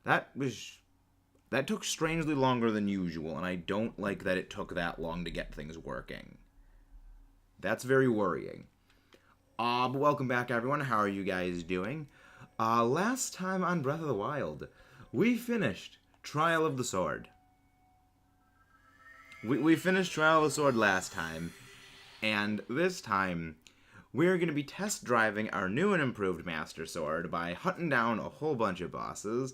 That took strangely longer than usual, and I don't like that it took that long to get things working. That's very worrying. But welcome back, everyone. How are you guys doing? Last time on Breath of the Wild, we finished Trial of the Sword. We finished Trial of the Sword last time, and this time, we're going to be test driving our new and improved Master Sword by hunting down a whole bunch of bosses,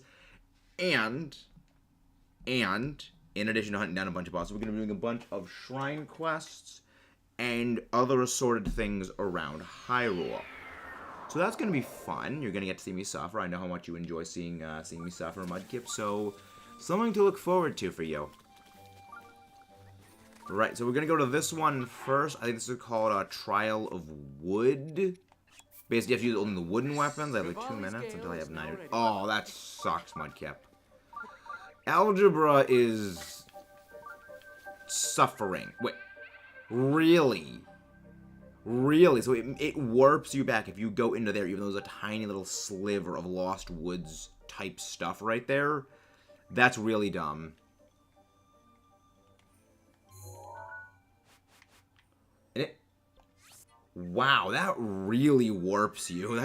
and in addition to hunting down a bunch of bosses, we're going to be doing a bunch of shrine quests and other assorted things around Hyrule. So that's going to be fun. You're going to get to see me suffer. I know how much you enjoy seeing me suffer, Mudkip, so something to look forward to for you. Right, so we're going to go to this one first. I think this is called Trial of Wood. Basically, you have to use only the wooden weapons. I have like 2 minutes until I have 9. Oh, that sucks, Mudkip. Algebra is suffering. Wait, really? Really? So it warps you back if you go into there, even though there's a tiny little sliver of Lost Woods type stuff right there. That's really dumb. And wow, that really warps you.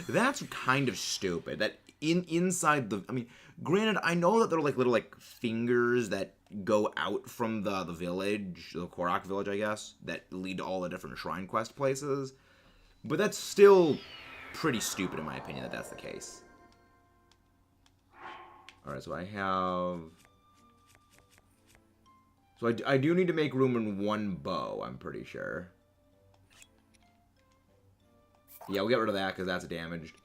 That's kind of stupid. That inside the, I mean, granted, I know that they're like little like fingers that go out from the village, the KOROKS village, I guess, that lead to all the different shrine quest places. But that's still pretty stupid in my opinion that that's the case. Alright, so I have... So I do need to make room in one bow, I'm pretty sure. Yeah, we'll get rid of that because that's damaged.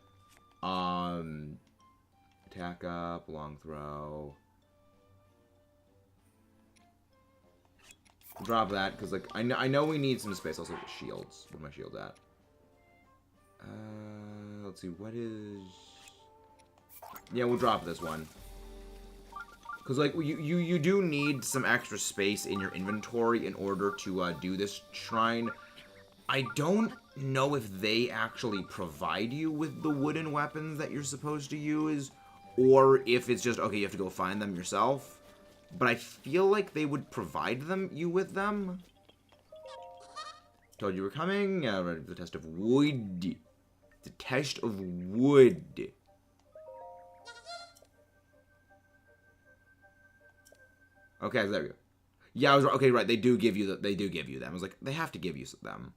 Attack up, long throw. Drop that, because like I know we need some space. Also, shields. Where are my shields at? Let's see. What is? Yeah, we'll drop this one. Because like you do need some extra space in your inventory in order to do this shrine. I don't know if they actually provide you with the wooden weapons that you're supposed to use, or if it's just okay, you have to go find them yourself. But I feel like they would provide you with them. Told you were coming. Ready for the test of wood. The test of wood. Okay, so there we go. Yeah, I was okay. Right, they do give you them. I was like, they have to give you them.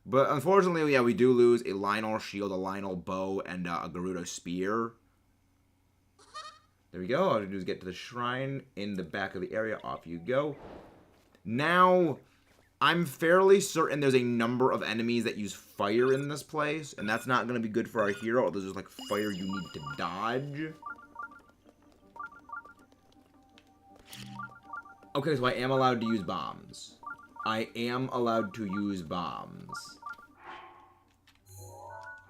But unfortunately, yeah, we do lose a Lionel shield, a Lionel bow, and a Gerudo spear. There we go. All you do is get to the shrine in the back of the area. Off you go. Now, I'm fairly certain there's a number of enemies that use fire in this place, and that's not going to be good for our hero. There's just like fire you need to dodge. Okay, so I am allowed to use bombs. I am allowed to use bombs.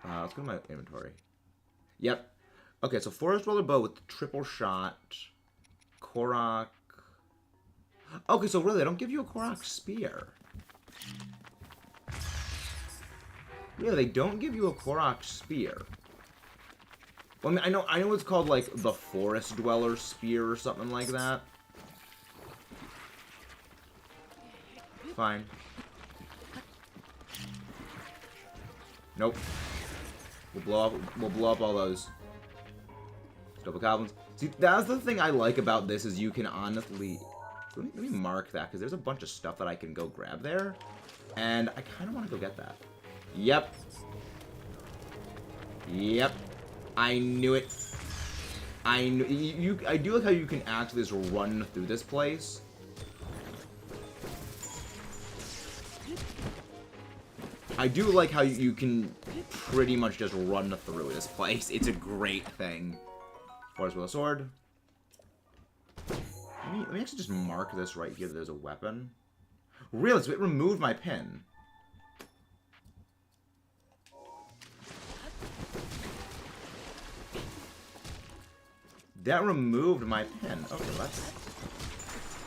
Let's go to my inventory. Yep. Okay, so Forest Roller Bow with triple shot. KOROKS. Okay, so really, they don't give you a KOROKS spear. Yeah, they don't give you a KOROKS spear. Well, I mean, I know it's called, like, the Forest Dweller Spear or something like that. Fine. Nope. We'll blow up all those. Double goblins. See, that's the thing I like about this is you can honestly... Let me mark that, because there's a bunch of stuff that I can go grab there. And I kind of want to go get that. Yep. Yep. I knew it. I do like how you can actually just run through this place. I do like how you can pretty much just run through this place. It's a great thing. Forest with a sword. Let me actually just mark this right here that there's a weapon. Really? So it removed my pin. That removed my pin. Okay, let's...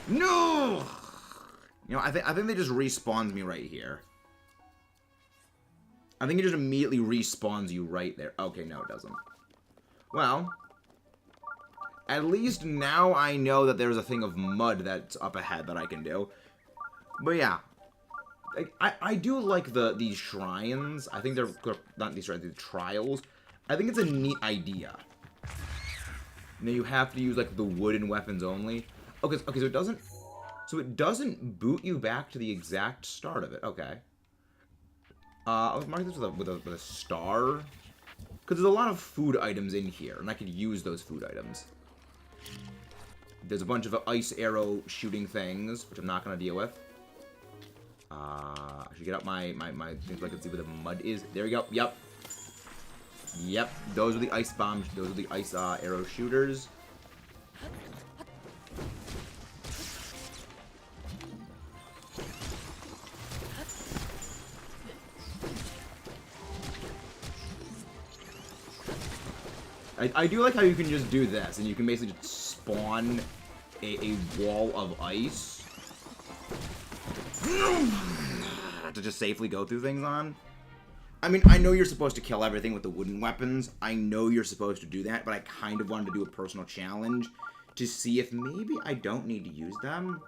No! You know, I think they just respawned me right here. I think it just immediately respawns you right there. Okay, no, it doesn't. Well, at least now I know that there's a thing of mud that's up ahead that I can do. But yeah, I do like these shrines. I think they're not these shrines, these trials. I think it's a neat idea. Now you have to use like the wooden weapons only. Okay, so it doesn't boot you back to the exact start of it. Okay. I'll mark this with a star. Because there's a lot of food items in here, and I could use those food items. There's a bunch of ice arrow shooting things, which I'm not going to deal with. I should get up my things so I can see where the mud is. There we go. Yep. Yep. Those are the ice bombs. Those are the ice arrow shooters. I do like how you can just do this, and you can basically just spawn a wall of ice to just safely go through things on. I mean, I know you're supposed to kill everything with the wooden weapons. I know you're supposed to do that, but I kind of wanted to do a personal challenge to see if maybe I don't need to use them.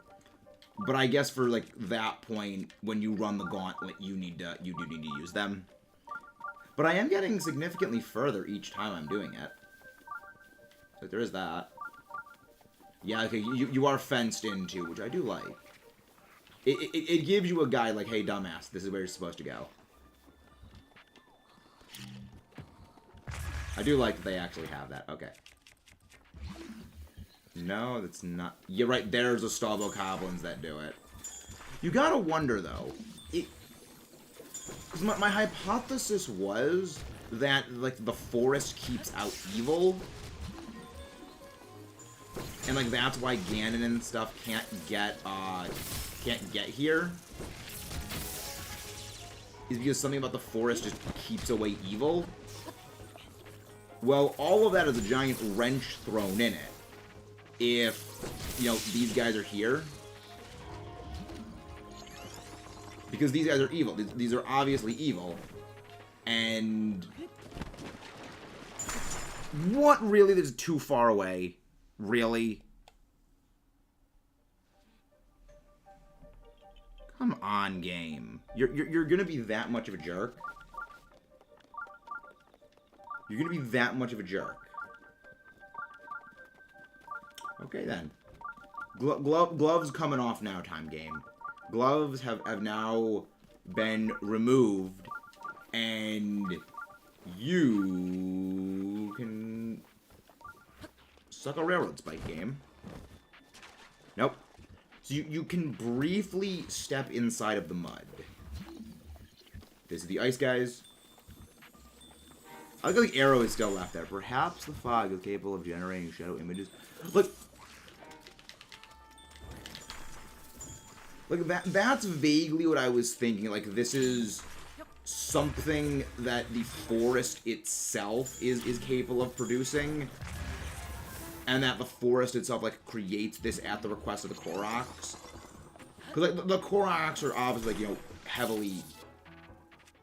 But I guess for, like, that point, when you run the gauntlet, you do need to use them. But I am getting significantly further each time I'm doing it. So there is that. Yeah, okay, you are fenced in, too, which I do like. It gives you a guide like, hey, dumbass, this is where you're supposed to go. I do like that they actually have that. Okay. No, that's not... You're right, there's the Stallbow Goblins that do it. You gotta wonder, though. Because my hypothesis was that, like, the forest keeps out evil. And, like, that's why Ganon and stuff can't get here. Is because something about the forest just keeps away evil. Well, all of that is a giant wrench thrown in it. If, you know, these guys are here. Because these guys are evil. These are obviously evil. And... What, really? This is too far away. Really? Come on, game. You're gonna be that much of a jerk? You're gonna be that much of a jerk. Okay, then. Gloves coming off now, time game. Gloves have now been removed, and you can suck a railroad spike, game. Nope. So you can briefly step inside of the mud. This is the ice guys. I like the arrow is still left there. Perhaps the fog is capable of generating shadow images. Look. Like, that's vaguely what I was thinking. Like, this is something that the forest itself is capable of producing. And that the forest itself, like, creates this at the request of the KOROKS. Because, like, the KOROKS are obviously, like, you know, heavily...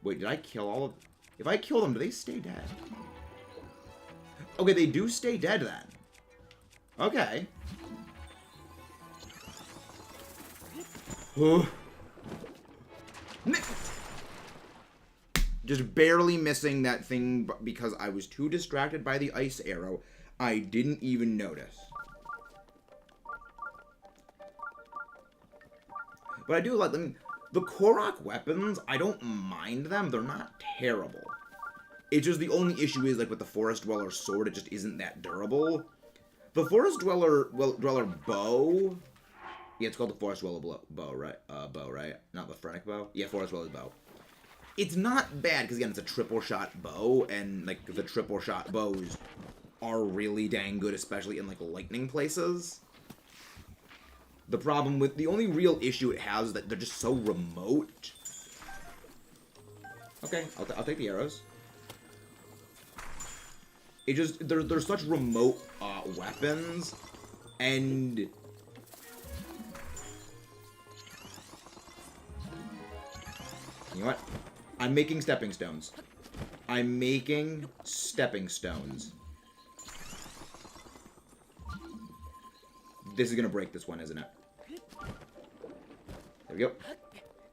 Wait, did I kill all of... If I kill them, do they stay dead? Okay, they do stay dead, then. Okay. Just barely missing that thing because I was too distracted by the ice arrow. I didn't even notice. But I do like them. The Korok weapons, I don't mind them. They're not terrible. It's just the only issue is, like, with the Forest Dweller sword, it just isn't that durable. The Forest Dweller bow... Yeah, it's called the Forest Dweller bow, right? Bow, right? Not the Phrenic bow? Yeah, Forest Dweller's bow. It's not bad, because, again, it's a triple-shot bow, and, like, the triple-shot bows are really dang good, especially in, like, lightning places. The problem with... The only real issue it has is that they're just so remote. Okay, I'll take the arrows. It just... They're such remote weapons, and... You know what? I'm making stepping stones. I'm making stepping stones. This is gonna break this one, isn't it? There we go.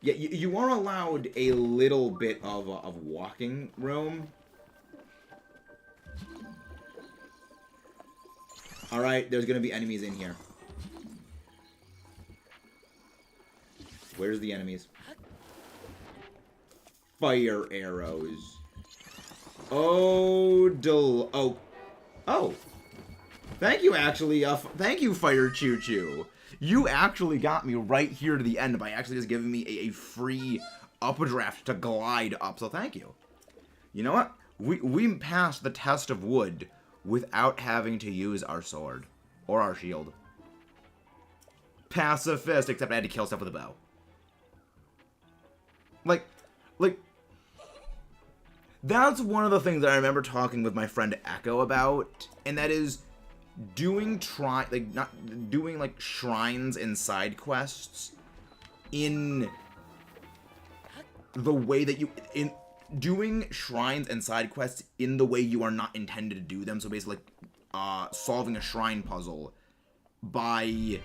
Yeah, you are allowed a little bit of walking room. Alright, there's gonna be enemies in here. Where's the enemies? Fire arrows. Oh, oh. Thank you, actually. Thank you, Fire Choo Choo. You actually got me right here to the end by actually just giving me a free updraft to glide up, so thank you. You know what? We passed the test of wood without having to use our sword or our shield. Pacifist, except I had to kill stuff with a bow. Like, that's one of the things that I remember talking with my friend Echo about, and that is doing shrines and side quests in the way that doing shrines and side quests in the way you are not intended to do them. So basically, solving a shrine puzzle by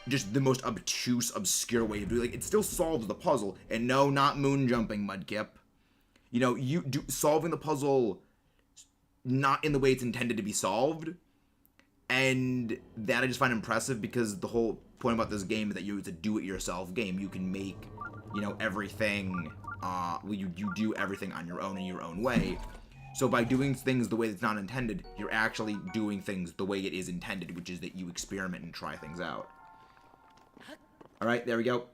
just the most obtuse, obscure way of doing it. Like, it still solves the puzzle, and no, not moon jumping, Mudkip. You know, solving the puzzle not in the way it's intended to be solved, and that I just find impressive because the whole point about this game is that it's a do-it-yourself game. You can make, you know, everything. You do everything on your own in your own way. So by doing things the way it's not intended, you're actually doing things the way it is intended, which is that you experiment and try things out. All right, there we go.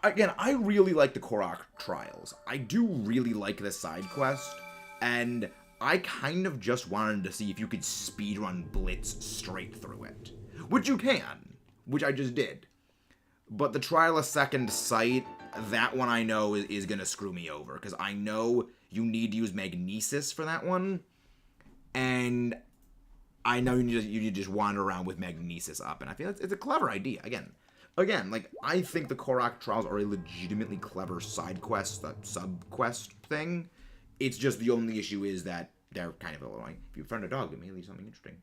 Again, I really like the KOROKS trials. I do really like this side quest, and I kind of just wanted to see if you could speedrun Blitz straight through it. Which you can, which I just did. But the Trial of Second Sight, that one I know is going to screw me over, because I know you need to use Magnesis for that one, and I know you need to just wander around with Magnesis up, and I feel it's a clever idea. Again, like, I think the KOROKS trials are a legitimately clever side quest, sub-quest thing. It's just the only issue is that they're kind of annoying. If you befriend a dog, it may leave something interesting.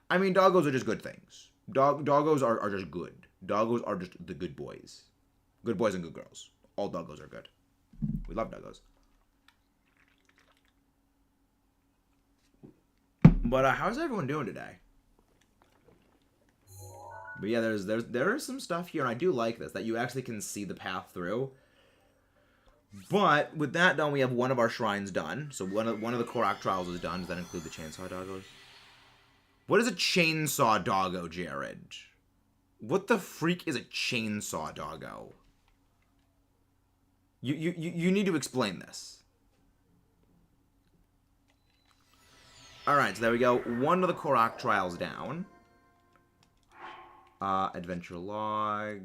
I mean, doggos are just good things. Doggos are just good. Doggos are just the good boys. Good boys and good girls. All doggos are good. We love doggos. But how's everyone doing today? But yeah, there is some stuff here, and I do like this, that you actually can see the path through. But with that done, we have one of our shrines done. So one of the KOROKS trials is done. Does that include the chainsaw doggos? What is a chainsaw doggo, Jared? What the freak is a chainsaw doggo? You need to explain this. Alright, so there we go. One of the KOROKS trials down. Adventure log,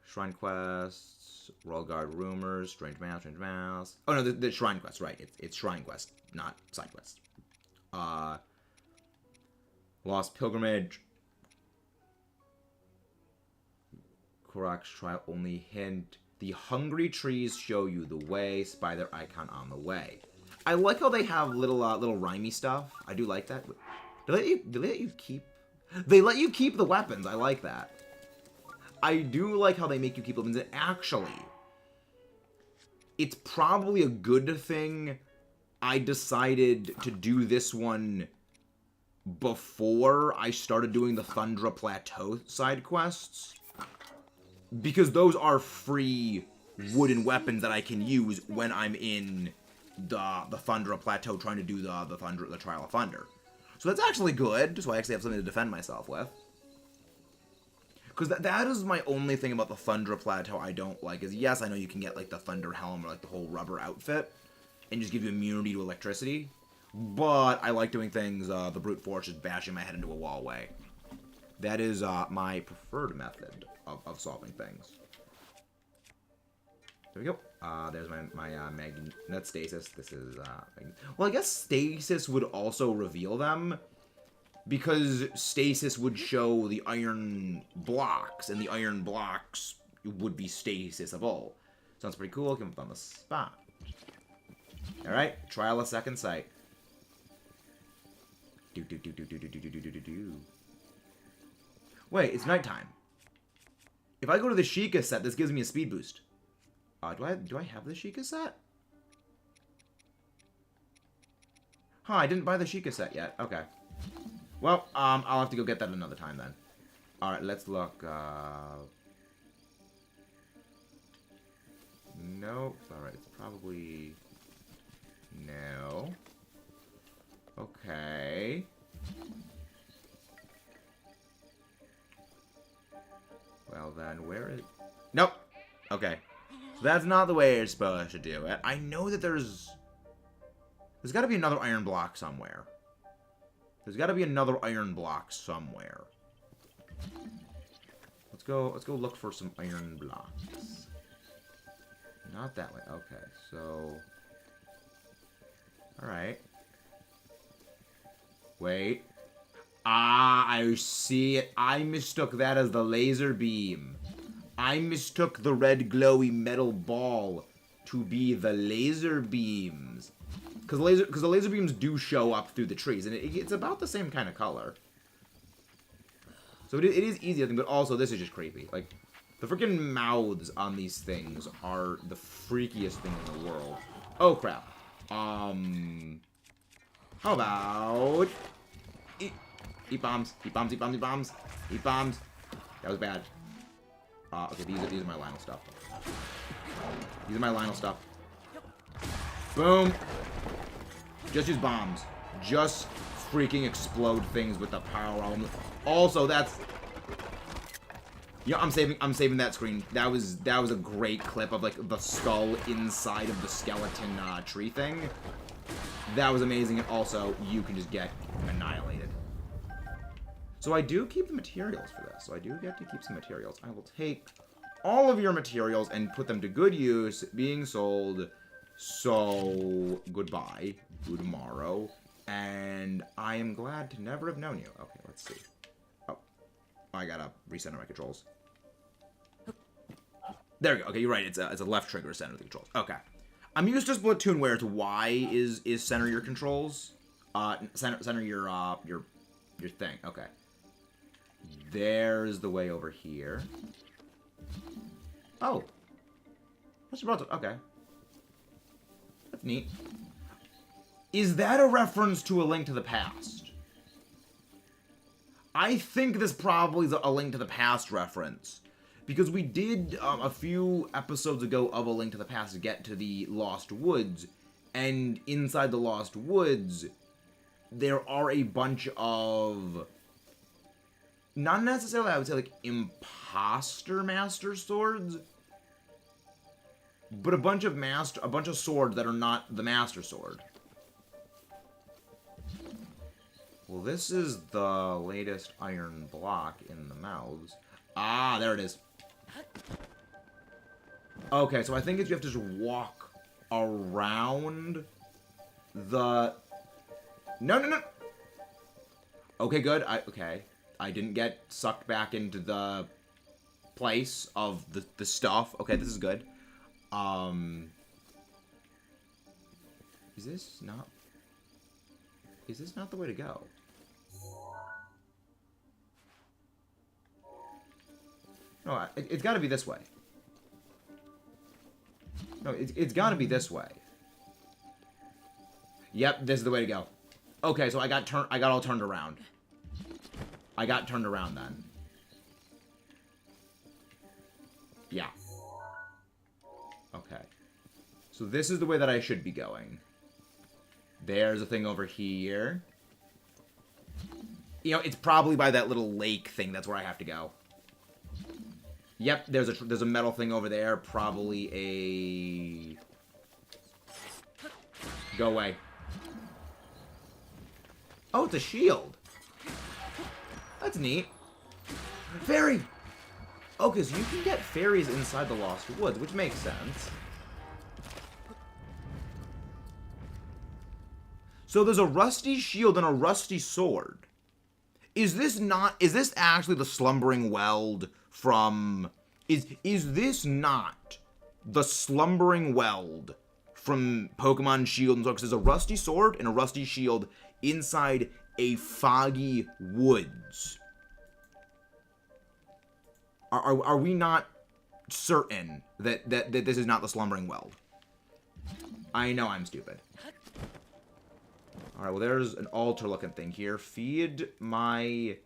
shrine quests, World Guard rumors, strange mouse. Oh no, the shrine quest, right? It's shrine quest, not side quest. Lost pilgrimage. KOROKS trial only hint: the hungry trees show you the way. Spy their icon on the way. I like how they have little rhymey stuff. I do like that. Do they let you keep? They let you keep the weapons. I like that. I do like how they make you keep weapons. And actually, it's probably a good thing I decided to do this one before I started doing the Thundra Plateau side quests. Because those are free wooden weapons that I can use when I'm in the Thundra Plateau trying to do the Trial of Thunder. So that's actually good, so I actually have something to defend myself with. Because that is my only thing about the Thundra Plateau I don't like, is yes, I know you can get like the Thunder Helm or like the whole rubber outfit, and just give you immunity to electricity, but I like doing things the brute force, just bashing my head into a wall way. That is my preferred method of solving things. There we go. There's my magnet stasis. This is, well, I guess stasis would also reveal them, because stasis would show the iron blocks, and the iron blocks would be stasis of all. So Sounds pretty cool. Come up on the spot. Alright, trial of second sight. Wait, it's nighttime. If I go to the Sheikah set, this gives me a speed boost. Do I have the Sheikah set? Huh, I didn't buy the Sheikah set yet. Okay. Well, I'll have to go get that another time then. Alright, let's look. Nope. Alright, it's probably... No. Okay. Well then, where is... Nope! Okay. So that's not the way you're supposed to do it. I know that there's gotta be another iron block somewhere. There's gotta be another iron block somewhere. Let's go look for some iron blocks. Not that way. Okay, so... Alright. Wait. Ah, I see it. I mistook that as the laser beam. I mistook the red glowy metal ball to be the laser beams. Because the laser beams do show up through the trees, and it's about the same kind of color. So it is easy, I think, but also this is just creepy. Like, the freaking mouths on these things are the freakiest thing in the world. Oh, crap. How about... Eat bombs. Eat bombs, eat bombs, eat bombs. Eat bombs. That was bad. Okay, these are my Lionel stuff. These are my Lionel stuff. Boom. Just use bombs. Just freaking explode things with the power element. Also, that's... Yeah, I'm saving that screen. That was a great clip of like the skull inside of the skeleton tree thing. That was amazing, and also you can just get annihilated. So I do keep the materials for this. So I do get to keep some materials. I will take all of your materials and put them to good use, being sold. So goodbye, good morrow, and I am glad to never have known you. Okay, let's see. Oh, I gotta recenter my controls. There we go. Okay, you're right. It's a left trigger to center the controls. Okay, I'm used to Splatoon where it's Y is center your controls. Center your thing. Okay. There's the way over here. Oh. What's your brother? Okay. That's neat. Is that a reference to A Link to the Past? I think this probably is a Link to the Past reference. Because we did, a few episodes ago of A Link to the Past get to the Lost Woods. And inside the Lost Woods, there are a bunch of... Not necessarily, I would say, like, imposter Master Swords. But a bunch of swords that are not the Master Sword. Well, this is the latest iron block in the mouths. Ah, there it is. Okay, so I think you have to just walk around the... No. Okay, good. Okay. I didn't get sucked back into the place of the stuff. Okay, this is good. Is this not the way to go? No, it's got to be this way. No, it's got to be this way. Yep, this is the way to go. Okay, so I got all turned around. I got turned around then. Yeah. Okay. So this is the way that I should be going. There's a thing over here. You know, it's probably by that little lake thing. That's where I have to go. Yep, there's a metal thing over there. Probably a... Go away. Oh, it's a shield. That's neat. Fairy! Okay, so you can get fairies inside the Lost Woods, which makes sense. So there's a rusty shield and a rusty sword. Is this actually the slumbering weld from... Is this not the Slumbering Weld from Pokemon Shield and Sword. Because there's a rusty sword and a rusty shield inside a foggy woods. Are we not certain that this is not the Slumbering Weld? I know I'm stupid. Alright, well there's an altar-looking thing here. Feed me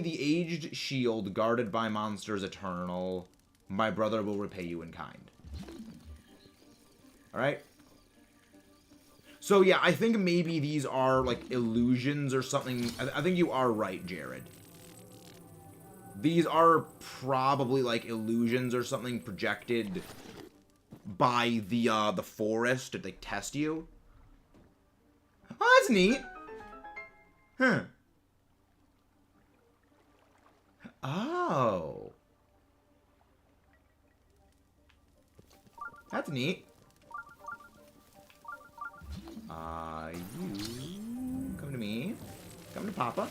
the aged shield guarded by monsters eternal. My brother will repay you in kind. Alright? So yeah, I think maybe these are like illusions or something. I think you are right, Jared. These are probably like illusions or something projected by the forest to like test you. Oh, that's neat. Huh. Oh. That's neat. You come to me. Come to Papa.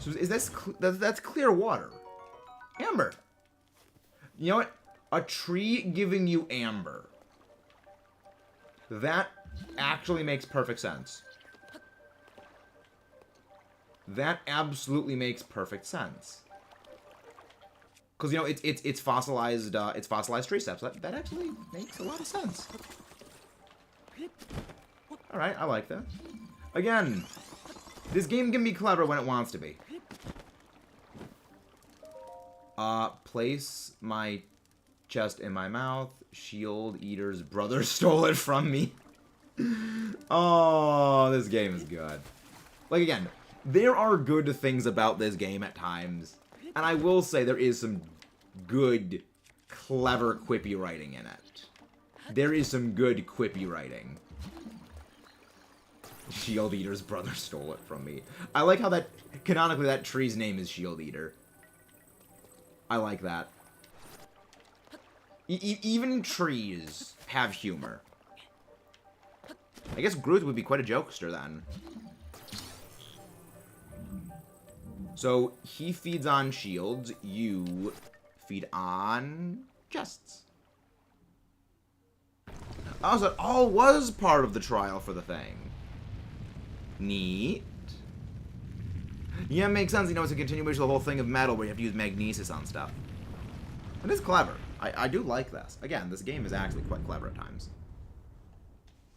So is this that's clear water? Amber. You know what? A tree giving you amber. That actually makes perfect sense. That absolutely makes perfect sense. Because you know it's fossilized tree steps. That actually makes a lot of sense. All right, I like that. Again, this game can be clever when it wants to be. Place my chest in my mouth. Shield Eater's brother stole it from me. Oh, this game is good. Like, again, there are good things about this game at times. And I will say there is some good, clever, quippy writing in it. There is some good, quippy writing. Shield Eater's brother stole it from me. I like how that, canonically, that tree's name is Shield Eater. I like that. Even trees have humor. I guess Groot would be quite a jokester then. So, he feeds on shields, you feed on chests. Oh, so it all was part of the trial for the thing. Neat. Yeah, it makes sense. You know, it's a continuation of the whole thing of metal where you have to use magnesis on stuff. It is clever. I do like this. Again, this game is actually quite clever at times.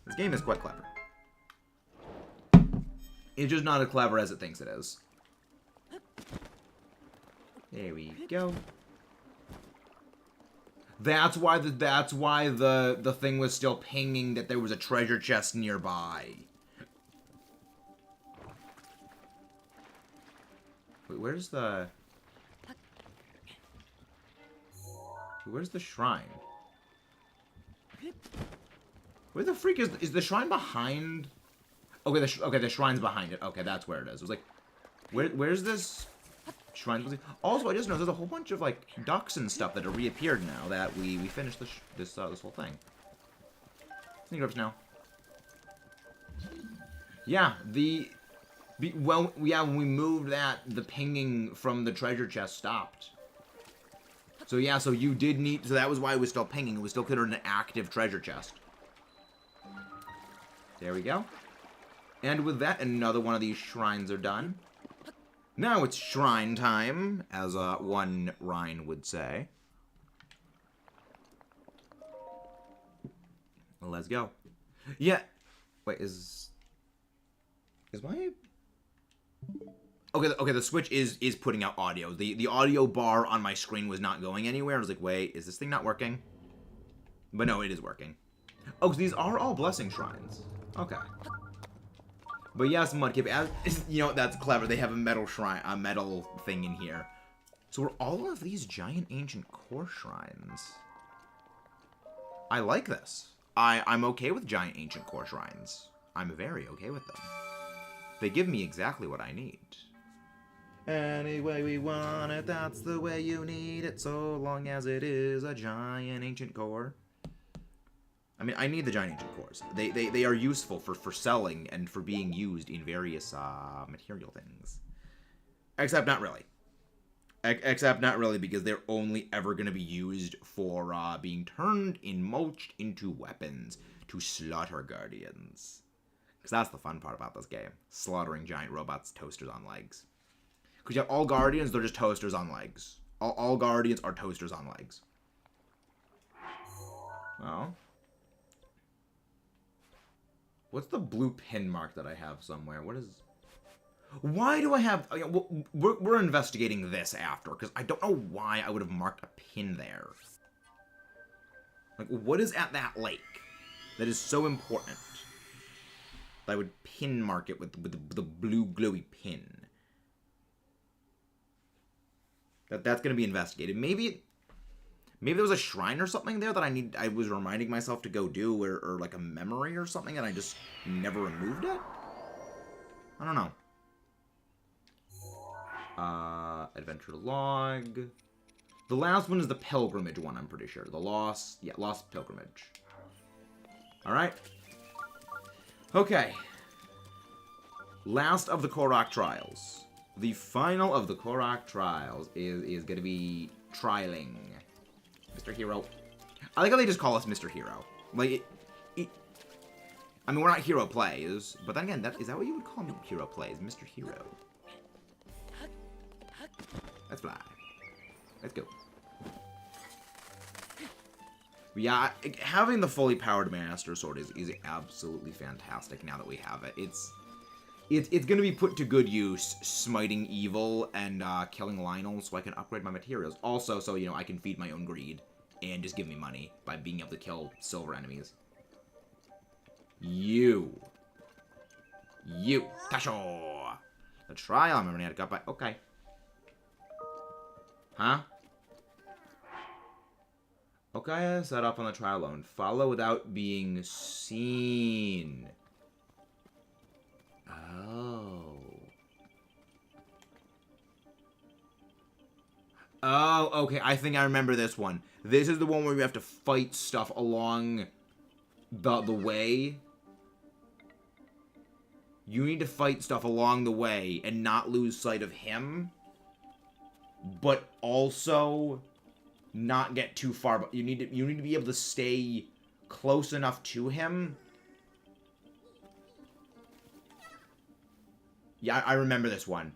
This game is quite clever. It's just not as clever as it thinks it is. There we go. That's why the thing was still pinging that there was a treasure chest nearby. Wait, where's the shrine? Where the freak is the shrine behind? Okay, the shrine's behind it. Okay, that's where it is. It was like, where's this shrine? Also, I just noticed there's a whole bunch of like ducks and stuff that have reappeared now that we finished this whole thing. Sneak now. Yeah, when we moved that, the pinging from the treasure chest stopped. So yeah, so you did need, so that was why it was still pinging. It was still considered an active treasure chest. There we go. And with that, another one of these shrines are done. Now it's shrine time, as one Rhine would say. Well, let's go. Yeah. Wait, is my... Okay, the Switch is putting out audio. The audio bar on my screen was not going anywhere. I was like, wait, is this thing not working? But no, it is working. Oh, because these are all blessing shrines. Okay. But yes, Mudkip, you know, that's clever. They have a metal shrine, a metal thing in here. So are all of these giant ancient core shrines? I like this. I'm okay with giant ancient core shrines. I'm very okay with them. They give me exactly what I need. Any way we want it, that's the way you need it, so long as it is a giant ancient core. I mean, I need the giant ancient cores. They are useful for selling and for being used in various material things. Except not really. Except not really, because they're only ever going to be used for being turned and mulched into weapons to slaughter guardians. Because that's the fun part about this game. Slaughtering giant robots, toasters on legs. Because you have all guardians, they're just toasters on legs. All guardians are toasters on legs. Well. What's the blue pin mark that I have somewhere? What is... Why do I have... We're investigating this after, because I don't know why I would have marked a pin there. Like, what is at that lake that is so important that I would pin mark it with the blue glowy pin? That's going to be investigated. Maybe there was a shrine or something there that I was reminding myself to go do, or like a memory or something, and I just never removed it? I don't know. Adventure log. The last one is the pilgrimage one, I'm pretty sure. The lost pilgrimage. Alright. Okay. Last of the Korok trials. The final of the Korok trials is going to be trialing Mr. Hero. I like how they just call us Mr. Hero. Like, I mean, we're not Hero Plays, but then again, is that what you would call me? Hero Plays, Mr. Hero. Let's fly. Let's go. Yeah, having the fully powered Master Sword is absolutely fantastic now that we have it. It's going to be put to good use, smiting evil and killing Lionel, so I can upgrade my materials. Also, so, you know, I can feed my own greed and just give me money by being able to kill silver enemies. You. Tasho. The trial, I'm running out of gut by. Okay. Huh? Okay, set up on the trial alone. Follow without being seen. Oh. Oh, okay. I think I remember this one. This is the one where we have to fight stuff along the way. You need to fight stuff along the way and not lose sight of him. But also not get too far. But you need to be able to stay close enough to him. Yeah, I remember this one.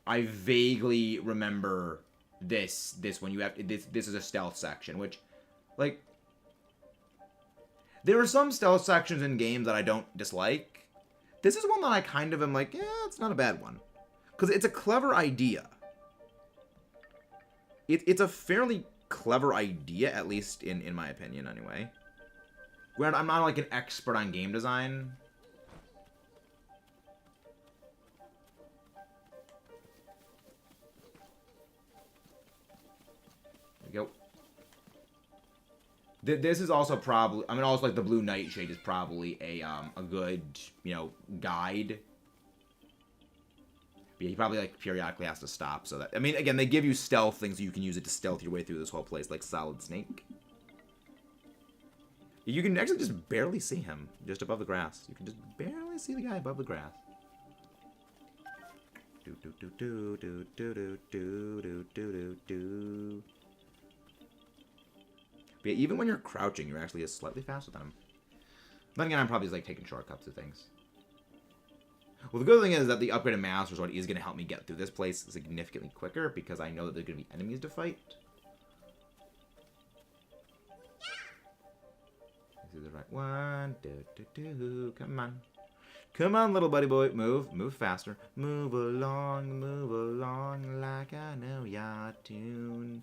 I vaguely remember this one. You have this is a stealth section, which, like, there are some stealth sections in games that I don't dislike. This is one that I kind of am like, yeah, it's not a bad one. Because it's a clever idea. It's a fairly clever idea, at least in my opinion, anyway. Granted, I'm not like an expert on game design. There we go. This is also probably, I mean, also like the blue nightshade is probably a good, you know, guide. But he probably like periodically has to stop so that, I mean, again, they give you stealth things so you can use it to stealth your way through this whole place, like Solid Snake. You can actually just barely see him just above the grass. You can just barely see the guy above the grass. Do do do do do do do do do do. But yeah, even when you're crouching, you're actually slightly faster than him. Then again, I'm probably just like taking shortcuts to things. Well, the good thing is that the upgraded Master Sword is going to help me get through this place significantly quicker because I know that there's going to be enemies to fight. This is the right one. Do, do, do. Come on. Come on, little buddy boy. Move faster. Move along like I know your tune.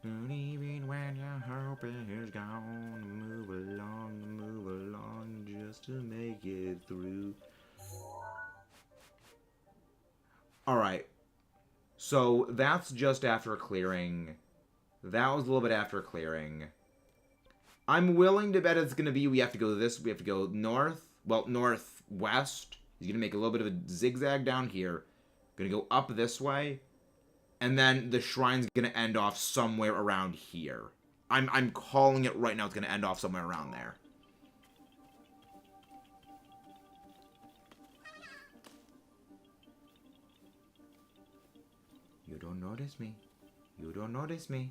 Even when your hope is gone, move along just to make it through. Alright, so that's just after clearing. That was a little bit after clearing. I'm willing to bet it's going to be, we have to go north, well, northwest. He's going to make a little bit of a zigzag down here. Going to go up this way. And then the shrine's going to end off somewhere around here. I'm calling it right now. It's going to end off somewhere around there. You don't notice me. You don't notice me.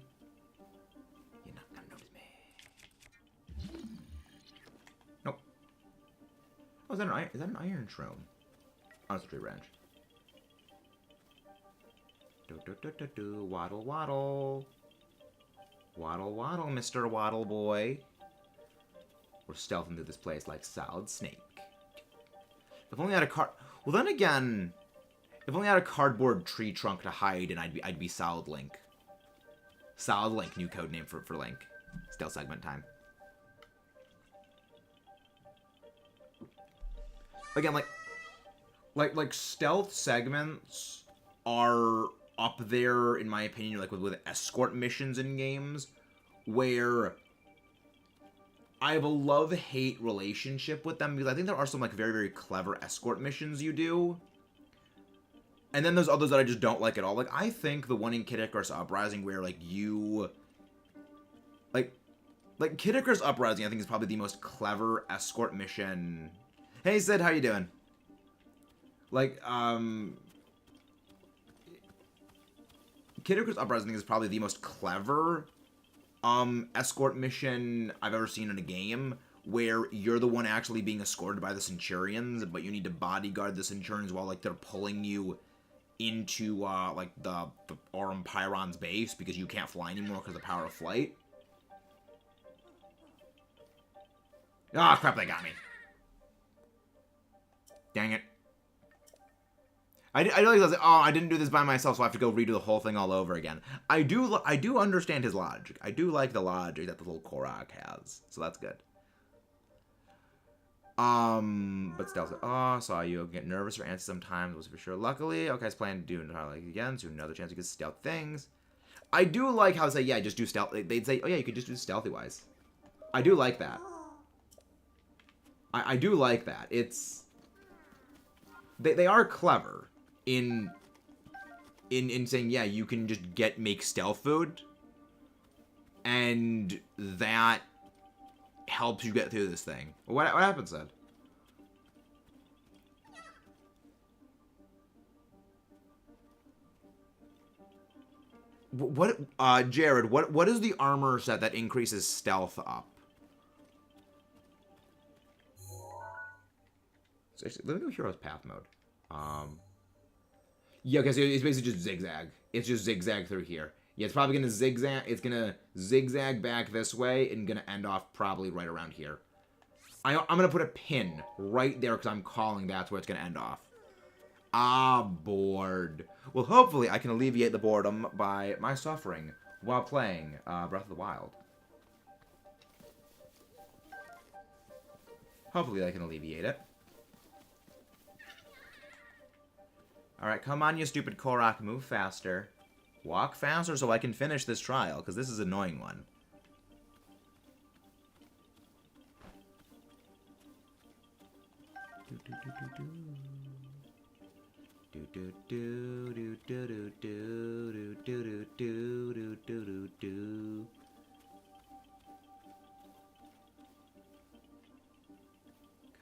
You're not gonna notice me. Nope. Oh, is that an iron shroom? Oh, it's a tree branch. Waddle, waddle. Waddle, waddle, Mr. Waddle Boy. We're stealthing through this place like Solid Snake. If only I had a card... Well, then again... If only I had a cardboard tree trunk to hide, and I'd be Solid Link. Solid Link, new code name for Link. Stealth segment time. Again, like stealth segments are up there, in my opinion, like with escort missions in games, where I have a love-hate relationship with them, because I think there are some, like, very, very clever escort missions you do. And then there's others that I just don't like at all. Like, I think the one in Kid Icarus Uprising where, like, you... Like, Kid Icarus Uprising, I think, is probably the most clever escort mission. Hey, Sid, how you doing? Like, Kid Icarus Uprising is probably the most clever escort mission I've ever seen in a game, where you're the one actually being escorted by the Centurions, but you need to bodyguard the Centurions while, like, they're pulling you into, like, the Aurum Pyron's base, because you can't fly anymore because of the power of flight. Ah, crap, they got me. Dang it. I realized, oh, I didn't do this by myself, so I have to go redo the whole thing all over again. I do understand his logic. I do like the logic that the little Korok has, so that's good. But still, oh, saw you get nervous or antsy sometimes, was for sure. Luckily, okay, I was planning to do it again, so another chance to get stealth things. I do like how they say, yeah, just do stealth. They'd say, oh yeah, you could just do stealthy-wise. I do like that. I do like that. It's... They are clever in saying, yeah, you can just make stealth food, and that helps you get through this thing. What happened, Sid? What, Jared, what is the armor set that increases stealth up? So actually, let me go Hero's Path mode. Yeah, okay, so it's basically just zigzag. It's just zigzag through here. Yeah, it's probably gonna zigzag. It's gonna zigzag back this way and gonna end off probably right around here. I'm gonna put a pin right there because I'm calling that's where it's gonna end off. Ah, bored. Well, hopefully I can alleviate the boredom by my suffering while playing Breath of the Wild. Hopefully I can alleviate it. Alright, come on, you stupid Korok. Move faster. Walk faster so I can finish this trial, because this is an annoying one.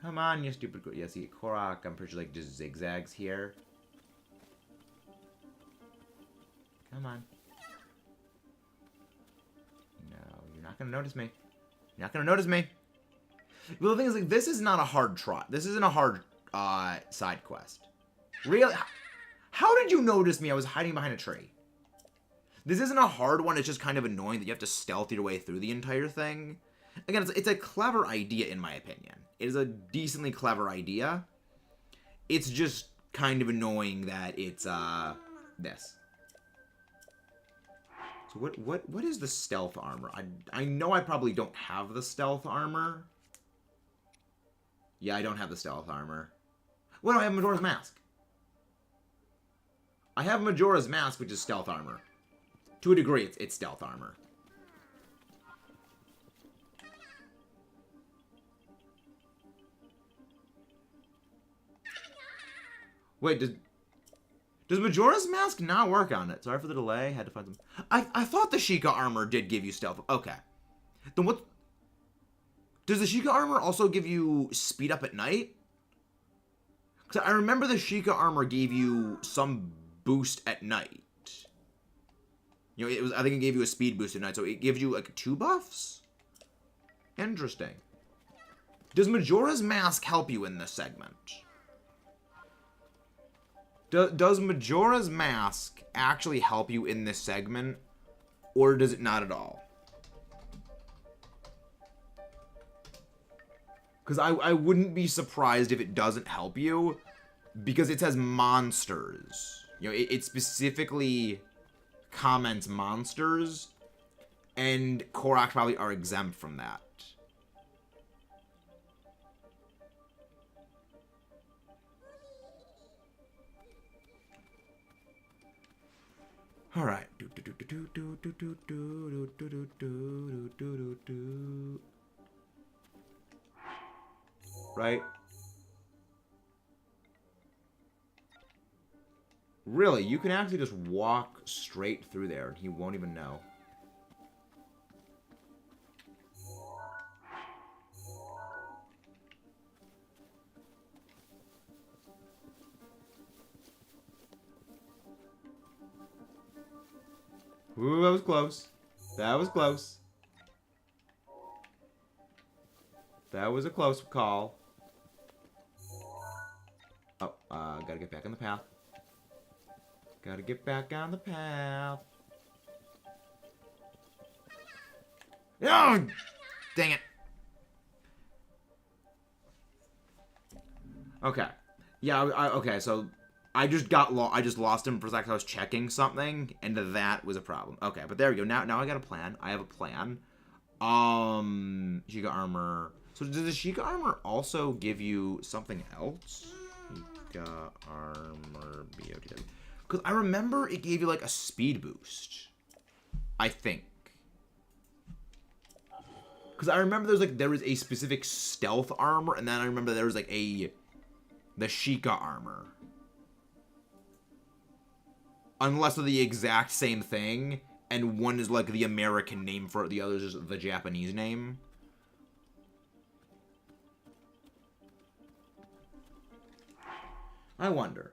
Come on, you stupid... Yeah, see, Korok, I'm pretty sure, like, just zigzags here. Come on. No, you're not gonna notice me. You're not gonna notice me. Well, the thing is, like, this is not a hard try. This isn't a hard, side quest. Really? How did you notice me? I was hiding behind a tree. This isn't a hard one. It's just kind of annoying that you have to stealth your way through the entire thing. Again, it's a clever idea, in my opinion. It is a decently clever idea. It's just kind of annoying that it's, this. So what is the stealth armor? I know I probably don't have the stealth armor. Yeah, I don't have the stealth armor. What do I have? Majora's Mask. I have Majora's Mask, which is stealth armor. To a degree, it's stealth armor. Wait, does Majora's Mask not work on it? Sorry for the delay. Had to find some... I thought the Sheikah armor did give you stealth. Okay. Then what... Does the Sheikah armor also give you speed up at night? Because I remember the Sheikah armor gave you some boost at night. You know, it was. I think it gave you a speed boost at night, so it gives you like 2 buffs. Interesting. Does Majora's Mask help you in this segment? Does Majora's Mask actually help you in this segment, or does it not at all? Because I wouldn't be surprised if it doesn't help you, because it says monsters. You know, it specifically comments monsters, and KOROKS probably are exempt from that. All right. Right? Really, you can actually just walk straight through there and he won't even know. Ooh, that was close. That was close. That was a close call. Oh, gotta get back on the path. Gotta get back on the path. Oh, dang it. Okay. Yeah, okay, so I just got I just lost him for a second. I was checking something, and that was a problem. Okay, but there we go. Now I got a plan. I have a plan. Sheikah armor. So does the Sheikah armor also give you something else? Sheikah armor BOTW. Because I remember it gave you like a speed boost. I think. Because I remember there was a specific stealth armor, and then I remember there was like the Sheikah armor. Unless they're the exact same thing, and one is like the American name for it, the other is just the Japanese name. I wonder.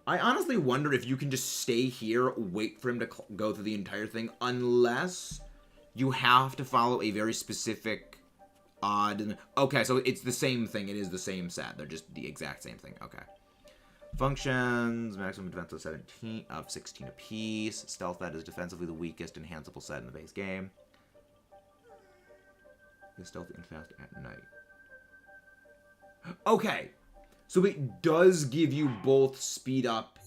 I honestly wonder if you can just stay here, wait for him to go through the entire thing, unless you have to follow a very specific... okay, so it's the same thing. It is the same set. They're just the exact same thing. Okay. Functions, maximum defense of 16 apiece. Stealth that is defensively the weakest enhanceable set in the base game. Is stealthy and fast at night. Okay. So it does give you both speed up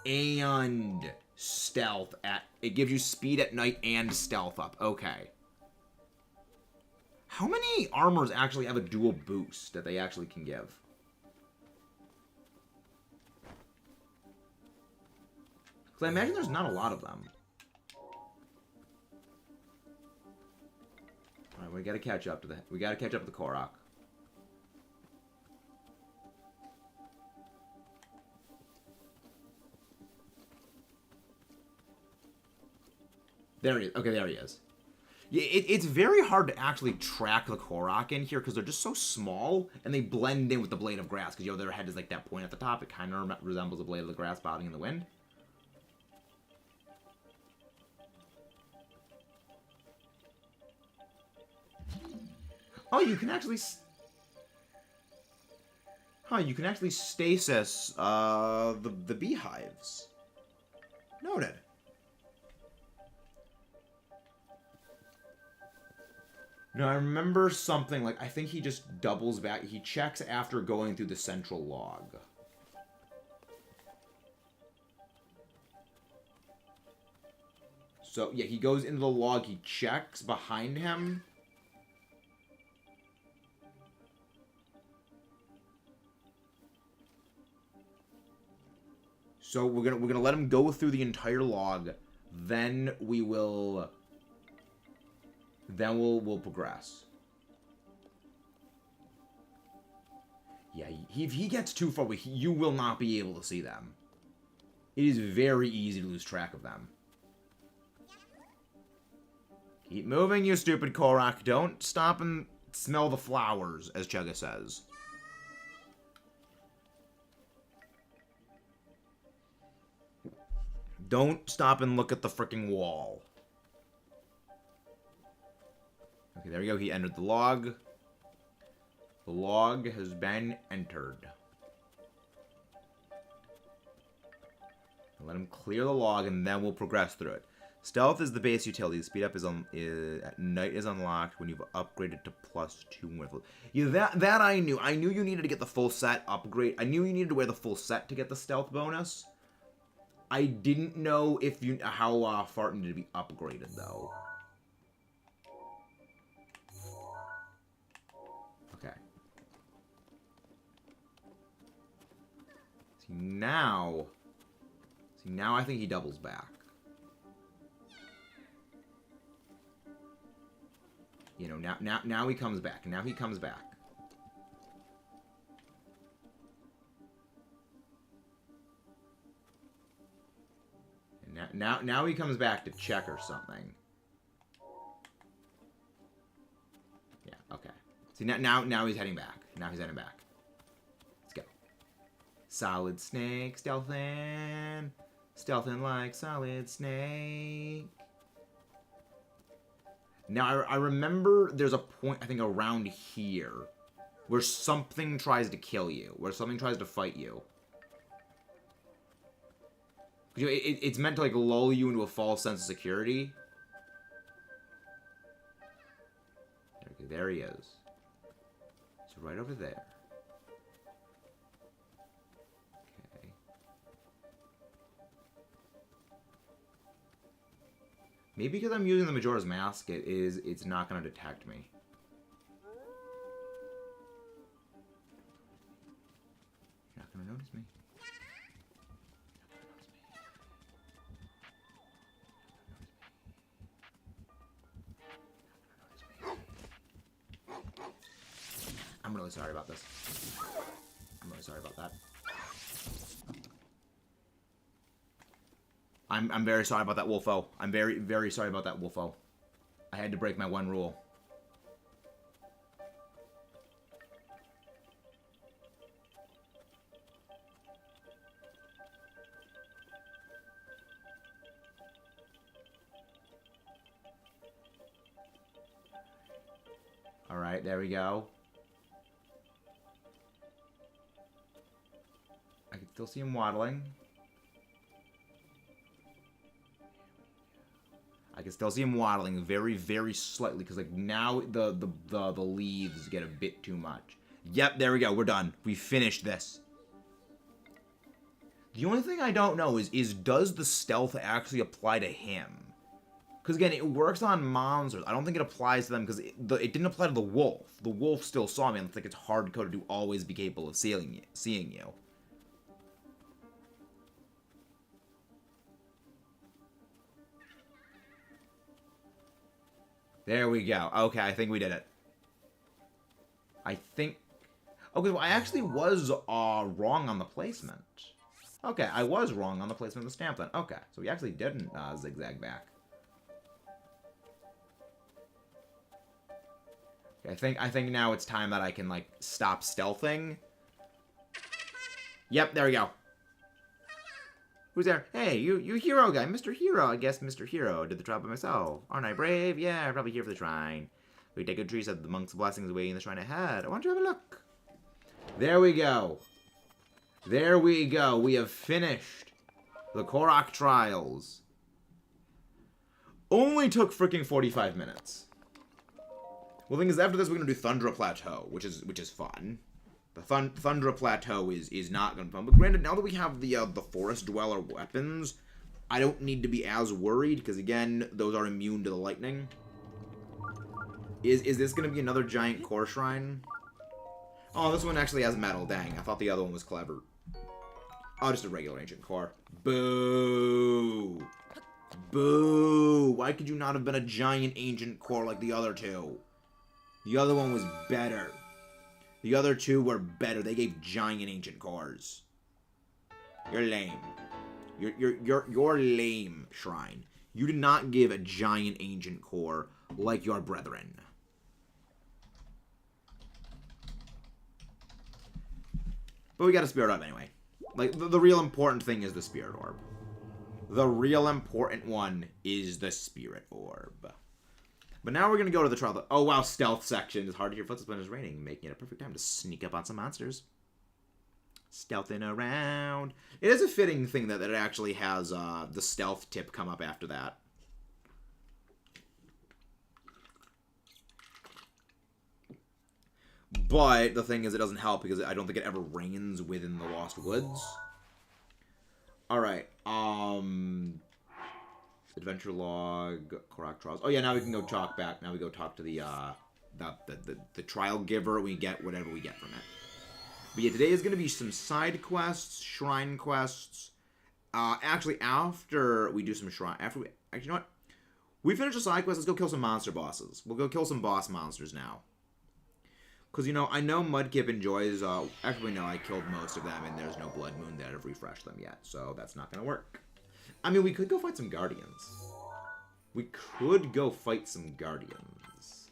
and stealth at... It gives you speed at night and stealth up. Okay. How many armors actually have a dual boost that they actually can give? Because I imagine there's not a lot of them. Alright, we gotta catch up to the... We gotta catch up to the Korok. There he is. Okay, there he is. Yeah, it's very hard to actually track the Korok in here because they're just so small and they blend in with the blade of grass because, you know, their head is like that point at the top. It kind of resembles a blade of the grass bobbing in the wind. Oh, you can actually... Huh, you can actually stasis the beehives. Noted. No, I remember something, like, I think he just doubles back. He checks after going through the central log. So, yeah, he goes into the log, he checks behind him. So we're gonna let him go through the entire log, then we'll progress. Yeah, if he gets too far away, you will not be able to see them. It is very easy to lose track of them. Keep moving, you stupid Korok. Don't stop and smell the flowers, as Chugga says. Don't stop and look at the freaking wall. Okay, there we go. He entered the log. The log has been entered. Let him clear the log, and then we'll progress through it. Stealth is the base utility. Speed up at night is unlocked when you've upgraded to +2. Yeah, that I knew. I knew you needed to get the full set upgrade. I knew you needed to wear the full set to get the stealth bonus. I didn't know if how far it needed to be upgraded, though. Okay. See, now I think he doubles back. You know, now he comes back. Now he comes back. And now he comes back to check or something. Yeah, okay. See, now he's heading back. Now he's heading back. Let's go. Solid Snake, stealthing. Stealthing like Solid Snake. Now, I remember there's a point, I think, around here where something tries to kill you. Where something tries to fight you. It's meant to, like, lull you into a false sense of security. Okay, there he is. So right over there. Okay. Maybe because I'm using the Majora's Mask, it's not going to detect me. You're not going to notice me. I'm really sorry about this. I'm really sorry about that. I'm very sorry about that, Wolfo. I'm very, very sorry about that, Wolfo. I had to break my one rule. Alright, there we go. I can still see him waddling. I can still see him waddling very, very slightly because, like, now the leaves get a bit too much. Yep, there we go. We're done. We finished this. The only thing I don't know is does the stealth actually apply to him? Because, again, it works on monsters. I don't think it applies to them because it didn't apply to the wolf. The wolf still saw me, and it's like it's hard-coded to always be capable of seeing you. There we go. Okay, I think we did it. I think... Okay, well, I actually was wrong on the placement. Okay, I was wrong on the placement of the stamp then. Okay, so we actually didn't zigzag back. Okay, I think now it's time that I can, like, stop stealthing. Yep, there we go. Who's there? Hey, you hero guy, Mr. Hero. I guess Mr. Hero did the job by myself. Aren't I brave? Yeah, I'm probably here for the shrine. We take a tree, said the monk's blessings awaiting the shrine ahead. Why don't you have a look? There we go. There we go. We have finished the KOROKS trials. Only took freaking 45 minutes. Well, the thing is, after this, we're gonna do Thundra Plateau, which is fun. The Thundra Plateau is not going to be fun. But granted, now that we have the Forest Dweller weapons, I don't need to be as worried, because again, those are immune to the lightning. Is this going to be another giant core shrine? Oh, this one actually has metal. Dang, I thought the other one was clever. Oh, just a regular ancient core. Boo! Boo! Why could you not have been a giant ancient core like the other two? The other one was better. The other two were better. They gave giant ancient cores. You're lame. You're lame, Shrine. You did not give a giant ancient core like your brethren. But we got a spirit orb anyway. Like, the real important thing is the spirit orb. The real important one is the Spirit Orb. But now we're going to go to the trial. Oh, wow, stealth section. It's hard to hear footsteps when it's raining, making it a perfect time to sneak up on some monsters. Stealthing around. It is a fitting thing that it actually has the stealth tip come up after that. But the thing is, it doesn't help because I don't think it ever rains within the Lost Woods. Alright, Adventure log, KOROKS trials. Oh yeah, now we can go talk back. Now we go talk to the trial giver. We get whatever we get from it. But yeah, today is going to be some side quests, shrine quests. Actually, after we do some shrine... Actually, you know what? We finish the side quest, let's go kill some monster bosses. We'll go kill some boss monsters now. Because, you know, I know Mudkip enjoys... actually, no, I killed most of them, and there's no Blood Moon that have refreshed them yet. So that's not going to work. I mean, we could go fight some Guardians. We could go fight some Guardians.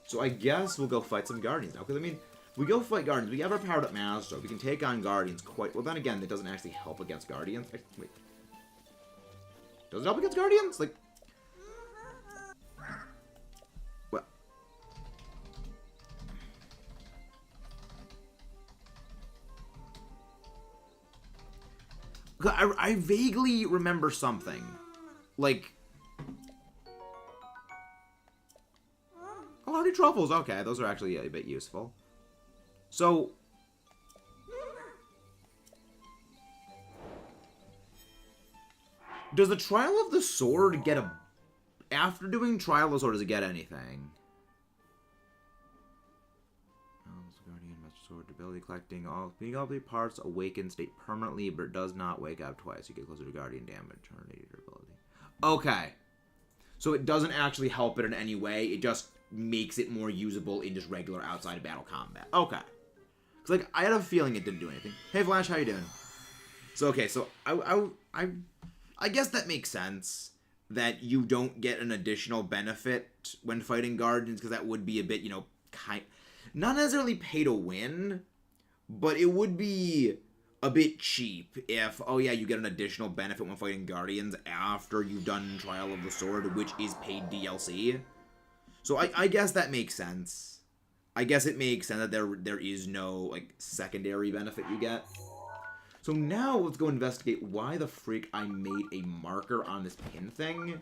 So I guess we'll go fight some Guardians now. Because, I mean... We go fight Guardians. We have our powered up Master. We can take on Guardians quite... Well, then again, that doesn't actually help against Guardians. Wait. Does it help against Guardians? Like... Well... I vaguely remember something. Like... Oh, already truffles. Okay, those are actually a bit useful. So, does the Trial of the Sword get a... After doing Trial of the Sword, does it get anything? Guardian, Master Sword, ability collecting all... Being all the parts awaken state permanently, but it does not wake up twice. You get closer to Guardian damage. Ability. Okay. So it doesn't actually help it in any way. It just makes it more usable in just regular outside of battle combat. Okay. Like, I had a feeling it didn't do anything. Hey, Flash, how you doing? So, okay, so I guess that makes sense that you don't get an additional benefit when fighting Guardians, because that would be a bit, you know, not necessarily pay to win, but it would be a bit cheap if, oh yeah, you get an additional benefit when fighting Guardians after you've done Trial of the Sword, which is paid DLC. So I guess that makes sense. I guess it makes sense that there is no, like, secondary benefit you get. So now let's go investigate why the freak I made a marker on this pin thing.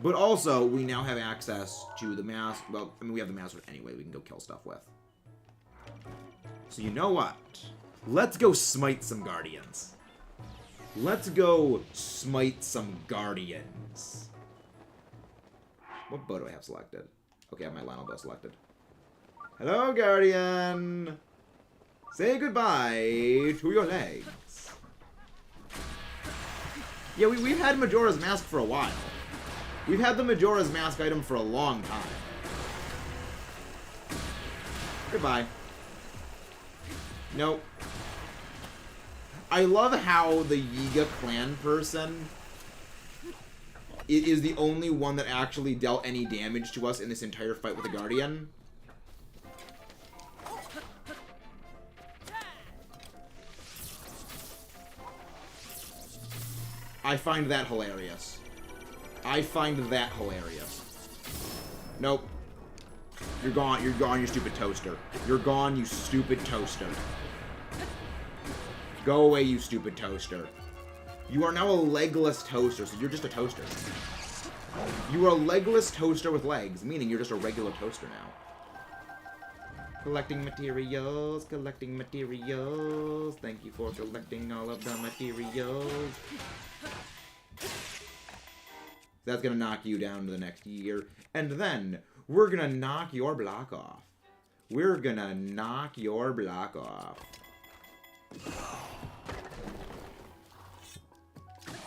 But also, we now have access to the mask. Well, I mean, we have the mask anyway. We can go kill stuff with. So you know what? Let's go smite some Guardians. Let's go smite some Guardians. What bow do I have selected? Okay, I have my Lionel bow selected. Hello, Guardian! Say goodbye to your legs. Yeah, we've had Majora's Mask for a while. We've had the Majora's Mask item for a long time. Goodbye. Nope. I love how the Yiga clan person is the only one that actually dealt any damage to us in this entire fight with the Guardian. I find that hilarious. I find that hilarious. Nope. You're gone, you stupid toaster. You're gone, you stupid toaster. Go away, you stupid toaster. You are now a legless toaster, so you're just a toaster. You are a legless toaster with legs, meaning you're just a regular toaster now. Collecting materials, collecting materials. Thank you for collecting all of the materials. That's gonna knock you down to the next year. And then, we're gonna knock your block off. We're gonna knock your block off.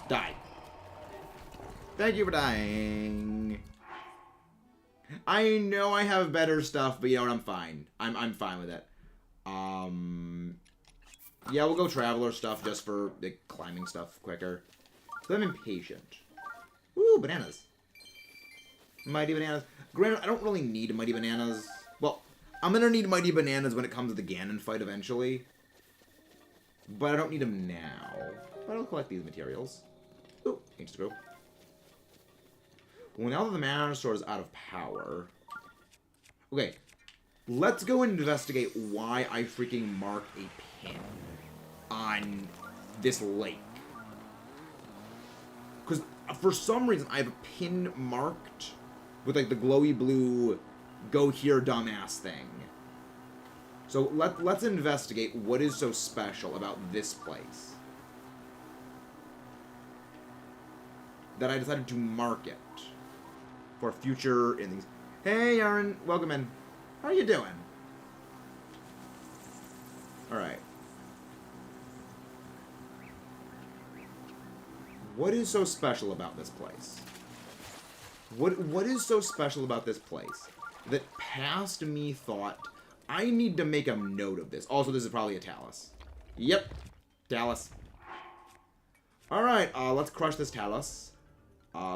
Die. Thank you for dying. I know I have better stuff, but you know what? I'm fine. I'm fine with it. Yeah, we'll go Traveler stuff just for the climbing stuff quicker. So I'm impatient. Ooh, bananas. Mighty Bananas. Granted, I don't really need Mighty Bananas. Well, I'm gonna need Mighty Bananas when it comes to the Ganon fight eventually. But I don't need them now. but I'll collect these materials. Ooh, ancient screw. Well, now that the Mana Sword is out of power... Okay, let's go investigate why I freaking mark a pin on this lake. Because for some reason, I have a pin marked with, like, the glowy blue go here dumbass thing. So let's investigate what is so special about this place that I decided to mark it for future innings. Hey, Aaron, welcome in. How are you doing? All right. What is so special about this place? What is so special about this place that past me thought I need to make a note of this? Also, this is probably a Talus. Yep, Talus. All right, let's crush this Talus.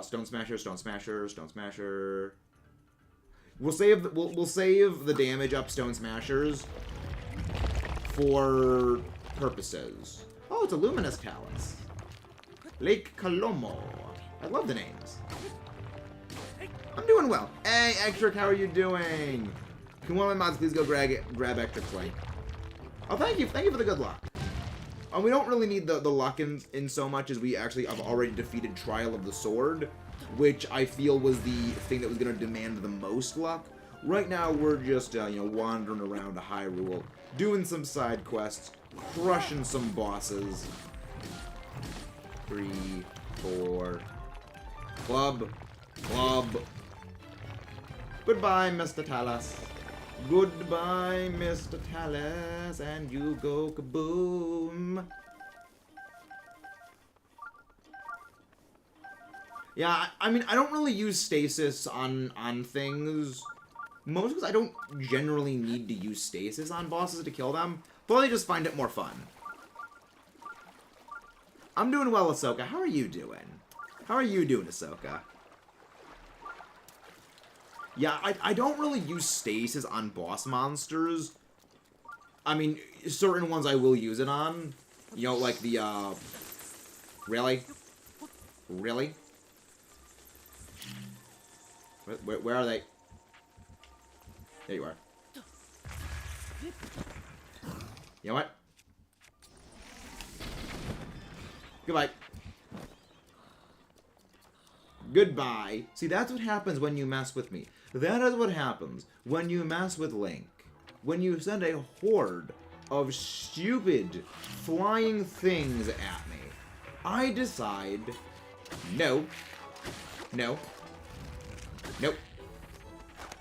Stone Smasher, Stone Smasher, Stone Smasher. We'll save the damage up Stone Smashers for purposes. Oh, it's a Luminous Talus. Lake Colomo. I love the names. I'm doing well. Hey, Extric, how are you doing? Can one of my mods please go grab Extric's link? Oh, thank you. Thank you for the good luck. We don't really need the luck in so much as we actually have already defeated Trial of the Sword, which I feel was the thing that was going to demand the most luck. Right now, we're just, you know, wandering around Hyrule, doing some side quests, crushing some bosses. 3, 4... Club. Goodbye, Mr. Talus. Goodbye, Mr. Talus, and you go kaboom. Yeah, I mean, I don't really use stasis on things. Mostly because I don't generally need to use stasis on bosses to kill them. Probably just find it more fun. I'm doing well, Ahsoka. How are you doing? How are you doing, Ahsoka? Yeah, I don't really use stasis on boss monsters. I mean, certain ones I will use it on. You know, like the, Really? Really? Where are they? There you are. You know what? Goodbye. Goodbye. See, that's what happens when you mess with me. That is what happens when you mess with Link. When you send a horde of stupid flying things at me. I decide, no.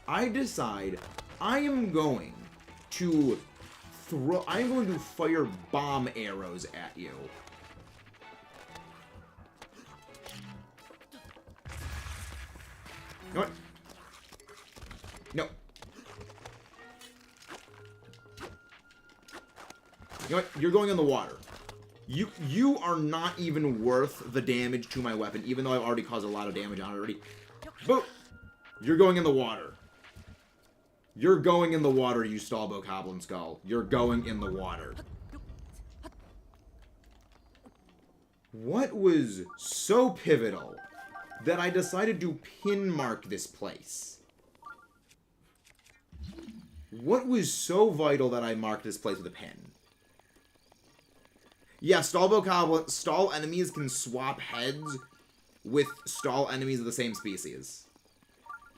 I decide I am going to fire bomb arrows at you. You know what? No. You know what? You're going in the water. You are not even worth the damage to my weapon, even though I've already caused a lot of damage on it already. Boop! You're going in the water. You're going in the water, you Stalbo Goblin Skull. You're going in the water. What was so pivotal that I decided to pin mark this place? What was so vital that I marked this place with a pin? Yeah, stall enemies can swap heads with stall enemies of the same species.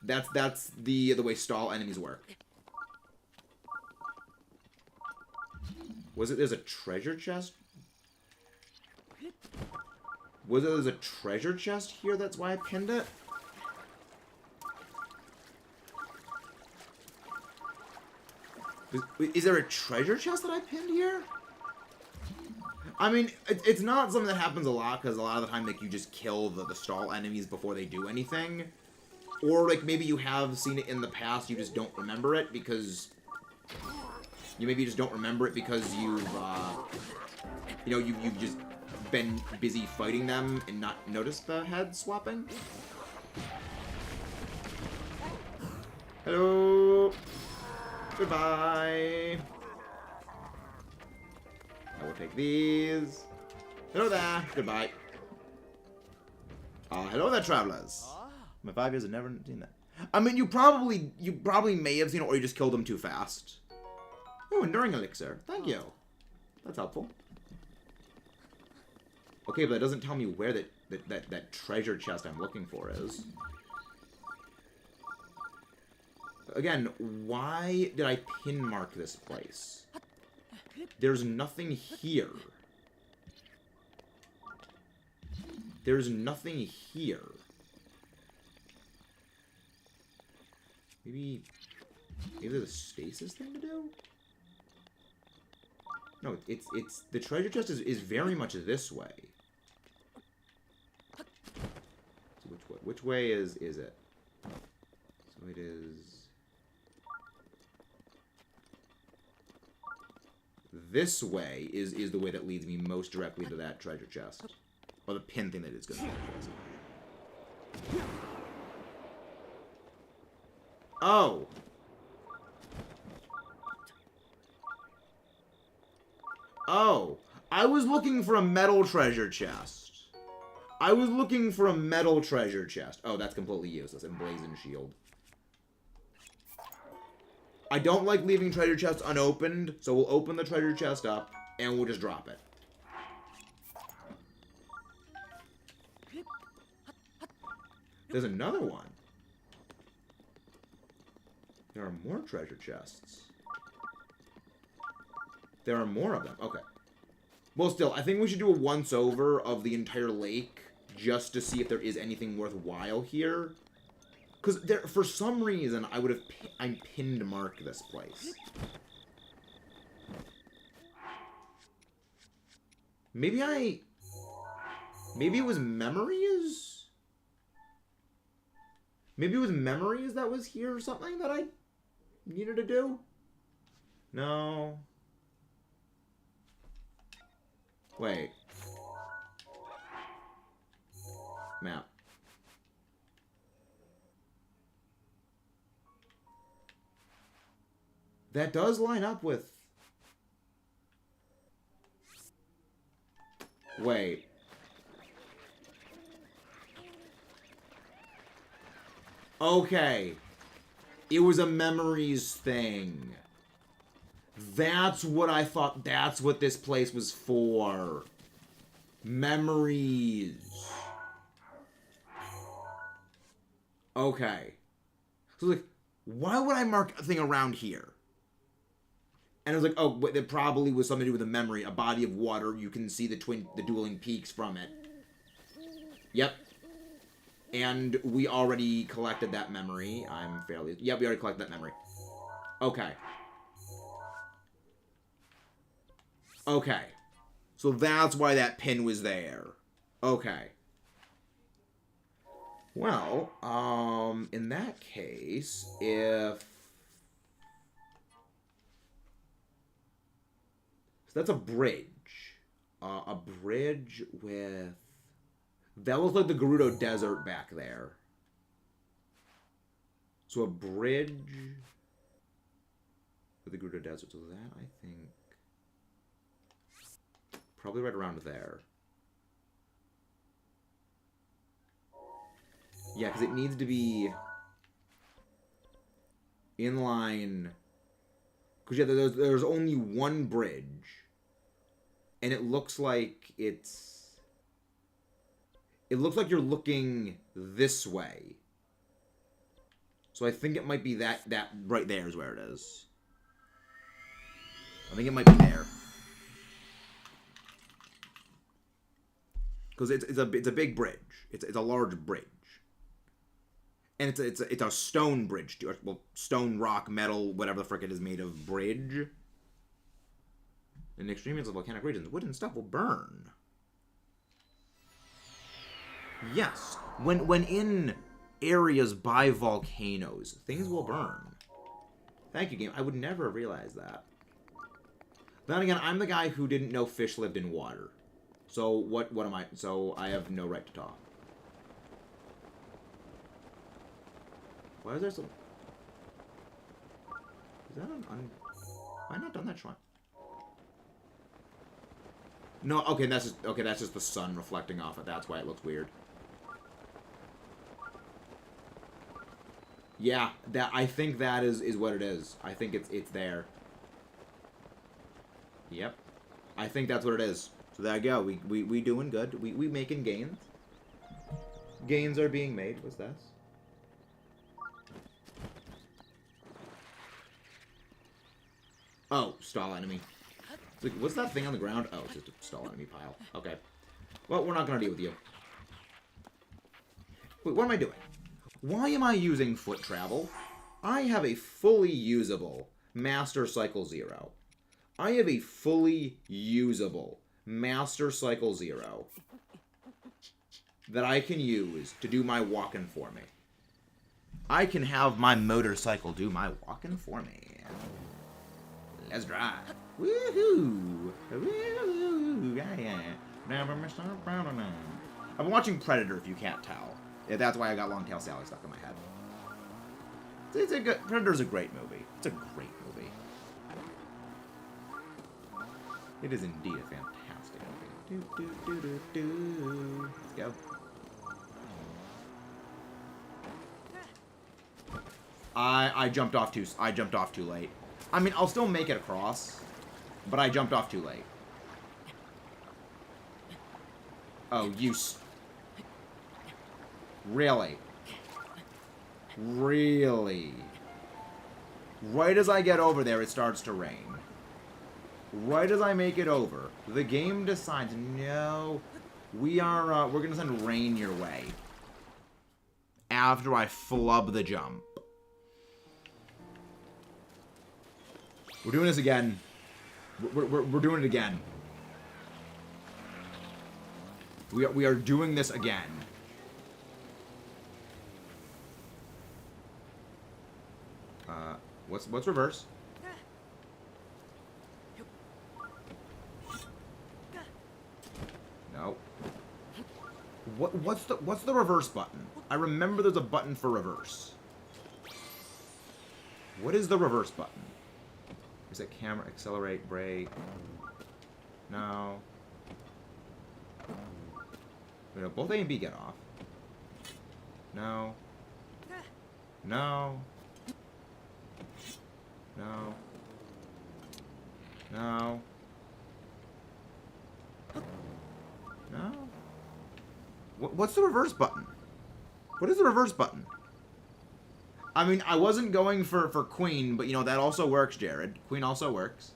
That's the way stall enemies work. Was it there's a treasure chest? Was it there's a treasure chest here? That's why I pinned it? Is there a treasure chest that I pinned here? I mean, it's not something that happens a lot, because a lot of the time, like, you just kill the stall enemies before they do anything. Or, like, maybe you have seen it in the past, you just don't remember it, because... maybe just don't remember it because you've, you know, you've just been busy fighting them and not noticed the head swapping. Hello! Goodbye! I will take these. Hello there. Goodbye. Hello there, travelers. My 5 years have never seen that. I mean, you probably may have seen it, or you just killed them too fast. Oh, enduring elixir. Thank you. That's helpful. Okay, but that doesn't tell me where that treasure chest I'm looking for is. Again, why did I pin mark this place? There's nothing here. There's nothing here. Maybe there's a stasis thing to do? No, it's the treasure chest is very much this way. So which way is it? So it is this way is the way that leads me most directly to that treasure chest. Or the pin thing that is going to be the chest. Oh! Oh! I was looking for a metal treasure chest. I was looking for a metal treasure chest. Oh, that's completely useless. Emblazoned shield. I don't like leaving treasure chests unopened, so we'll open the treasure chest up, and we'll just drop it. There's another one. There are more treasure chests. There are more of them. Okay. Well, still, I think we should do a once-over of the entire lake just to see if there is anything worthwhile here. Because for some reason, I pinned mark this place. Maybe it was memories? Maybe it was memories that was here or something that I needed to do? No. Wait. Map. That does line up with... Wait. Okay. It was a memories thing. That's what I thought. That's what this place was for. Memories. Okay. So, like, why would I mark a thing around here? And I was like, oh, but it probably was something to do with a memory. A body of water. You can see the dueling peaks from it. Yep. And we already collected that memory. Yep, we already collected that memory. Okay. Okay. So that's why that pin was there. Okay. Well, in that case, if... So that's a bridge. A bridge with... That looks like the Gerudo Desert back there. So a bridge with the Gerudo Desert. So that, I think... Probably right around there. Yeah, because it needs to be in line. Because, yeah, there's only one bridge. And it looks like it's... It looks like you're looking this way. So I think it might be that right there is where it is. I think it might be there. Because it's a big bridge. It's a large bridge. And it's a stone bridge too. Well, stone, rock, metal, whatever the frick it is made of bridge. In extreme of volcanic regions, wood and stuff will burn. Yes, when in areas by volcanoes, things will burn. Thank you, game. I would never have realized that. Then again, I'm the guy who didn't know fish lived in water. So what am I? So I have no right to talk. Why is there some... Is that an Why not done that shrine? No, okay, that's just the sun reflecting off it. That's why it looks weird. Yeah, I think that is what it is. I think it's there. Yep. I think that's what it is. So there you go. We doing good. We making gains. Gains are being made. What's this? Oh, stall enemy. It's like, what's that thing on the ground? Oh, it's just a stall enemy pile. Okay. Well, we're not gonna deal with you. Wait, what am I doing? Why am I using foot travel? I have a fully usable Master Cycle 0. I have a fully usable Master Cycle 0 that I can use to do my walking for me. I can have my motorcycle do my walking for me. Let's drive. Woohoo! Woohoo! Yeah. Never miss a brown. I've been watching Predator, if you can't tell. Yeah, that's why I got Longtail Sally stuck in my head. It's a good... Predator's a great movie. It's a great movie. It is indeed a fantastic movie. Let's go. I jumped off too late. I mean, I'll still make it across, but I jumped off too late. Oh, really? Really? Right as I get over there, it starts to rain. Right as I make it over, the game decides, no, we're gonna send rain your way. After I flub the jump. We're doing this again. We're doing it again. We are doing this again. What's reverse? No. What's the reverse button? I remember there's a button for reverse. What is the reverse button? Is it camera, accelerate, brake? No. Wait, no, both A and B get off. No. No. No. No. No. What's the reverse button? What is the reverse button? I mean, I wasn't going for Queen, but, you know, that also works, Jared. Queen also works.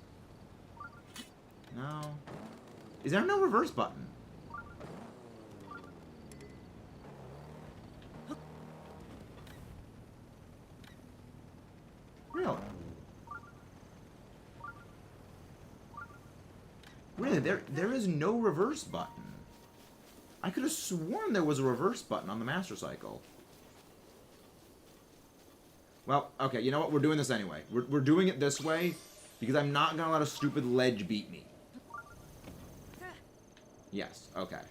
No. Is there no reverse button? Really? Really, there is no reverse button. I could have sworn there was a reverse button on the Master Cycle. Well, okay, you know what? We're doing this anyway. We're doing it this way because I'm not going to let a stupid ledge beat me. Yes, okay.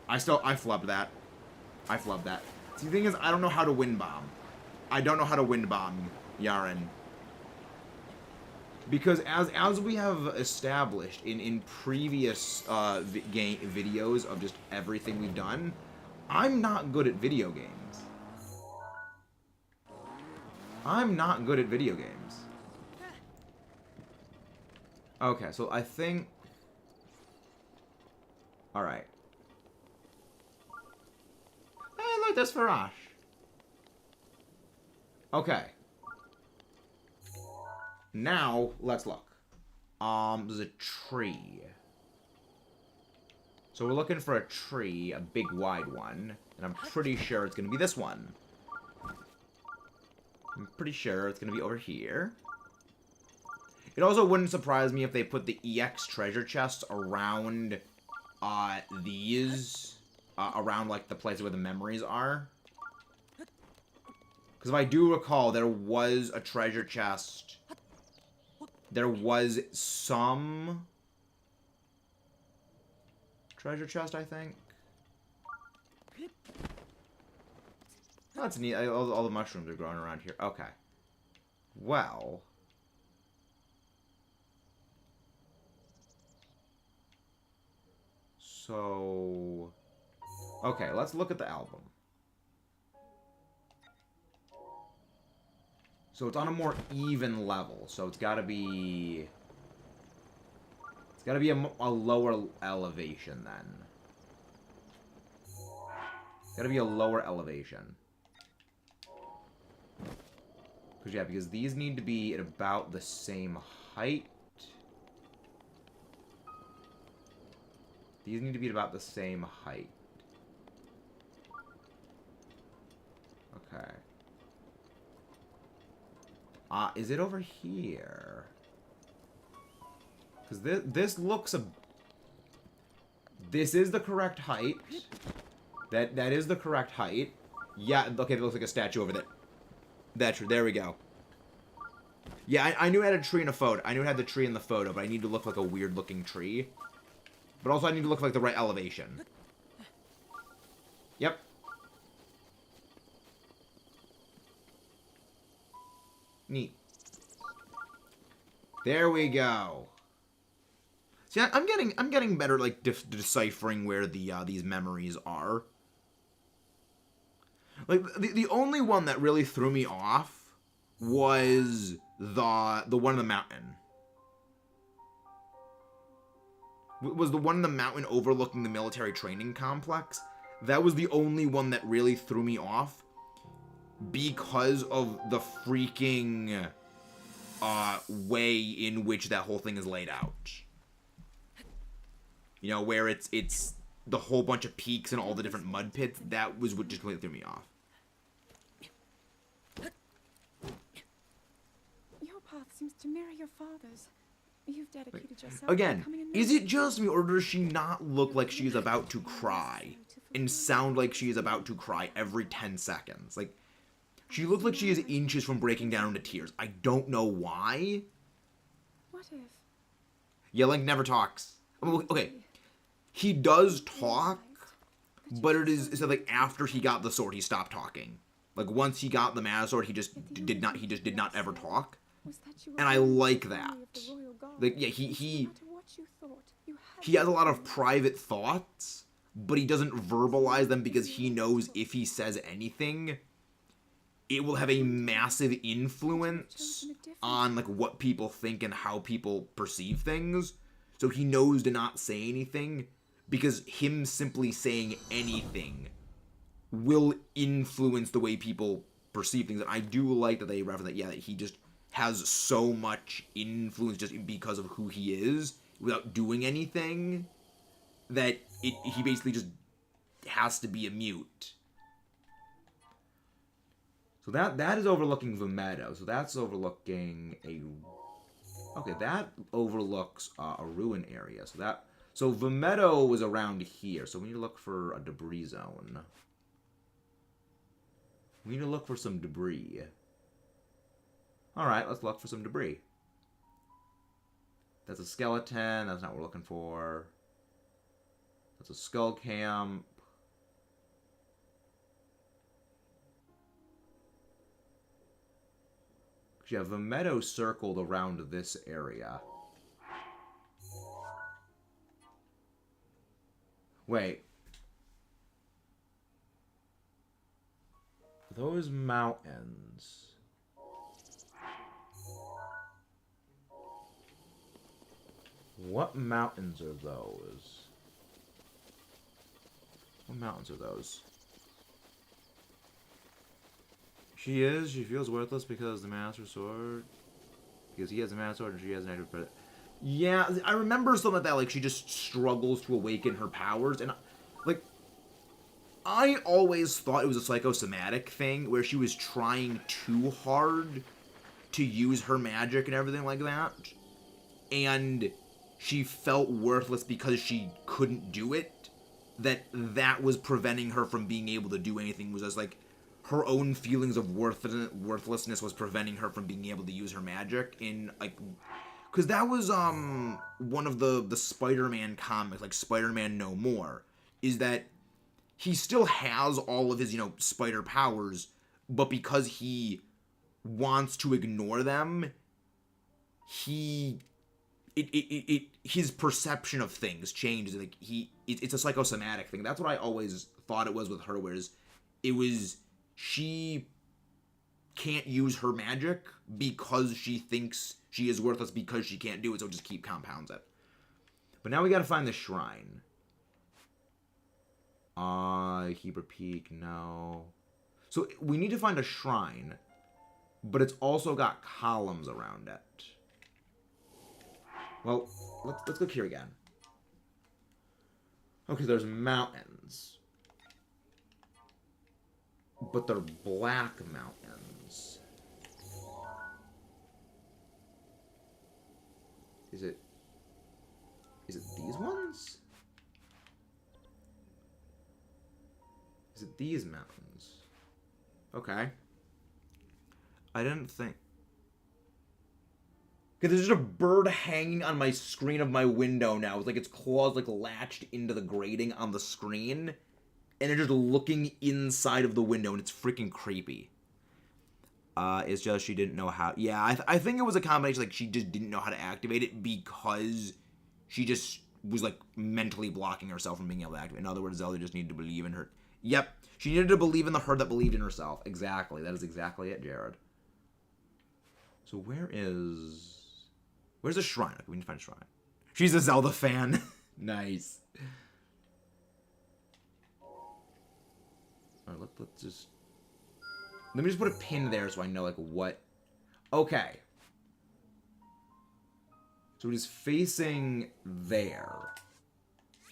I flubbed that. I flubbed that. See, the thing is, I don't know how to wind bomb. I don't know how to wind bomb Yaren. Because as we have established in previous videos of just everything we've done, I'm not good at video games. I'm not good at video games. Okay, so I think... Alright. Hey, look, there's Farash. Okay. Now, let's look. There's a tree. So we're looking for a tree, a big wide one. And I'm pretty sure it's going to be this one. I'm pretty sure it's going to be over here. It also wouldn't surprise me if they put the EX treasure chests around these. Around, like, the place where the memories are. Because if I do recall, there was a treasure chest... There was some treasure chest, I think. That's neat. All the mushrooms are growing around here. Okay. Well. So. Okay, let's look at the album. So it's on a more even level. So it's got to be... It's got to be a lower elevation then. Got to be a lower elevation. Because these need to be at about the same height. These need to be at about the same height. Okay. Is it over here? Because this looks a... This is the correct height. That is the correct height. Yeah, okay, that looks like a statue over there. That's true. There we go. Yeah, I knew it had a tree in a photo. I knew it had the tree in the photo, but I need to look like a weird-looking tree. But also I need to look like the right elevation. Yep. Neat. There we go. See, I'm getting better, like, deciphering where the these memories are. Like, the only one that really threw me off was the one in the mountain. Was the one in the mountain overlooking the military training complex. That was the only one that really threw me off because of the freaking way in which that whole thing is laid out. You know, where it's the whole bunch of peaks and all the different mud pits. That was what just completely threw me off. Your path seems to mirror your father's. You've dedicated yourself again, to becoming a is it just me, or does she not look like she's about to cry and sound like she is about to cry every 10 seconds? Like, she looks like she is inches from breaking down into tears. I don't know why. What if? Yeah, Link never talks. I mean, okay, he does talk, but it's like after he got the sword, he stopped talking. Like, once he got the mana sword, he just did not ever talk. And I like that. Like, yeah, he has a lot of private thoughts, but he doesn't verbalize them because he knows if he says anything, it will have a massive influence on, like, what people think and how people perceive things. So he knows to not say anything, because him simply saying anything will influence the way people perceive things. And I do like that they reference that, yeah, that he just has so much influence just because of who he is, without doing anything, that he basically just has to be a mute. So that is overlooking the meadow. So that's overlooking a... Okay, that overlooks a ruin area. So the meadow was around here. So we need to look for a debris zone. We need to look for some debris. Alright, let's look for some debris. That's a skeleton. That's not what we're looking for. That's a skull camp. You have a meadow circled around this area. Wait. Those mountains. What mountains are those? What mountains are those? She feels worthless because the Master Sword. Because he has a Master Sword and she has an active credit. Yeah, I remember something like that. Like, she just struggles to awaken her powers. And, like, I always thought it was a psychosomatic thing where she was trying too hard to use her magic and everything like that. And she felt worthless because she couldn't do it. That was preventing her from being able to do anything. Was just, like, her own feelings of worthlessness was preventing her from being able to use her magic in, like, because that was one of the Spider-Man comics, like Spider-Man No More, is that he still has all of his, spider powers, but because he wants to ignore them, his perception of things changes. Like it's a psychosomatic thing. That's what I always thought it was with her, whereas she can't use her magic because she thinks she is worthless because she can't do it, so just keep compounds it. But now we gotta find the shrine. Heber Peak, no. So we need to find a shrine, but it's also got columns around it. Well, let's look here again. Okay, there's mountains. But they're black mountains. Is it these ones? Is it these mountains? Okay. I didn't think... Because there's just a bird hanging on my screen of my window now. It's like its claws latched into the grating on the screen. And it's just looking inside of the window, and it's freaking creepy. It's just she didn't know how... Yeah, I think it was a combination, she just didn't know how to activate it because she just was, mentally blocking herself from being able to activate it. In other words, Zelda just needed to believe in her... Yep, she needed to believe in the her that believed in herself. Exactly, that is exactly it, Jared. So where's the shrine? Okay, we need to find a shrine. She's a Zelda fan. Nice. Alright, let's just... Let me just put a pin there so I know, what... Okay. So it is facing there.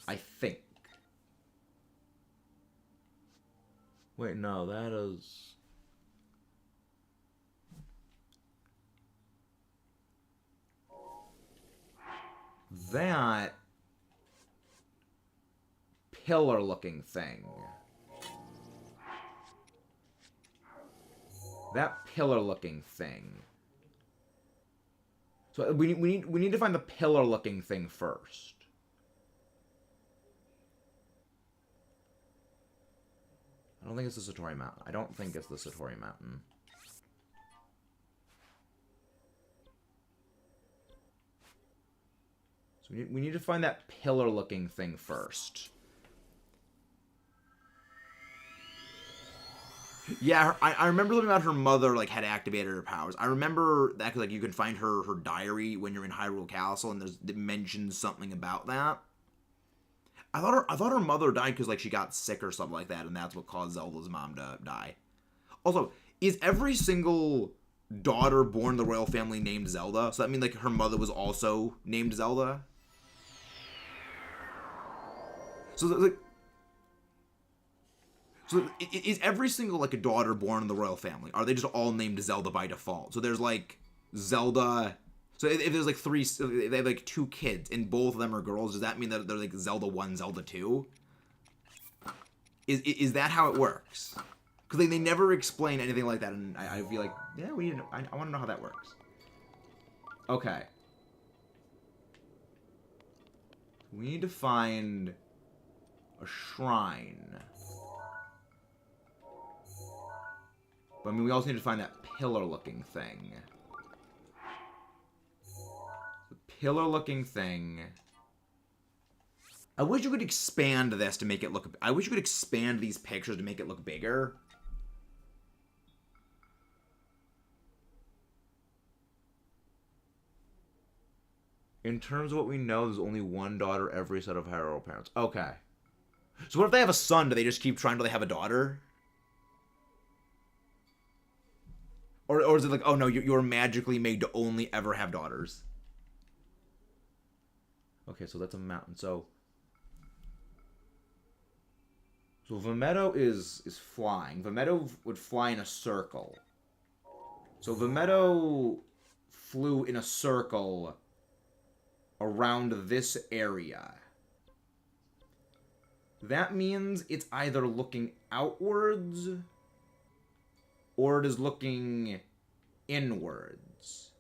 I think. Wait, no, that is... That... pillar-looking thing. That pillar-looking thing. So we need to find the pillar-looking thing first. I don't think it's the Satori Mountain. I don't think it's the Satori Mountain. So we need to find that pillar-looking thing first. Yeah, I remember learning about her mother, had activated her powers. I remember that because, you can find her diary when you're in Hyrule Castle, and it mentions something about that. I thought her mother died because, she got sick or something like that, and that's what caused Zelda's mom to die. Also, is every single daughter born in the royal family named Zelda? So that means, her mother was also named Zelda? So, So is every single, a daughter born in the royal family, are they just all named Zelda by default? So there's, Zelda... So if there's, three... If they have, 2 kids, and both of them are girls, does that mean that they're, Zelda 1, Zelda 2? Is that how it works? Because they never explain anything like that, and I feel like, yeah, we need to know, I want to know how that works. Okay. We need to find a shrine. But, we also need to find that pillar-looking thing. The pillar-looking thing... I wish you could expand this to make it look... I wish you could expand these pictures to make it look bigger. In terms of what we know, there's only one daughter every set of Hyrule parents. Okay. So what if they have a son? Do they just keep trying till they have a daughter? Or is it oh no, you're magically made to only ever have daughters? Okay, so that's a mountain. So Vimetto is flying. Vimetto would fly in a circle. So Vimetto flew in a circle around this area. That means it's either looking outwards or it is looking inwards.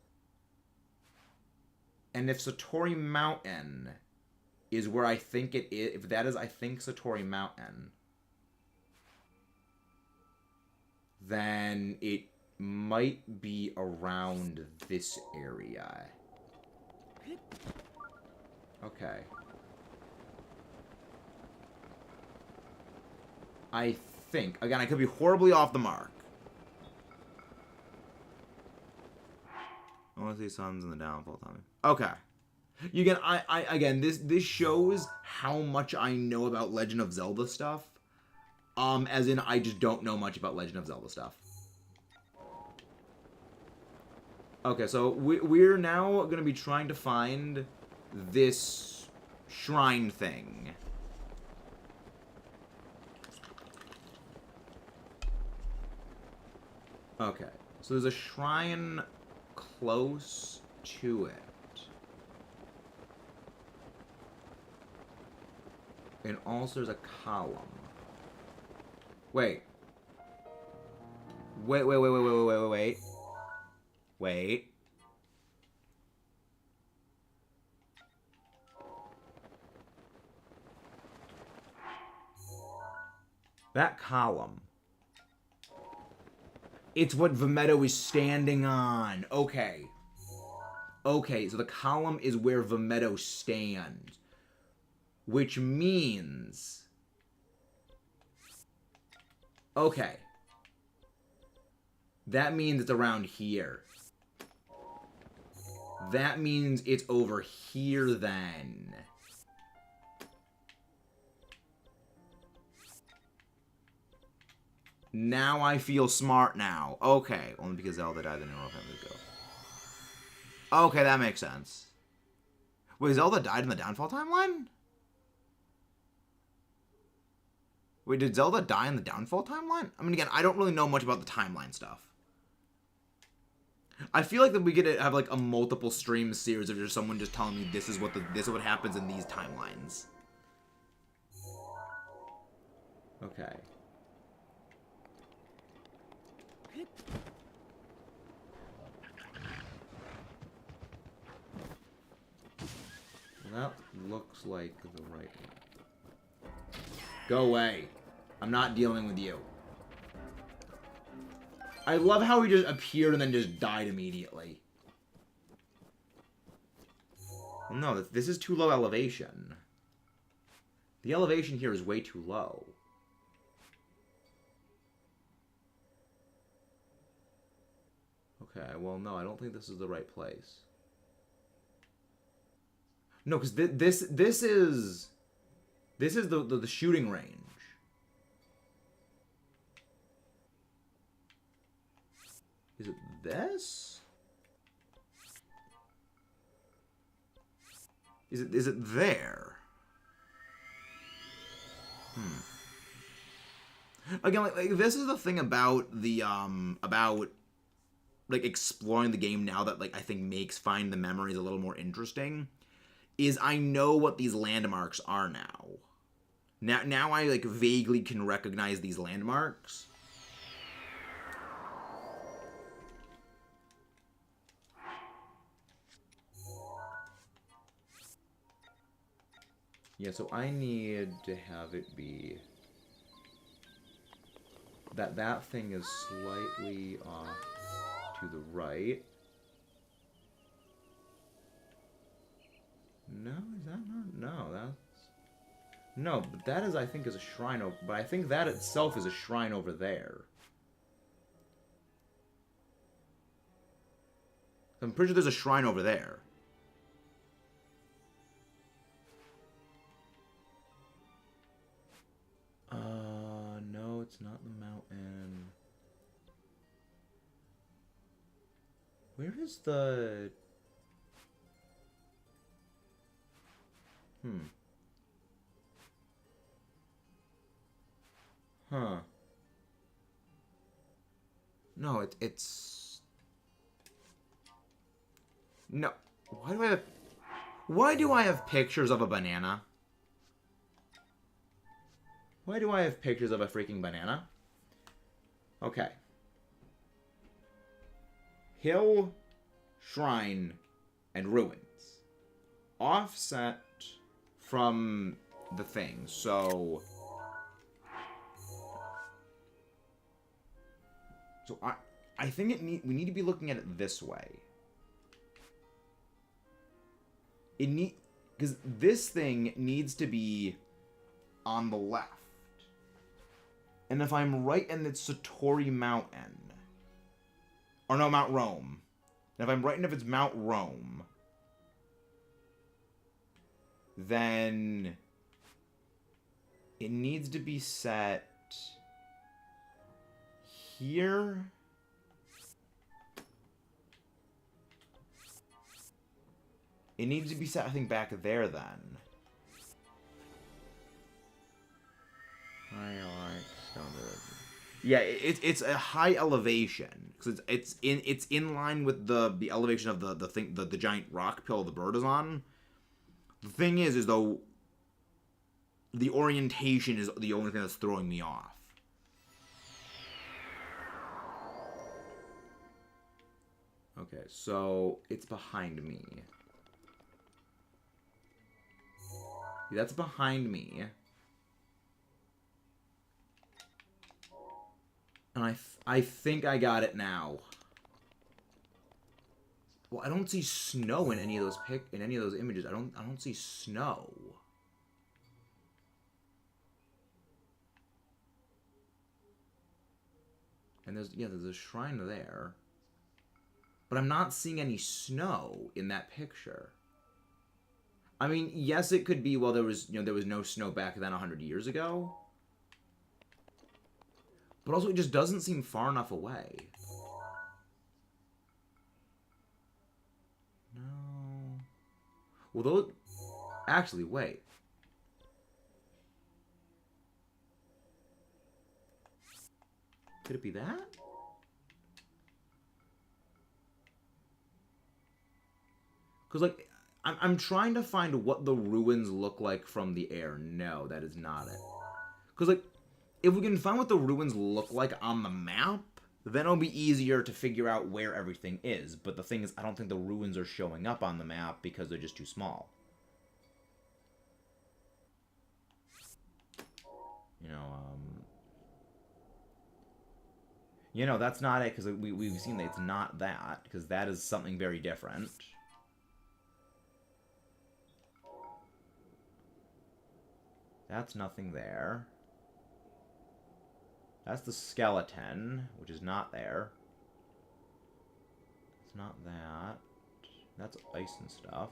And if Satori Mountain is where I think it is, if that is, I think, Satori Mountain, then it might be around this area. Okay. I think. Again, I could be horribly off the mark. I want to see suns in the downfall time. Okay. Again, this shows how much I know about Legend of Zelda stuff. As in, I just don't know much about Legend of Zelda stuff. Okay, so we're now going to be trying to find this shrine thing. Okay, so there's a shrine close to it. And also there's a column. Wait. Wait. That column. It's what Vemetto is standing on. Okay. Okay, so the column is where Vemetto stands. Which means... Okay. That means it's around here. That means it's over here then. Now I feel smart now. Okay. Only because Zelda died the neural family go. Okay, that makes sense. Wait, Zelda died in the downfall timeline? Wait, did Zelda die in the downfall timeline? I mean, again, I don't really know much about the timeline stuff. I feel like that we get to have like a multiple stream series of just someone just telling me this is what happens in these timelines. Okay. Well, that looks like the right one. Go away. I'm not dealing with you. I love how he just appeared and then just died immediately. Well, no, this is too low elevation. The elevation here is way too low. Okay, well, no, I don't think this is the right place. No, because this is the shooting range. Is it this? Is it there? Again, like this is the thing about the about like exploring the game now that like I think makes Find the Memories a little more interesting. Is I know what these landmarks are now. Now I like vaguely can recognize these landmarks. Yeah, so I need to have it be that thing is slightly off to the right. No, is that not? No, that's... No, but that is, I think, is a shrine over... But I think that itself is a shrine over there. I'm pretty sure there's a shrine over there. No, it's not the mountain. Where is the... Huh. No, it's... No. Why do I have pictures of a banana? Why do I have pictures of a freaking banana? Okay. Hill, shrine, and ruins. Offset from the thing, so... So I think we need to be looking at it this way. Because this thing needs to be on the left. And if I'm right, and it's Satori Mountain. Or no, Mount Rome. And if I'm right, and if it's Mount Rome, then it needs to be set here. It needs to be set, I think, back there then. Yeah, it's a high elevation because it's in line with the elevation of the giant rock pillar the bird is on. The thing is though, the orientation is the only thing that's throwing me off. Okay, so it's behind me. That's behind me. And I think I got it now. Well, I don't see snow in any of those images. I don't see snow. And there's a shrine there. But I'm not seeing any snow in that picture. I mean, yes, it could be, well, there was no snow back then 100 years ago. But also, it just doesn't seem far enough away. No. Well, those... Actually, wait. Could it be that? Because, like, I'm trying to find what the ruins look like from the air. No, that is not it. Because, like, if we can find what the ruins look like on the map, then it'll be easier to figure out where everything is. But the thing is, I don't think the ruins are showing up on the map because they're just too small. That's not it, because we've seen that it's not that, because that is something very different. That's nothing there. That's the skeleton, which is not there. It's not that. That's ice and stuff.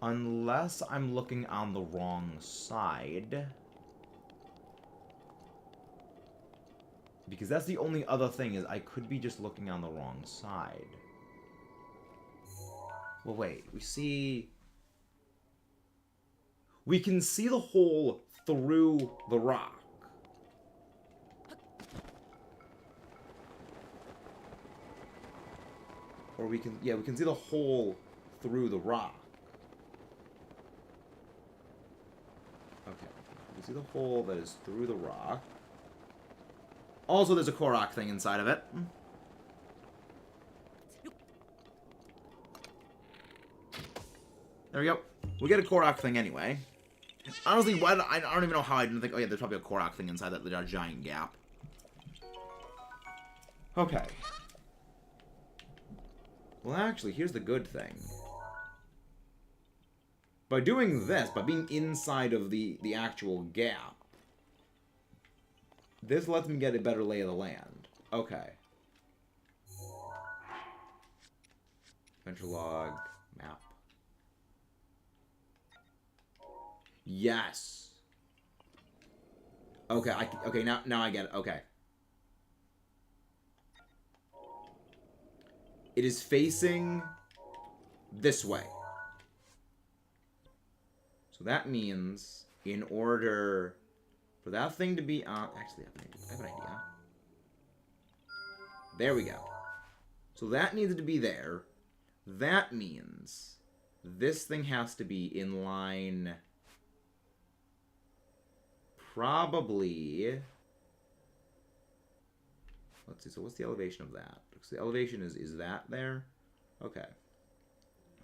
Unless I'm looking on the wrong side. Because that's the only other thing, is I could be just looking on the wrong side. Well, wait. We can see the hole through the rock. Or we can see the hole through the rock. Okay. We can see the hole that is through the rock. Also, there's a KOROKS thing inside of it. There we go. We get a KOROKS thing anyway. Honestly, I don't even know how I didn't think... Oh yeah, there's probably a KOROKS thing inside that giant gap. Okay. Well, actually, here's the good thing. By doing this, by being inside of the actual gap, this lets me get a better lay of the land. Okay. Adventure log, map. Yes. Okay, okay, now I get it. Okay. It is facing this way. So that means in order for that thing to be on... Actually, I have an idea. There we go. So that needs to be there. That means this thing has to be in line... Probably... Let's see, so what's the elevation of that? So the elevation is that there? Okay.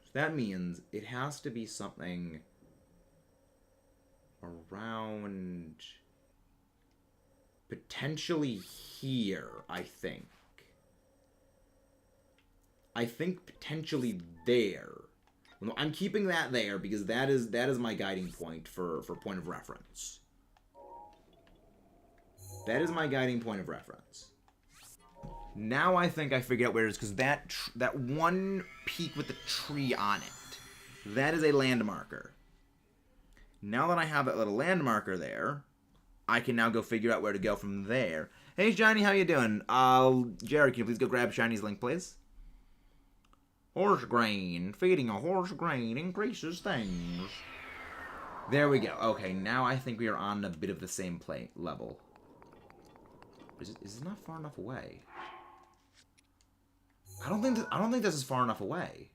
So that means it has to be something around potentially here, I think. I think potentially there. No, I'm keeping that there because that is my guiding point for point of reference. That is my guiding point of reference. Now I think I figured out where it is, because that one peak with the tree on it, that is a landmarker. Now that I have that little landmarker there, I can now go figure out where to go from there. Hey, Shiny, how you doing? Jared, can you please go grab Shiny's link, please? Horse grain. Feeding a horse grain increases things. There we go. Okay, now I think we are on a bit of the same level. Is it not far enough away? I don't think this is far enough away.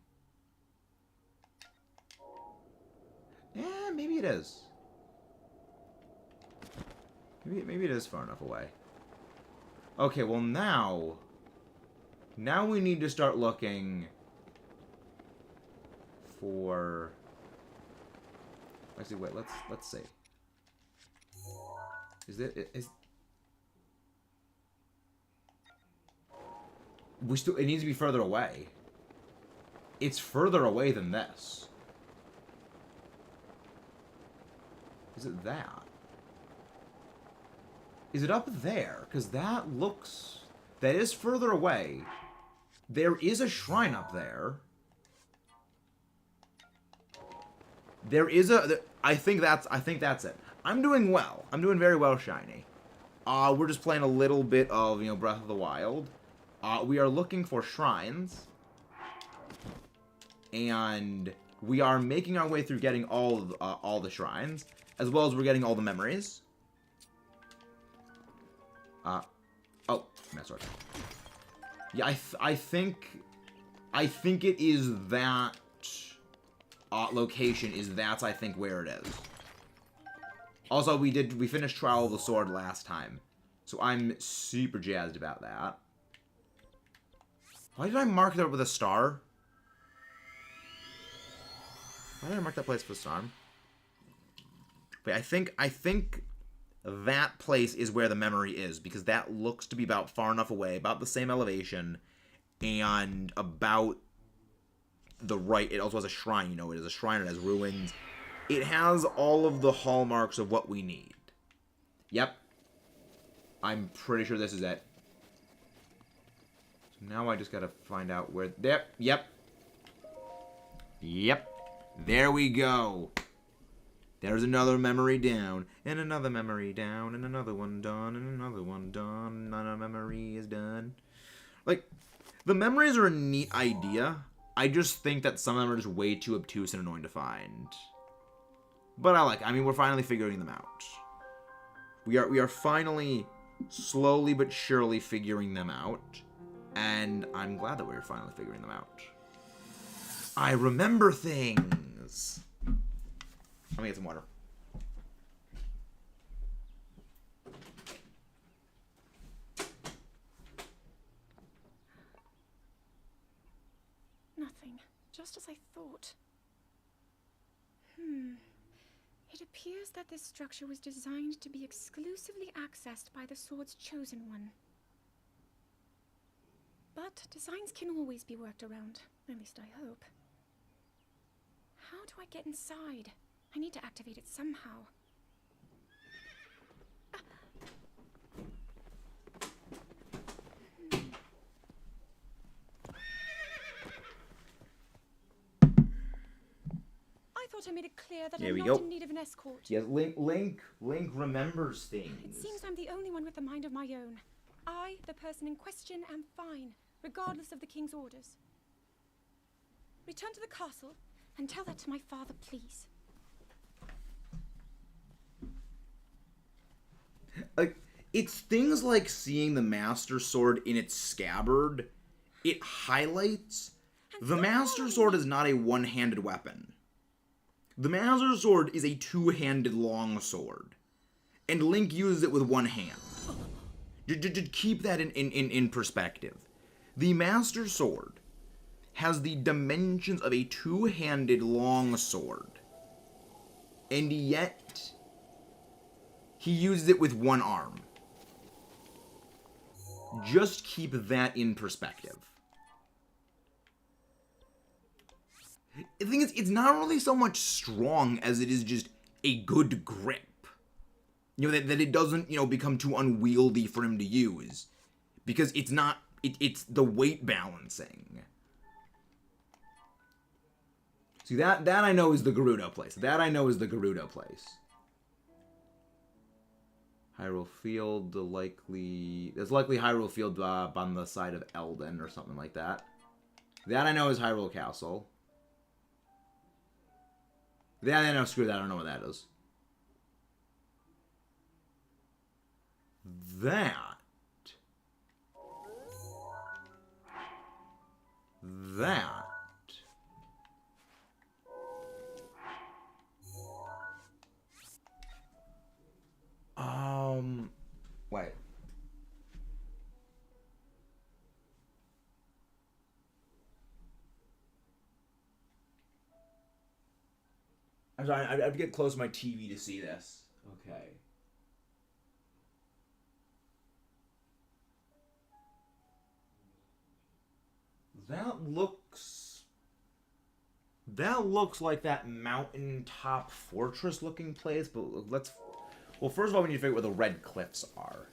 Yeah, maybe it is. Maybe it is far enough away. Okay, well now we need to start looking for. Actually, wait. Let's see. It needs to be further away. It's further away than this. Is it that? Is it up there? Because that is further away. There is a shrine up there. There is I think that's it. I'm doing well. I'm doing very well, Shiny. We're just playing a little bit of, Breath of the Wild. We are looking for shrines. And we are making our way through getting all the shrines, as well as we're getting all the memories. Oh, Master. Yeah, I think it is that location that's I think where it is. Also, we finished Trial of the Sword last time, so I'm super jazzed about that. Why did I mark that with a star? Why did I mark that place with a star? Wait, I think that place is where the memory is, because that looks to be about far enough away, about the same elevation, and about the right. It also has a shrine, it is a shrine, it has ruins. It has all of the hallmarks of what we need. Yep. I'm pretty sure this is it. So now I just gotta find out where. There. Yep. There we go. There's another memory down, and another memory down, and another one done, and another one done. Another memory is done. Like, the memories are a neat idea. I just think that some of them are just way too obtuse and annoying to find. But we're finally figuring them out. We are finally, slowly but surely figuring them out. And I'm glad that we're finally figuring them out. I remember things. Let me get some water. Nothing. Just as I thought. It appears that this structure was designed to be exclusively accessed by the sword's chosen one. But designs can always be worked around. At least I hope. How do I get inside? I need to activate it somehow. I thought I made it clear that I'm not in need of an escort. Yes, Link remembers things. It seems I'm the only one with a mind of my own. I, the person in question, am fine, regardless of the king's orders. Return to the castle and tell that to my father, please. It's things like seeing the Master Sword in its scabbard. It highlights the Master Sword is not a one-handed weapon. The Master Sword is a two-handed long sword. And Link uses it with one hand. Just keep that in perspective. The Master Sword has the dimensions of a two-handed long sword. And yet, he uses it with one arm. Just keep that in perspective. The thing is, it's not really so much strong as it is just a good grip. You know, that it doesn't, you know, become too unwieldy for him to use. Because it's not, it's the weight balancing. See, that I know is the Gerudo place. That I know is the Gerudo place. Hyrule Field, there's likely Hyrule Field on the side of Eldin or something like that. That I know is Hyrule Castle. That I know, screw that, I don't know what that is. That. Wait. I'm sorry, I have to get close to my TV to see this. Okay. That looks like that mountaintop fortress looking place, but well, first of all, we need to figure out where the red cliffs are.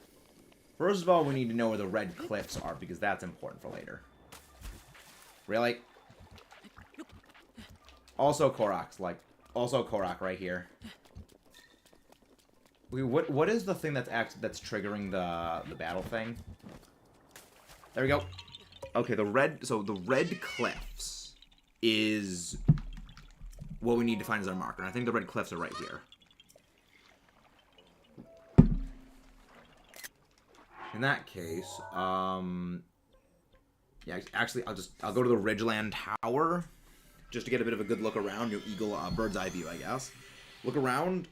First of all, we need to know where the red cliffs are, because that's important for later. Really? Also KOROKS, also Korok right here. Wait, what is the thing that's triggering the battle thing? There we go. Okay, the red cliffs is what we need to find as our marker. And I think the red cliffs are right here. In that case, yeah, actually, I'll go to the Ridgeland Tower just to get a bit of a good look around, bird's eye view, I guess. Look around,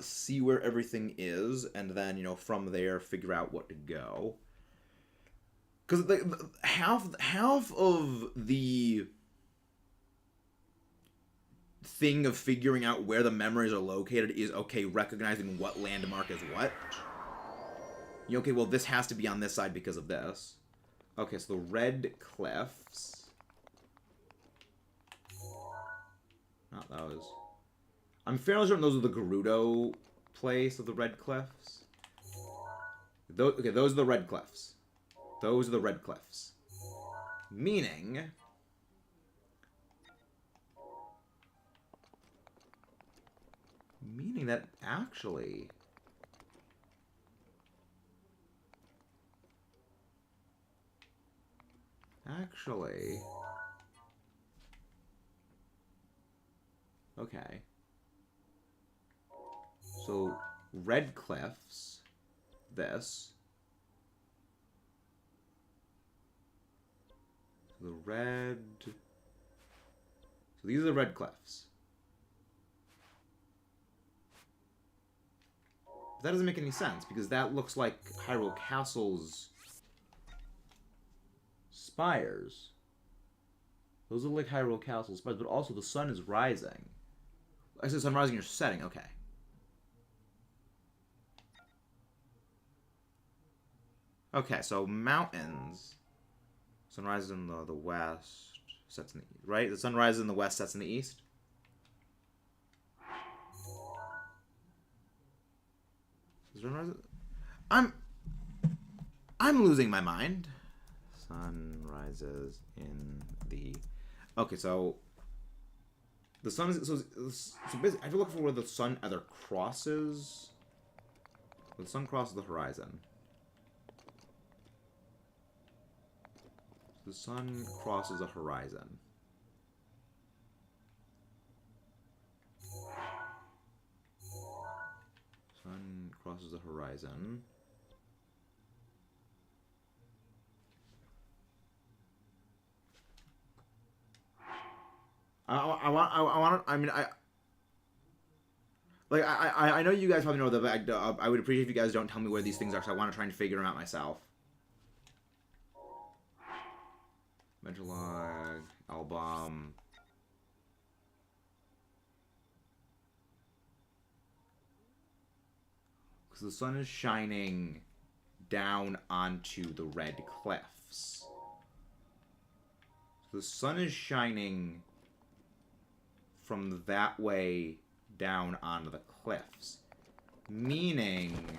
see where everything is, and then, from there, figure out what to go. Because half of the thing of figuring out where the memories are located is, okay, recognizing what landmark is what. Okay, well, this has to be on this side because of this. Okay, so the red cliffs. Not those. I'm fairly certain those are the Gerudo place of the red cliffs. Okay, those are the red cliffs. Those are the red cliffs. Meaning... that actually... Okay. So, red cliffs. This. The red... So these are the red cliffs. But that doesn't make any sense, because that looks like Hyrule Castle's spires. Those look like Hyrule Castle's spires, but also the sun is rising. I said sun rising or setting, okay. Okay, so mountains. Sun rises in the west, sets in the east, right? The sun rises in the west, sets in the east. I'm losing my mind. Sun rises in the... Okay, so... The sun is... So basically, I have to look for where the sun either crosses... The sun crosses the horizon. The sun crosses a horizon. Sun crosses the horizon. I know you guys probably know that, but I would appreciate if you guys don't tell me where these things are, so I want to try and figure them out myself. Venturelog, album. Because the sun is shining down onto the red cliffs. So the sun is shining from that way down onto the cliffs. Meaning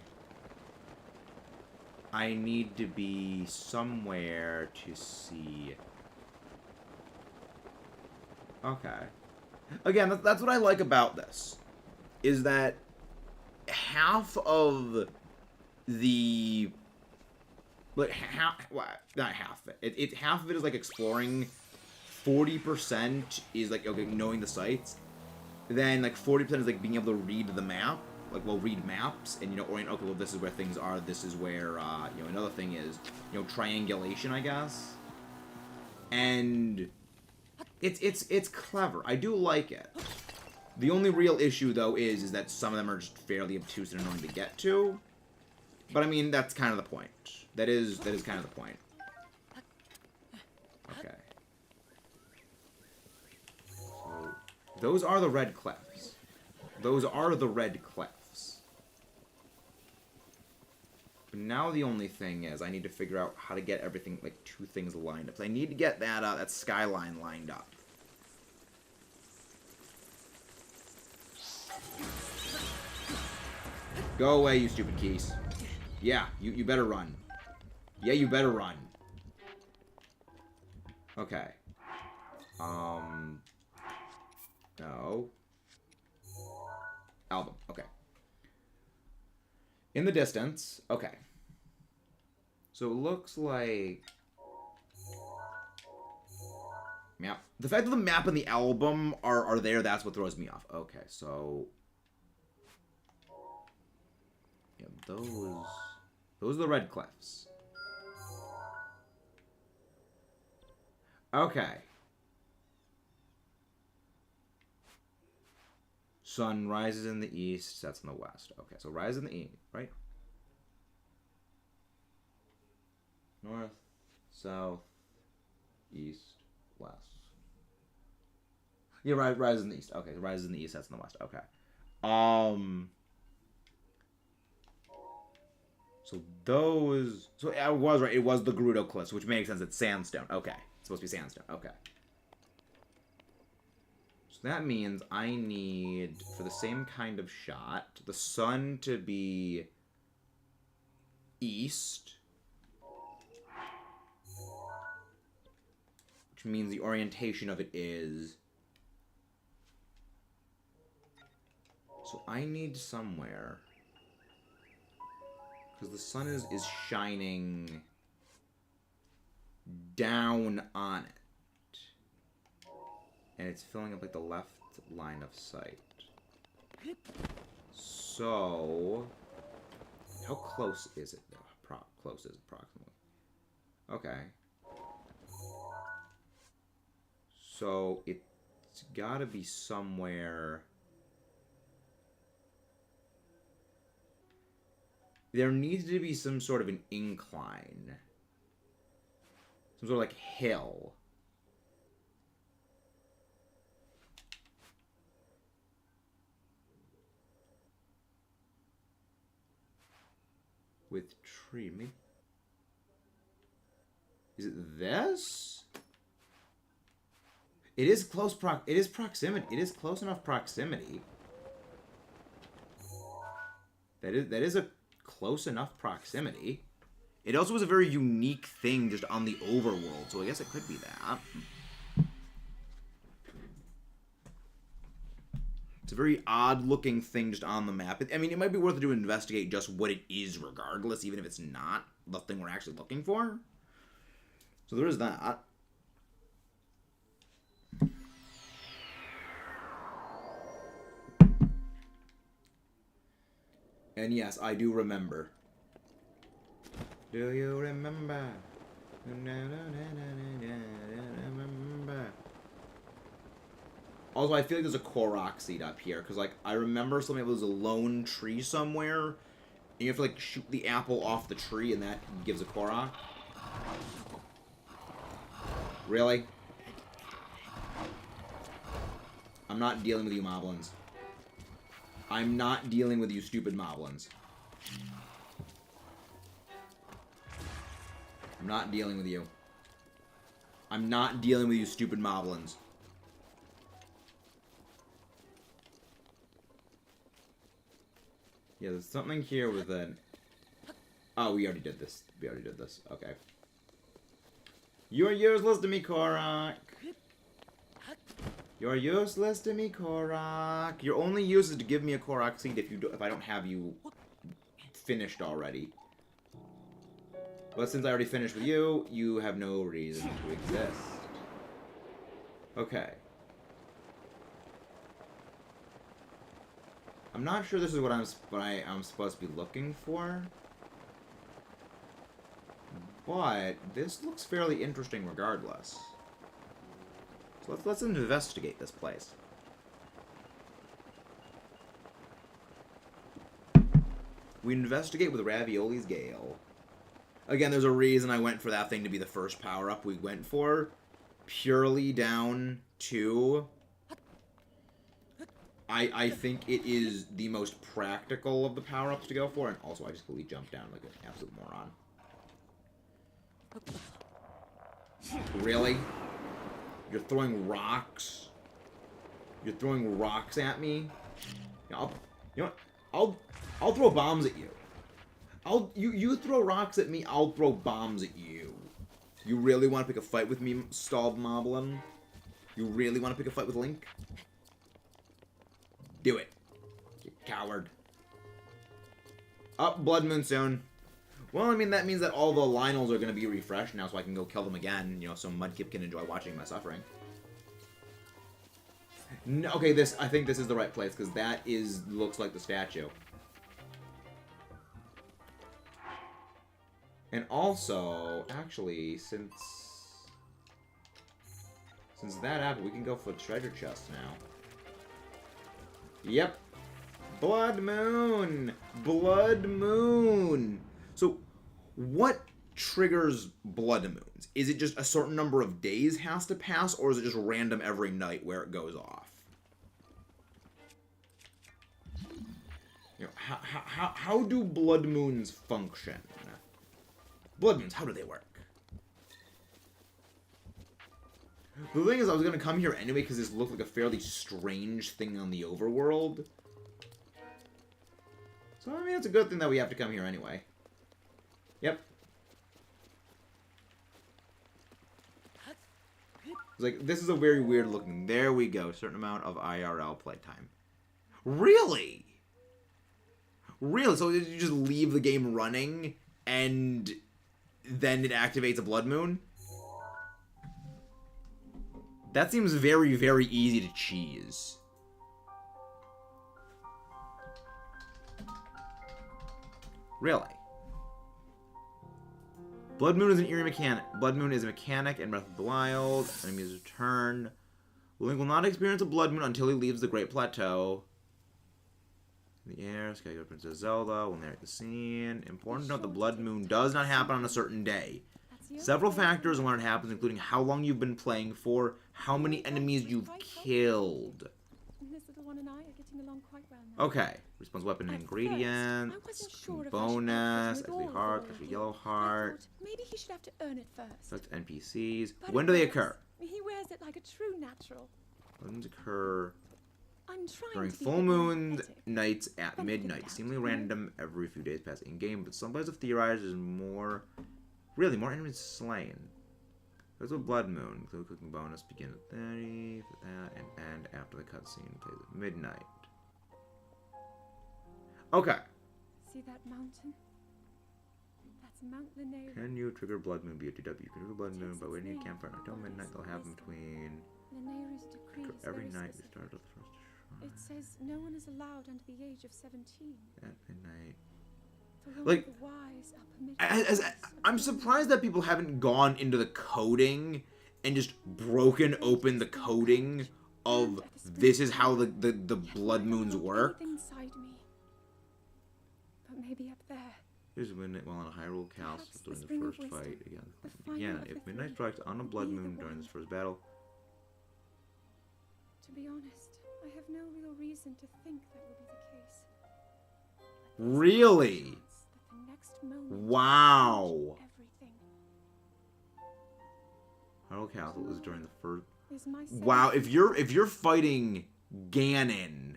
I need to be somewhere to see. Okay. Again, that's what I like about this. Is that half of the... Like, well, not half of it. Half of it is, like, exploring. 40% is, like, okay, knowing the sites. Then, like, 40% is, like, being able to read the map. Like, well, read maps and, you know, orient, okay, well, this is where things are. This is where, you know, another thing is, you know, triangulation, I guess. And it's clever. I do like it. The only real issue, though, is that some of them are just fairly obtuse and annoying to get to. But, I mean, that's kind of the point. That is kind of the point. Okay. So, those are the red cliffs. Those are the red cliffs. But now the only thing is I need to figure out how to get everything, like, two things lined up. So I need to get that skyline lined up. Go away, you stupid keys. Yeah, you better run. Yeah, you better run. Okay. No. Album. Okay. In the distance. Okay. So it looks like... Map. The fact that the map and the album are there, that's what throws me off. Okay, so... Yeah, those are the red cliffs. Okay. Sun rises in the east, sets in the west. Okay, so rise in the east, right? North, south, east, west. Yeah, rise in the east. Okay, rise in the east, sets in the west. Okay. So those... So I was right. It was the Gerudo Cliffs, which makes sense. It's sandstone. Okay. It's supposed to be sandstone. Okay. So that means I need, for the same kind of shot, the sun to be east. Which means the orientation of it is... So I need somewhere... Because the sun is shining down on it. And it's filling up, like, the left line of sight. So... How close is it, though? Close is approximately. Okay. So, it's gotta be somewhere... There needs to be some sort of an incline. Some sort of, like, hill. With tree. Maybe... Is it this? It is close it is proximity. It is close enough proximity. That is a close enough proximity. It also was a very unique thing just on the overworld, so I guess it could be that. It's a very odd-looking thing just on the map. I mean, it might be worth it to investigate just what it is regardless, even if it's not the thing we're actually looking for. So there is that. And yes, I do remember. Do you remember? Remember. Also, I feel like there's a KOROKS seed up here, because, like, I remember something that was a lone tree somewhere, and you have to, like, shoot the apple off the tree, and that gives a KOROK. Really? I'm not dealing with you, moblins. I'm not dealing with you, stupid moblins. I'm not dealing with you. I'm not dealing with you stupid moblins. Yeah, there's something here with an... Oh, we already did this. We already did this. Okay. You're useless to me, Korok. You're useless to me, Korok. Your only use is to give me a Korok seed if I don't have you finished already. But since I already finished with you, you have no reason to exist. Okay. I'm not sure this is what I'm supposed to be looking for. But this looks fairly interesting regardless. So let's investigate this place. We investigate with Ravioli's Gale. Again, there's a reason I went for that thing to be the first power-up we went for. Purely down to... I think it is the most practical of the power-ups to go for, and also I just completely jumped down like an absolute moron. Really? You're throwing rocks? You're throwing rocks at me? You know what? I'll throw bombs at you. You throw rocks at me, I'll throw bombs at you. You really want to pick a fight with me, stalled moblin? You really want to pick a fight with Link? Do it. You coward. Up, Blood Moon soon. Well, I mean, that means that all the Lionels are going to be refreshed now, so I can go kill them again, you know, so Mudkip can enjoy watching my suffering. No, okay, I think this is the right place, because that looks like the statue. And also, actually, since that happened, we can go for the treasure chest now. Yep. Blood Moon! Blood Moon! So, what triggers Blood Moons? Is it just a certain number of days has to pass, or is it just random every night where it goes off? You know, how do Blood Moons function? Blood Moons, how do they work? The thing is, I was going to come here anyway because this looked like a fairly strange thing on the overworld. So, I mean, it's a good thing that we have to come here anyway. Yep. It's like, this is a very weird looking... There we go. Certain amount of IRL playtime. Really? Really? So you just leave the game running and then it activates a Blood Moon? That seems very, very easy to cheese. Really? Blood Moon is an eerie mechanic. Blood Moon is a mechanic in Breath of the Wild. Enemies return. Link will not experience a Blood Moon until he leaves the Great Plateau. In the air, Sky Princess Zelda will narrate the scene. Important to note, the Blood Moon does not happen on a certain day. Several factors on when it happens, including how long you've been playing for, how many enemies you've killed. This little one and I are getting along quite well now. Okay. Response weapon and ingredients. Bonus. Actually heart. Actually yellow heart. Maybe he should have to earn it first. That's NPCs. When do they occur? He wears it like a true natural. When occur I'm trying during to be full moon diplomatic. nights at midnight. Seemingly random every few days past in-game, but some players have theorized there's more enemies slain. There's a Blood Moon. Include cooking bonus. Begin at 30 for that, and end after the cutscene. Plays at midnight. Okay. See that mountain? That's Mount Lanayru. Can you trigger Blood Moon BOTW? You can trigger Blood Moon by waiting a campfire until midnight. They'll happen between Lanayru's decree is every very night. We specific. start at the first shrine. It says no one is allowed under the age of 17. At midnight. For Like, the wise are permitted I'm surprised that people haven't gone into the coding and just broken open the coding of this is how the Blood Moons work. Inside me. But maybe up there. Here's midnight while on a Hyrule Castle during the first fight again. If midnight strikes on a Blood Moon during this first battle. To be honest, I have no real reason to think that will be the case. Really? The next moment Wow. everything. Harrow Castle is during the first... Is my Wow, if you're fighting Ganon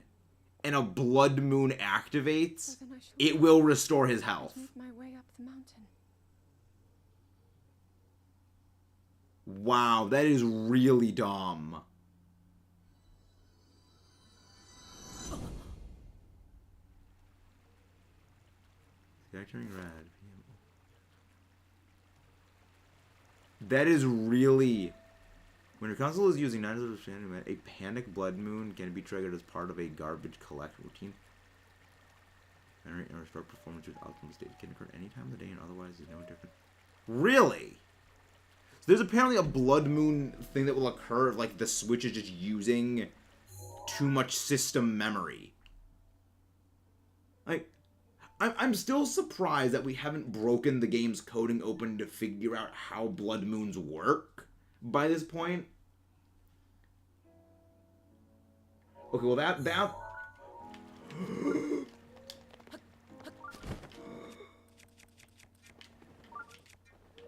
and a blood moon activates, Well, then I shall it will restore his health. move my way up the mountain. Wow, that is really dumb. Sky turning red. That is really... When your console is using 9 of a panic blood moon can be triggered as part of a garbage collect routine. Generate and restore performance with optimal state. It can occur any time of the day and otherwise is no different. Really? So there's apparently a blood moon thing that will occur if like the Switch is just using too much system memory. Like, I'm still surprised that we haven't broken the game's coding open to figure out how blood moons work by this point. Okay, well that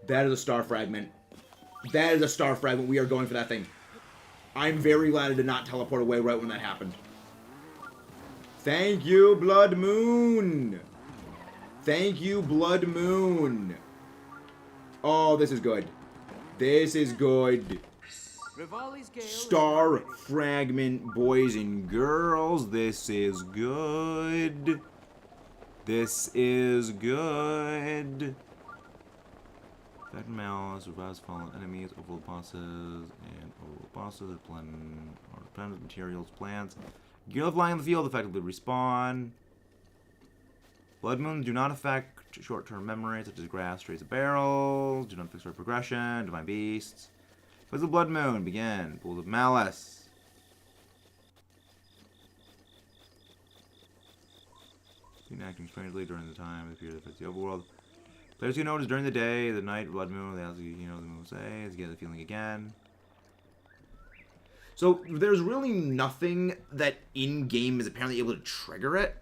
that is a star fragment. That is a star fragment. We are going for that thing. I'm very glad I did not teleport away right when that happened. Thank you, Blood Moon. Thank you, Blood Moon. Oh, this is good. This is good. Star fragment, boys and girls. This is good. This is good. That mouse revives fallen enemies, overload bosses, and overload bosses. Depends materials, plants. Gear flying in the field effectively respawn. Blood moons do not affect short-term memory, such as grass, trees, and barrels. Do not affect story progression. Divine beasts. Plays the blood moon. Begin. Pools of malice. Acting strangely during the time of the period that affects the overworld. Players who notice during the day, the night, blood moon, the moon will say, get the feeling again. So there's really nothing that in-game is apparently able to trigger it.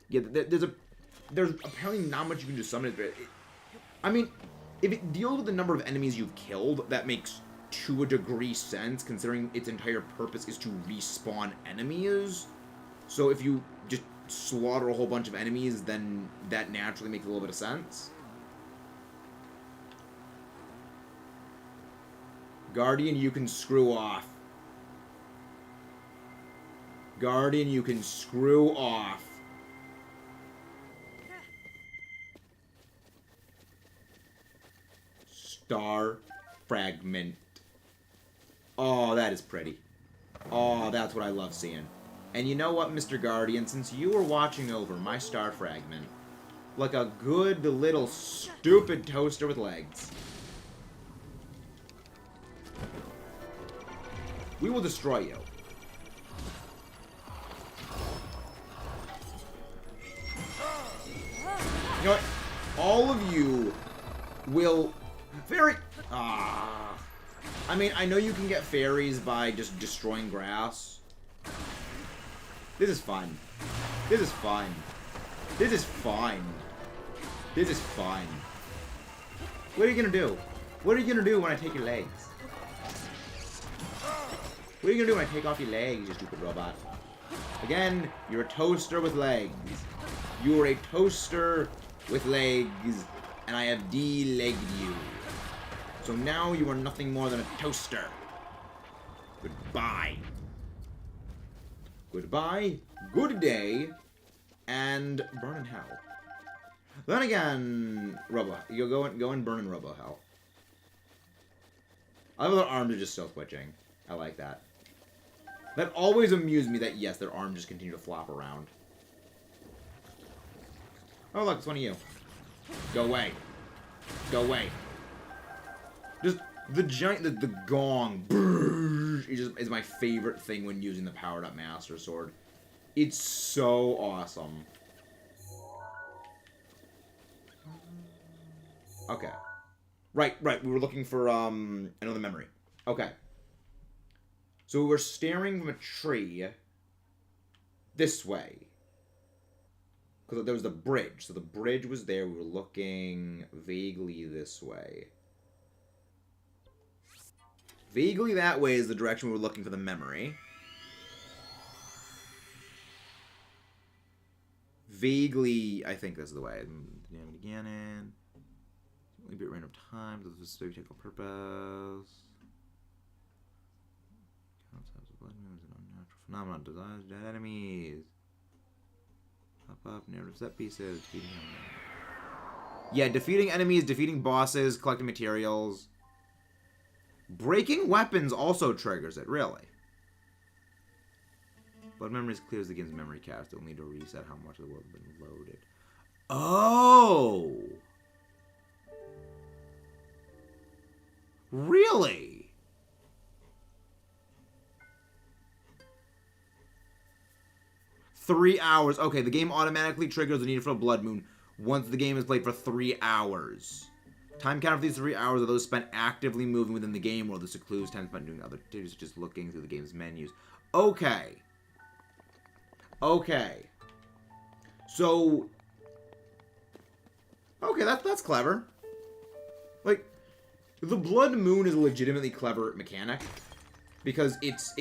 Yeah, there's apparently not much you can just summon it, but I mean, if it deals with the number of enemies you've killed, that makes to a degree sense, considering its entire purpose is to respawn enemies. So if you just slaughter a whole bunch of enemies, then that naturally makes a little bit of sense. Guardian, you can screw off. Guardian, you can screw off. Star fragment. Oh, that is pretty. Oh, that's what I love seeing. And you know what, Mr. Guardian? Since you were watching over my star fragment, like a good little stupid toaster with legs, we will destroy you. You know what? All of you will I mean, I know you can get fairies by just destroying grass. This is fun. This is fun. This is fun. This is fun. What are you gonna do? What are you gonna do when I take your legs? What are you gonna do when I take off your legs, you stupid robot? Again, you're a toaster with legs. You are a toaster with legs, and I have de-legged you. So now you are nothing more than a toaster. Goodbye. Goodbye, good day, and burn in hell. Then again, you'll go and burn in Robo Hell. I love their arms are just still twitching. I like that. That always amused me that, yes, their arms just continue to flop around. Oh, look, it's one of you. Go away. Go away. Just the giant, the gong, is my favorite thing when using the powered up Master Sword. It's so awesome. Okay. Right, we were looking for, another memory. Okay. So we were staring from a tree this way. Because there was the bridge. So the bridge was there. We were looking vaguely this way. Vaguely that way is the direction we were looking for the memory. Vaguely, I think this is the way. Damn it again. Only be at random times. This is a technical purpose. Concepts of blood moons and unnatural phenomenon. Designs dead enemies. Pop up narrative set pieces. Defeating enemies. Yeah, defeating enemies, defeating bosses, collecting materials. Breaking weapons also triggers it, really. Blood memories clears the game's memory cache. It'll need to reset how much of the world has been loaded. Oh! Really? Three hours. Okay, the game automatically triggers the need for a blood moon once the game is played for 3 hours. Time counter for these 3 hours are those spent actively moving within the game, while this includes time spent doing other activities, such as looking through the game's menus. Okay. Okay. So... Okay, that's clever. Like, the blood moon is a legitimately clever mechanic. Because it's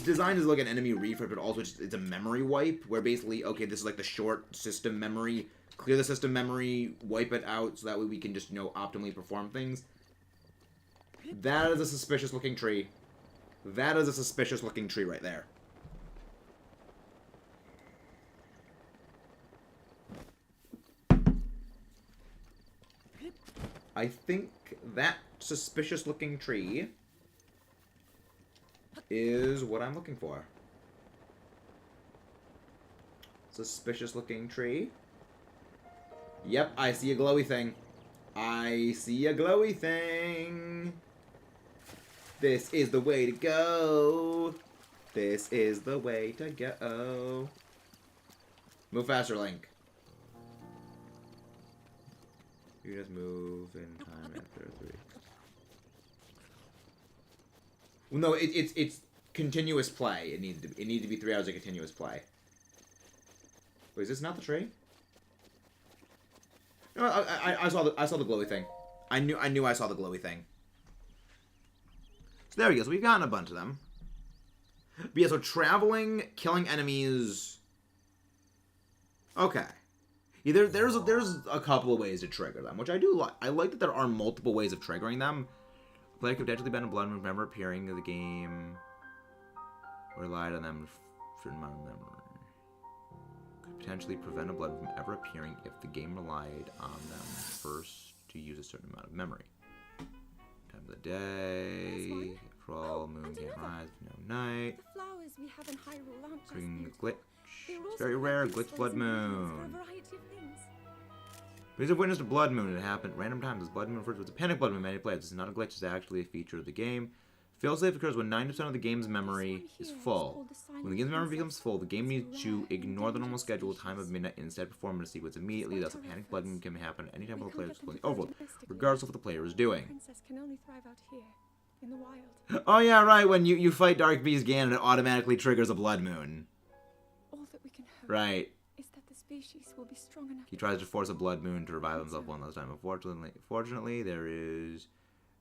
designed as like an enemy refresh, but also it's a memory wipe, where basically, okay, this is like the short system memory. Clear the system memory, wipe it out, so that way we can just, optimally perform things. That is a suspicious-looking tree. That is a suspicious-looking tree right there. I think that suspicious-looking tree is what I'm looking for. Suspicious-looking tree. Yep, I see a glowy thing. I see a glowy thing. This is the way to go. This is the way to go. Move faster, Link. You just move in time after 3. Well, no, it's continuous play. It needs to be 3 hours of continuous play. Wait, is this not the tree? No, I saw the glowy thing. I knew I saw the glowy thing. So there we go. So we've gotten a bunch of them. But yeah, so traveling, killing enemies. Okay. Yeah, there's a couple of ways to trigger them, which I do like. I like that there are multiple ways of triggering them. Player could potentially ban a blood moon member appearing in the game, or relied on them for a certain amount of memory. Could potentially prevent a blood moon from ever appearing if the game relied on them first to use a certain amount of memory. Time of the day, crawl, moon can't rise, no night. The flowers we have in Hyrule aren't just Bring the beautiful. glitch. They are It's also very rare. quite Glitch useful blood as ingredients for a moon. variety of things. Please have witnessed a blood moon. It happened at random times. This blood moon refers to as a panic blood moon. Many players. This is not a glitch. It's actually a feature of the game. Failsafe occurs when 90% of the game's memory is full. When the game's memory becomes full, the game needs to ignore the normal scheduled time of midnight and instead perform a sequence immediately. Thus, a panic blood moon can happen at any time while the player is exploring the overworld, regardless of what the player is doing. Princess can only thrive out here, in the wild. Oh yeah, right. When you fight Dark Beast Ganon, it automatically triggers a blood moon. All that we can hope Right. is that the species will be strong enough. He tries to force a blood moon to revive himself one last time. Unfortunately, there is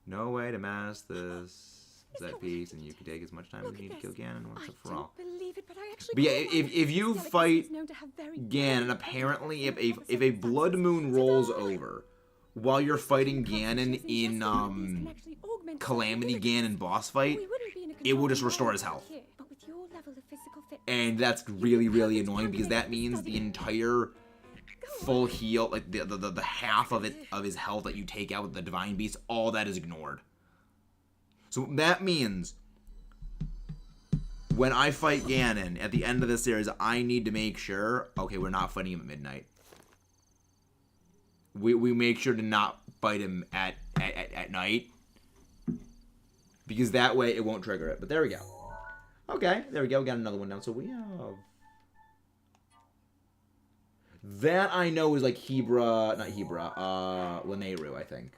no way to mask this set piece, and you can take as much time as you need to kill Ganon once and for all. Believe it, but I actually But yeah, can't. if you This fight delicacy is known to have very Ganon, apparently if a blood moon rolls over while you're fighting Ganon in Calamity Ganon boss fight, it will just restore his health. But with your level of physical fitness, and that's really annoying because that means the entire full heal, like the half of his health that you take out with the Divine Beast, all that is ignored. So that means when I fight Ganon at the end of this series, I need to make sure, okay, we're not fighting him at midnight. We make sure to not fight him at night, because that way it won't trigger it. But there we go. Okay, there we go. We got another one now. So we have that I know is like Lanayru, I think.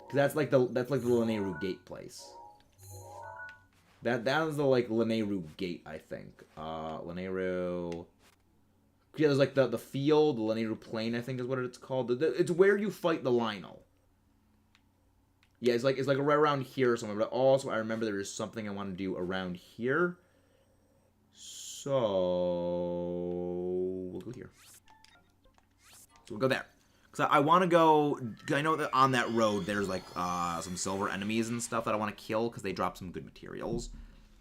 Cause that's like the Lanayru gate place. That is the like Lanayru gate, I think. Lanayru Yeah, there's like the field, the linear plane, I think is what it's called. It's where you fight the Lionel. Yeah, it's like right around here somewhere. But also, I remember there is something I want to do around here. So we'll go here. So we'll go there. Because I want to go... Cause I know that on that road there's like some silver enemies and stuff that I want to kill because they drop some good materials.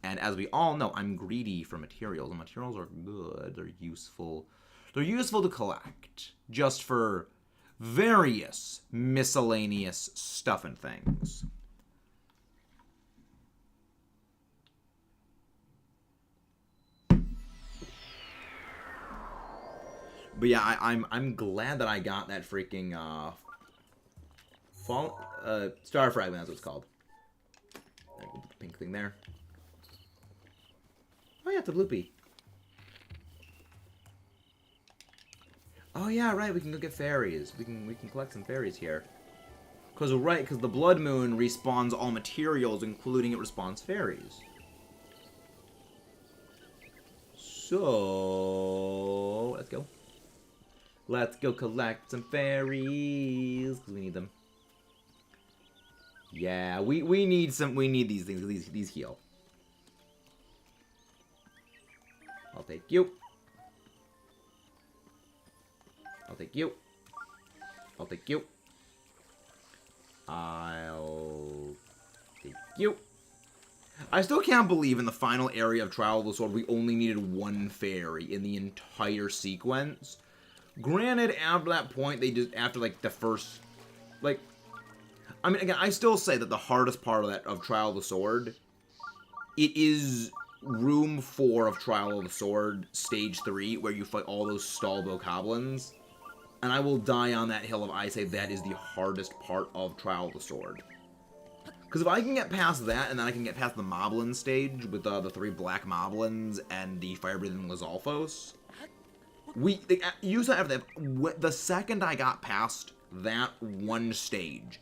And as we all know, I'm greedy for materials. And materials are good. They're useful. They're useful to collect. Just for various miscellaneous stuff and things. But yeah, I'm glad that I got that freaking star fragment. That's what it's called. There, put the pink thing there. Oh yeah, it's a bloopy. Oh yeah, right. We can go get fairies. We can collect some fairies here. Because the blood moon respawns all materials, including it respawns fairies. So let's go. Let's go collect some fairies, because we need them. Yeah, we need these things. These heal. I'll take you. I'll take you. I'll take you. I'll take you. I still can't believe in the final area of Trial of the Sword we only needed one fairy in the entire sequence. Granted, after that point, they just, after, like, the first, like, I mean, again, I still say that the hardest part of Trial of the Sword, it is Room 4 of Trial of the Sword, Stage 3, where you fight all those Stalbo Goblins, and I will die on that hill if I say that is the hardest part of Trial of the Sword. Because if I can get past that, and then I can get past the Moblin stage with the 3 black Moblins and the fire-breathing Lizalfos, you said after that, the second I got past that one stage,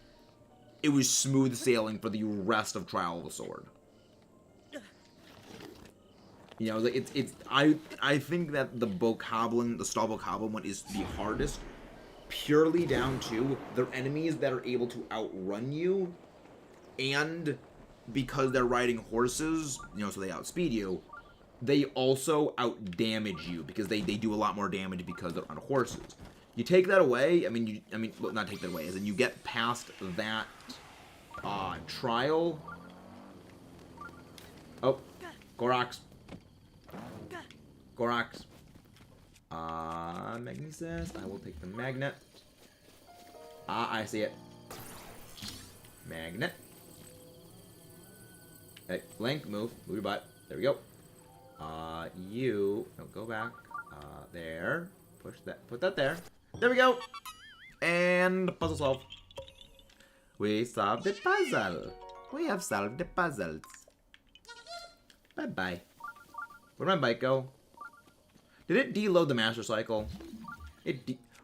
it was smooth sailing for the rest of Trial of the Sword. You know, like I think that the Stalbo Goblin one is the hardest, purely down to they're enemies that are able to outrun you, and because they're riding horses, you know, so they outspeed you. They also out-damage you, because they do a lot more damage because they're on horses. You take that away, well, not take that away, as in you get past that, trial. Oh, KOROKS. KOROKS. Magnesis, I will take the magnet. I see it. Magnet. Hey, Link, move your butt. There we go. No, go back. There. Push that. Put that there. There we go. And puzzle solved. We solved the puzzle. We have solved the puzzles. Bye-bye. Where'd my bike go? Did it deload the Master Cycle?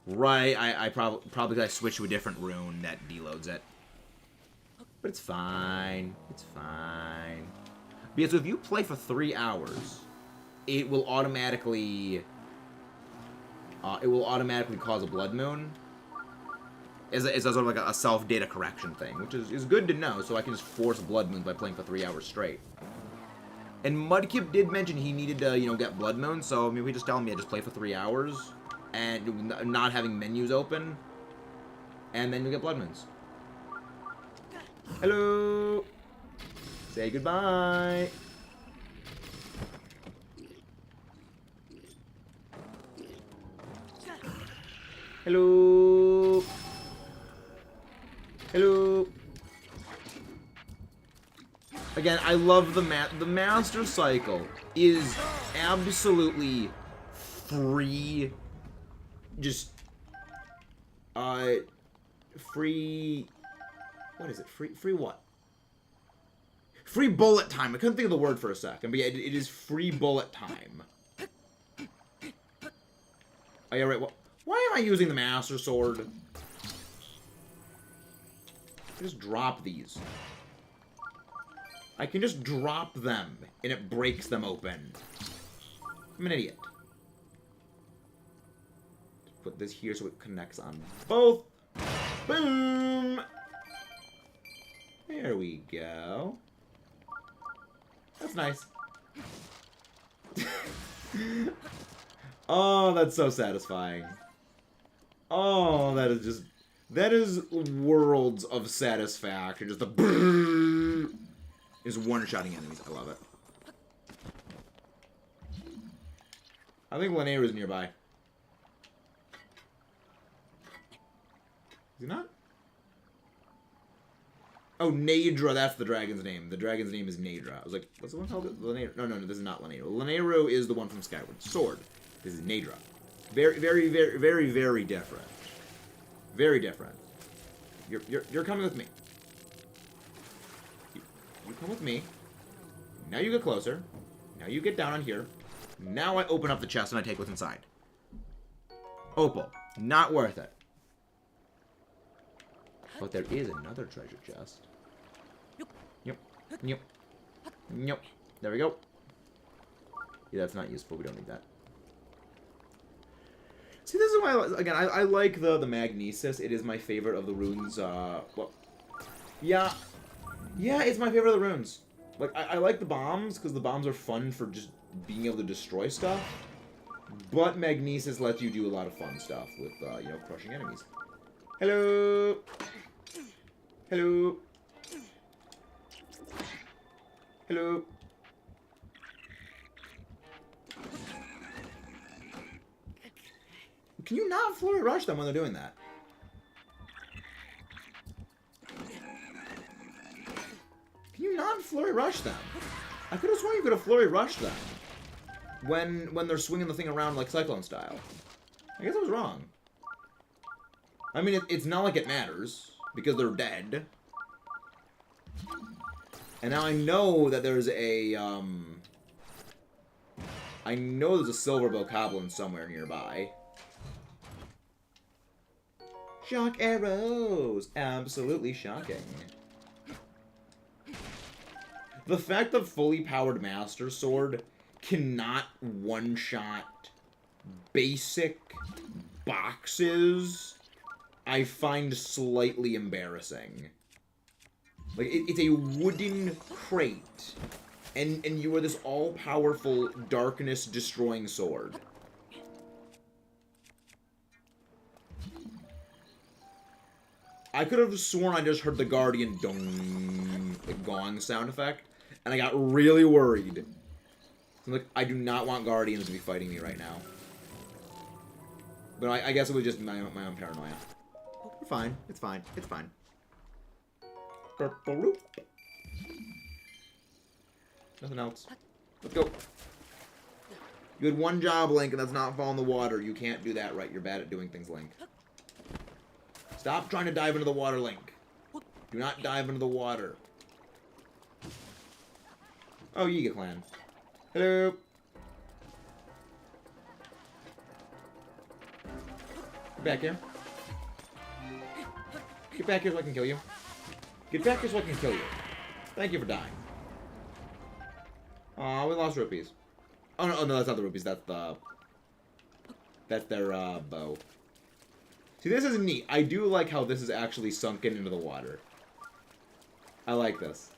Right, I probably I switched to a different rune that deloads it. But it's fine. It's fine. Because if you play for 3 hours, it will automatically cause a blood moon. It's a sort of like a self-data correction thing, which is good to know, so I can just force blood moons by playing for 3 hours straight. And Mudkip did mention he needed to, you know, get blood moons, so I mean, we just tell him, yeah, just play for 3 hours, and not having menus open, and then you get blood moons. Hello! Say goodbye! Hello! Hello! Again, I love the Master Cycle is absolutely free. Just, free. What is it? Free what? Free bullet time. I couldn't think of the word for a second, but yeah, it is free bullet time. Oh yeah, right. Well, why am I using the Master Sword? I just drop these. I can just drop them, and it breaks them open. I'm an idiot. put this here so it connects on both. Boom! There we go. That's nice. Oh, that's so satisfying. Oh, that is just... That is worlds of satisfaction. Just the... Is one-shotting enemies. I love it. I think Linnea is nearby. Is he not? Oh, Nadra, that's the dragon's name. The dragon's name is Nadra. I was like, what's the one called? Linnea? No, this is not Linnea. Linnea is the one from Skyward Sword. This is Nadra. Very, very, very, very, very different. Very different. You're coming with me. You come with me. Now you get closer. Now you get down on here. Now I open up the chest and I take what's inside. Opal. Not worth it. But there is another treasure chest. Yep. Yep. Yep. There we go. Yeah, that's not useful. We don't need that. See, this is why, again, I like the Magnesis. It is my favorite of the runes. Well, yeah. Yeah, it's my favorite of the runes. Like, I like the bombs, because the bombs are fun for just being able to destroy stuff. But Magnesis lets you do a lot of fun stuff with, you know, crushing enemies. Hello! Hello! Hello! Can you not flurry rush them when they're doing that? Can you not flurry rush them? I could have sworn you could have flurry rushed them when they're swinging the thing around like Cyclone style. I guess I was wrong. I mean, it's not like it matters because they're dead. And now I know that there's a I know there's a silver bokoblin somewhere nearby. Shock arrows! Absolutely shocking. The fact that fully powered Master Sword cannot one-shot basic boxes, I find slightly embarrassing. Like, it's a wooden crate, and you are this all-powerful, darkness-destroying sword. I could have sworn I just heard the Guardian dong, the gong sound effect, and I got really worried. I'm like, I do not want Guardians to be fighting me right now. But I guess it was just my own paranoia. We're fine. It's fine. It's fine. Purple root. Nothing else. Let's go. You had one job, Link, and that's not fall in the water. You can't do that right. You're bad at doing things, Link. Stop trying to dive into the water, Link. Do not dive into the water. Oh, Yiga Clan. Hello. Get back here. Get back here so I can kill you. Get back here so I can kill you. Thank you for dying. Aw, we lost rupees. Oh, no, that's not the rupees. That's the... That's their, bow. See, this is neat. I do like how this is actually sunken into the water. I like this.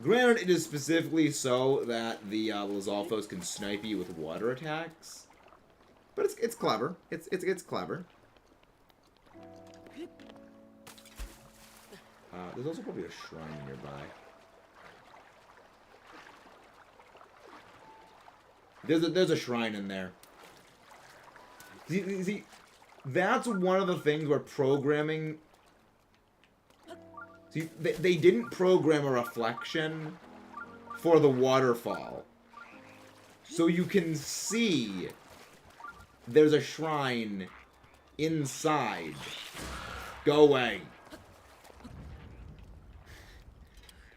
Granted, it is specifically so that the Lizalfos can snipe you with water attacks. But it's clever. It's clever. There's also probably a shrine nearby. There's a shrine in there. See, that's one of the things where programming... See, they didn't program a reflection for the waterfall. So you can see there's a shrine inside. Go away.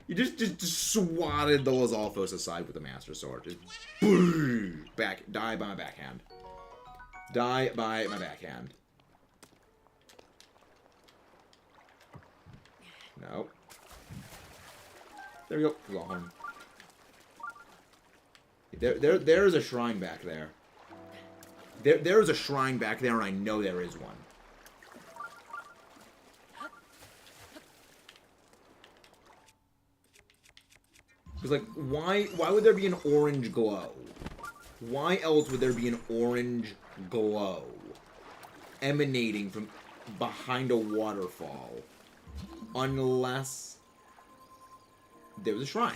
You just swatted the Lizalfos aside with the Master Sword. Just boom! Die by my backhand. Die by my backhand. No. There we go. Go home. There's a shrine back there. There is a shrine back there, and I know there is one. Because, like, why would there be an orange glow? Why else would there be an orange glow emanating from behind a waterfall? Unless there was a shrine.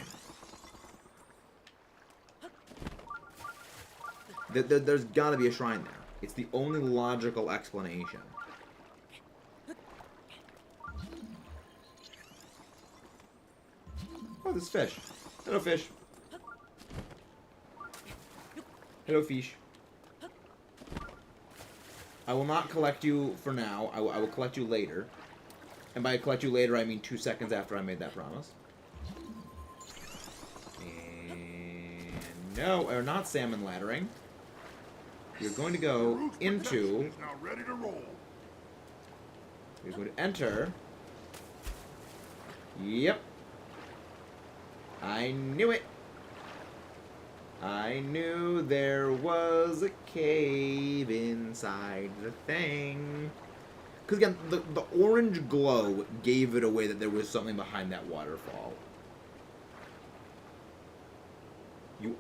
There's gotta be a shrine there. It's the only logical explanation. Oh, this fish. Hello, fish. Hello, fish. I will not collect you for now. I will collect you later. And by collect you later, I mean 2 seconds after I made that promise. And no, we're not salmon laddering. You're going to go into... Now ready to roll. You're going to enter... Yep. I knew it. I knew there was a cave inside the thing. Because again, the orange glow gave it away that there was something behind that waterfall. You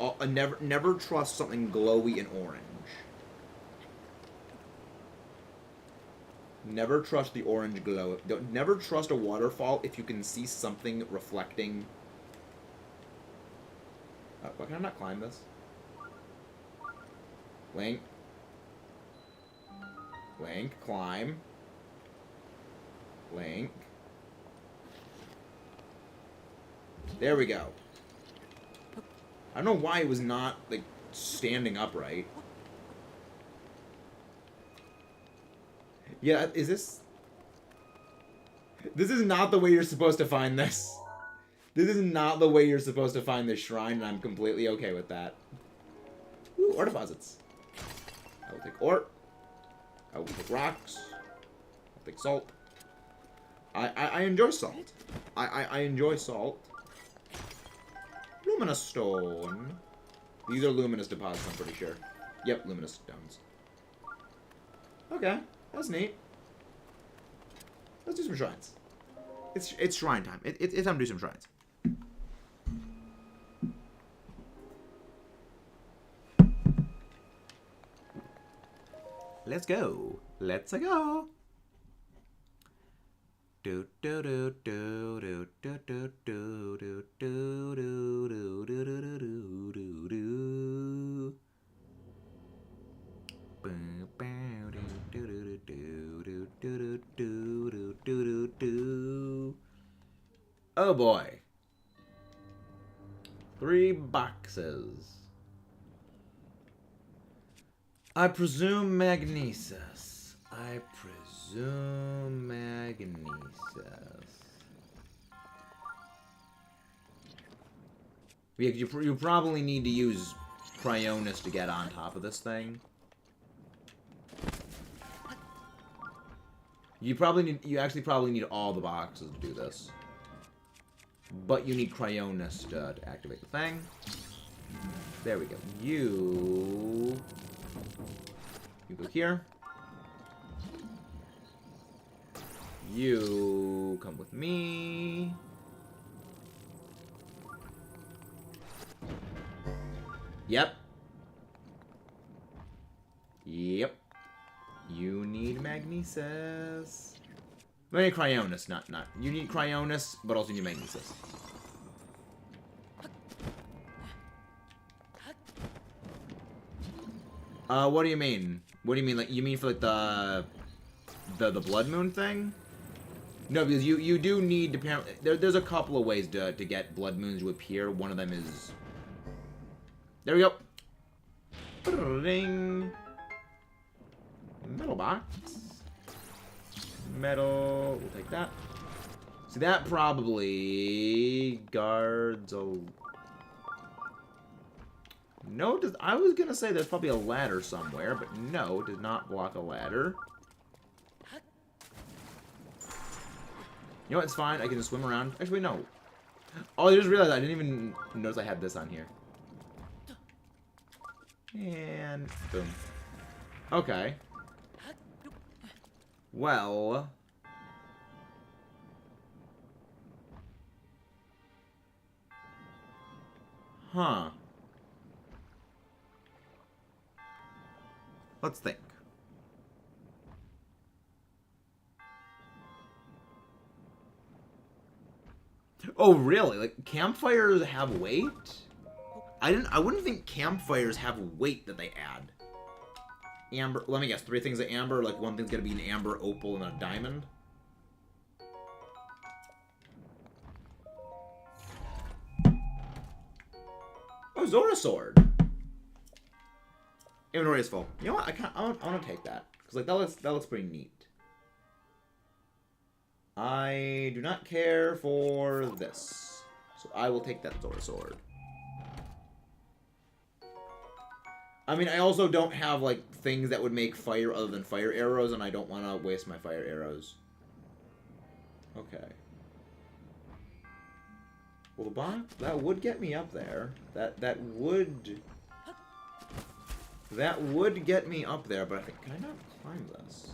never trust something glowy and orange. Never trust the orange glow. Never trust a waterfall if you can see something reflecting. Why can I not climb this? Link. Link, climb. Link. There we go. I don't know why it was not, like, standing upright. Yeah, is this... This is not the way you're supposed to find this. This is not the way you're supposed to find this shrine, and I'm completely okay with that. Ooh, ore deposits. I will take ore. I will take rocks. I'll take salt. I enjoy salt. I enjoy salt. Luminous stone. These are luminous deposits, I'm pretty sure. Yep, luminous stones. Okay, that's neat. Let's do some shrines. It's shrine time. It's time to do some shrines. Let's go. Let's go. Do do do do do do do do do do do do do do do. Oh boy. 3 boxes. I presume magnesis. I presume magnesis. You probably need to use Cryonis to get on top of this thing. You actually probably need all the boxes to do this. But you need Cryonis to activate the thing. There we go. You go here. You come with me. Yep. Yep. You need magnesis. I need Cryonis, not. You need Cryonis, but also you need magnesis. What do you mean? What do you mean? Like, you mean for like the blood moon thing? No, because you do need to. There's a couple of ways to get blood moons to appear. One of them is. There we go. Ring. Metal box. Metal. We'll take that. See, that probably guards a. No, I was gonna say there's probably a ladder somewhere, but no, it does not block a ladder. You know what? It's fine. I can just swim around. Actually, no. Oh, I just realized I didn't even notice I had this on here. And boom. Okay. Well... Huh. Let's think. Oh, really? Like, campfires have weight? I wouldn't think campfires have weight that they add. Amber, let me guess, 3 things of amber, like one thing's gonna be an amber, opal, and a diamond? Oh, Zora sword! Inventory is full. You know what, I wanna take that. Cause like, that looks pretty neat. I do not care for this. So I will take that Zora sword. I mean, I also don't have, like, things that would make fire other than fire arrows, and I don't want to waste my fire arrows. Okay. Well, the box, that would get me up there. That would get me up there, but I think, can I not climb this?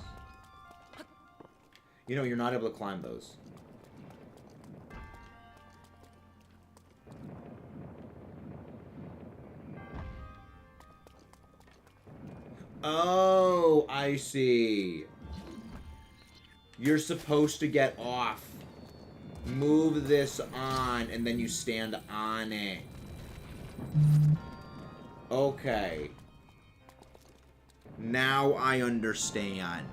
You know, you're not able to climb those. Oh, I see. You're supposed to get off. Move this on, and then you stand on it. Okay. Now I understand.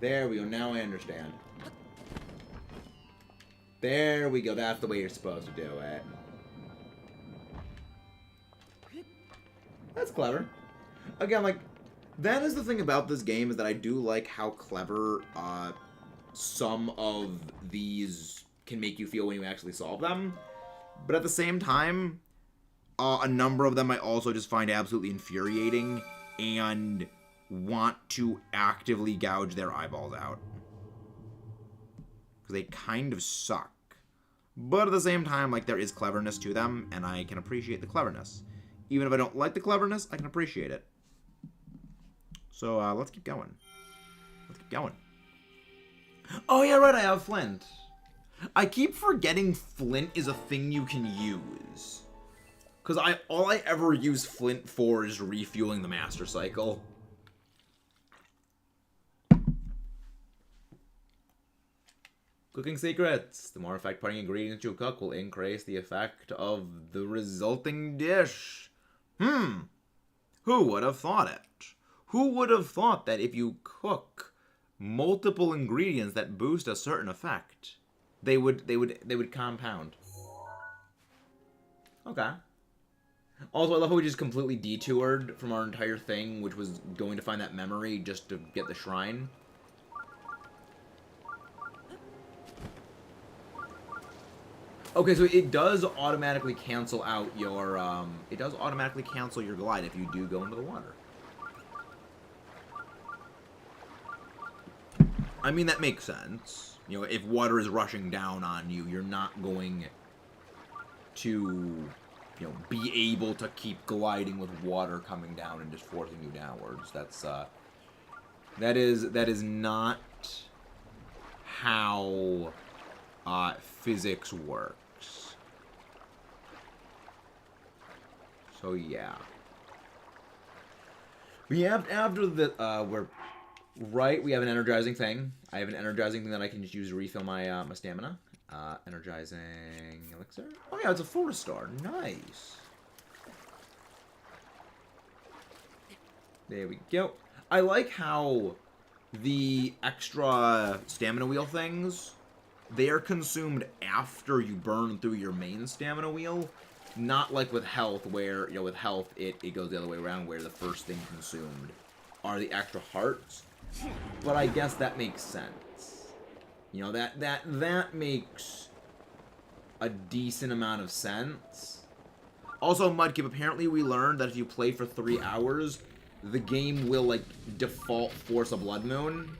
There we go. Now I understand. There we go. That's the way you're supposed to do it. That's clever. Again, like, that is the thing about this game, is that I do like how clever some of these can make you feel when you actually solve them. But at the same time, a number of them I also just find absolutely infuriating and want to actively gouge their eyeballs out. Because they kind of suck. But at the same time, like, there is cleverness to them, and I can appreciate the cleverness. Even if I don't like the cleverness, I can appreciate it. So, let's keep going. Let's keep going. Oh, yeah, right, I have flint. I keep forgetting flint is a thing you can use. Because all I ever use flint for is refueling the master cycle. Cooking secrets. The more effect-putting ingredients you cook will increase the effect of the resulting dish. Who would have thought it? Who would have thought that if you cook multiple ingredients that boost a certain effect, they would compound? Okay. Also, I love how we just completely detoured from our entire thing, which was going to find that memory just to get the shrine. Okay, so it does automatically cancel out your, it does automatically cancel your glide if you do go into the water. I mean, that makes sense. You know, if water is rushing down on you, you're not going to, you know, be able to keep gliding with water coming down and just forcing you downwards. That's, that is not how, physics works. So yeah. We have, after the, we're right, we have an energizing thing. I have an energizing thing that I can just use to refill my, my stamina. Energizing elixir. Oh yeah, it's a full restore. Nice. There we go. I like how the extra stamina wheel things, they are consumed after you burn through your main stamina wheel. Not like with health, where, you know, with health, it goes the other way around, where the first thing consumed are the extra hearts. But I guess that makes sense. You know, that makes a decent amount of sense. Also, Mudkip, apparently we learned that if you play for 3 hours, the game will, like, default force a blood moon.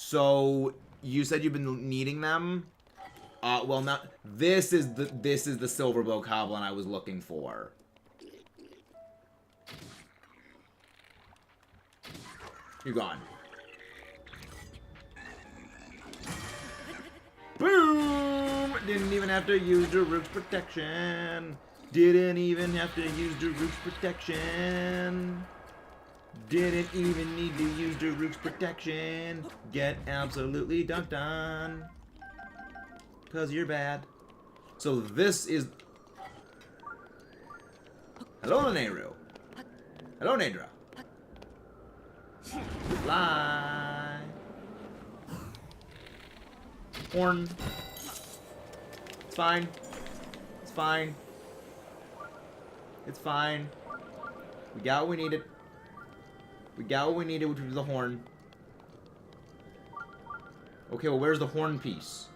So you said you've been needing them. Well, not this is the silver bow goblin I was looking for. You're gone. Boom! Didn't even have to use Daruk's protection. Didn't even have to use Daruk's protection. Didn't even need to use Daruk's protection. Get absolutely dunked on. Cause you're bad. So this is... Hello, Nehru. Hello, Nadra. Fly. Horn. It's fine. It's fine. It's fine. We got what we needed. We got what we needed, which was the horn. Okay, well, where's the horn piece?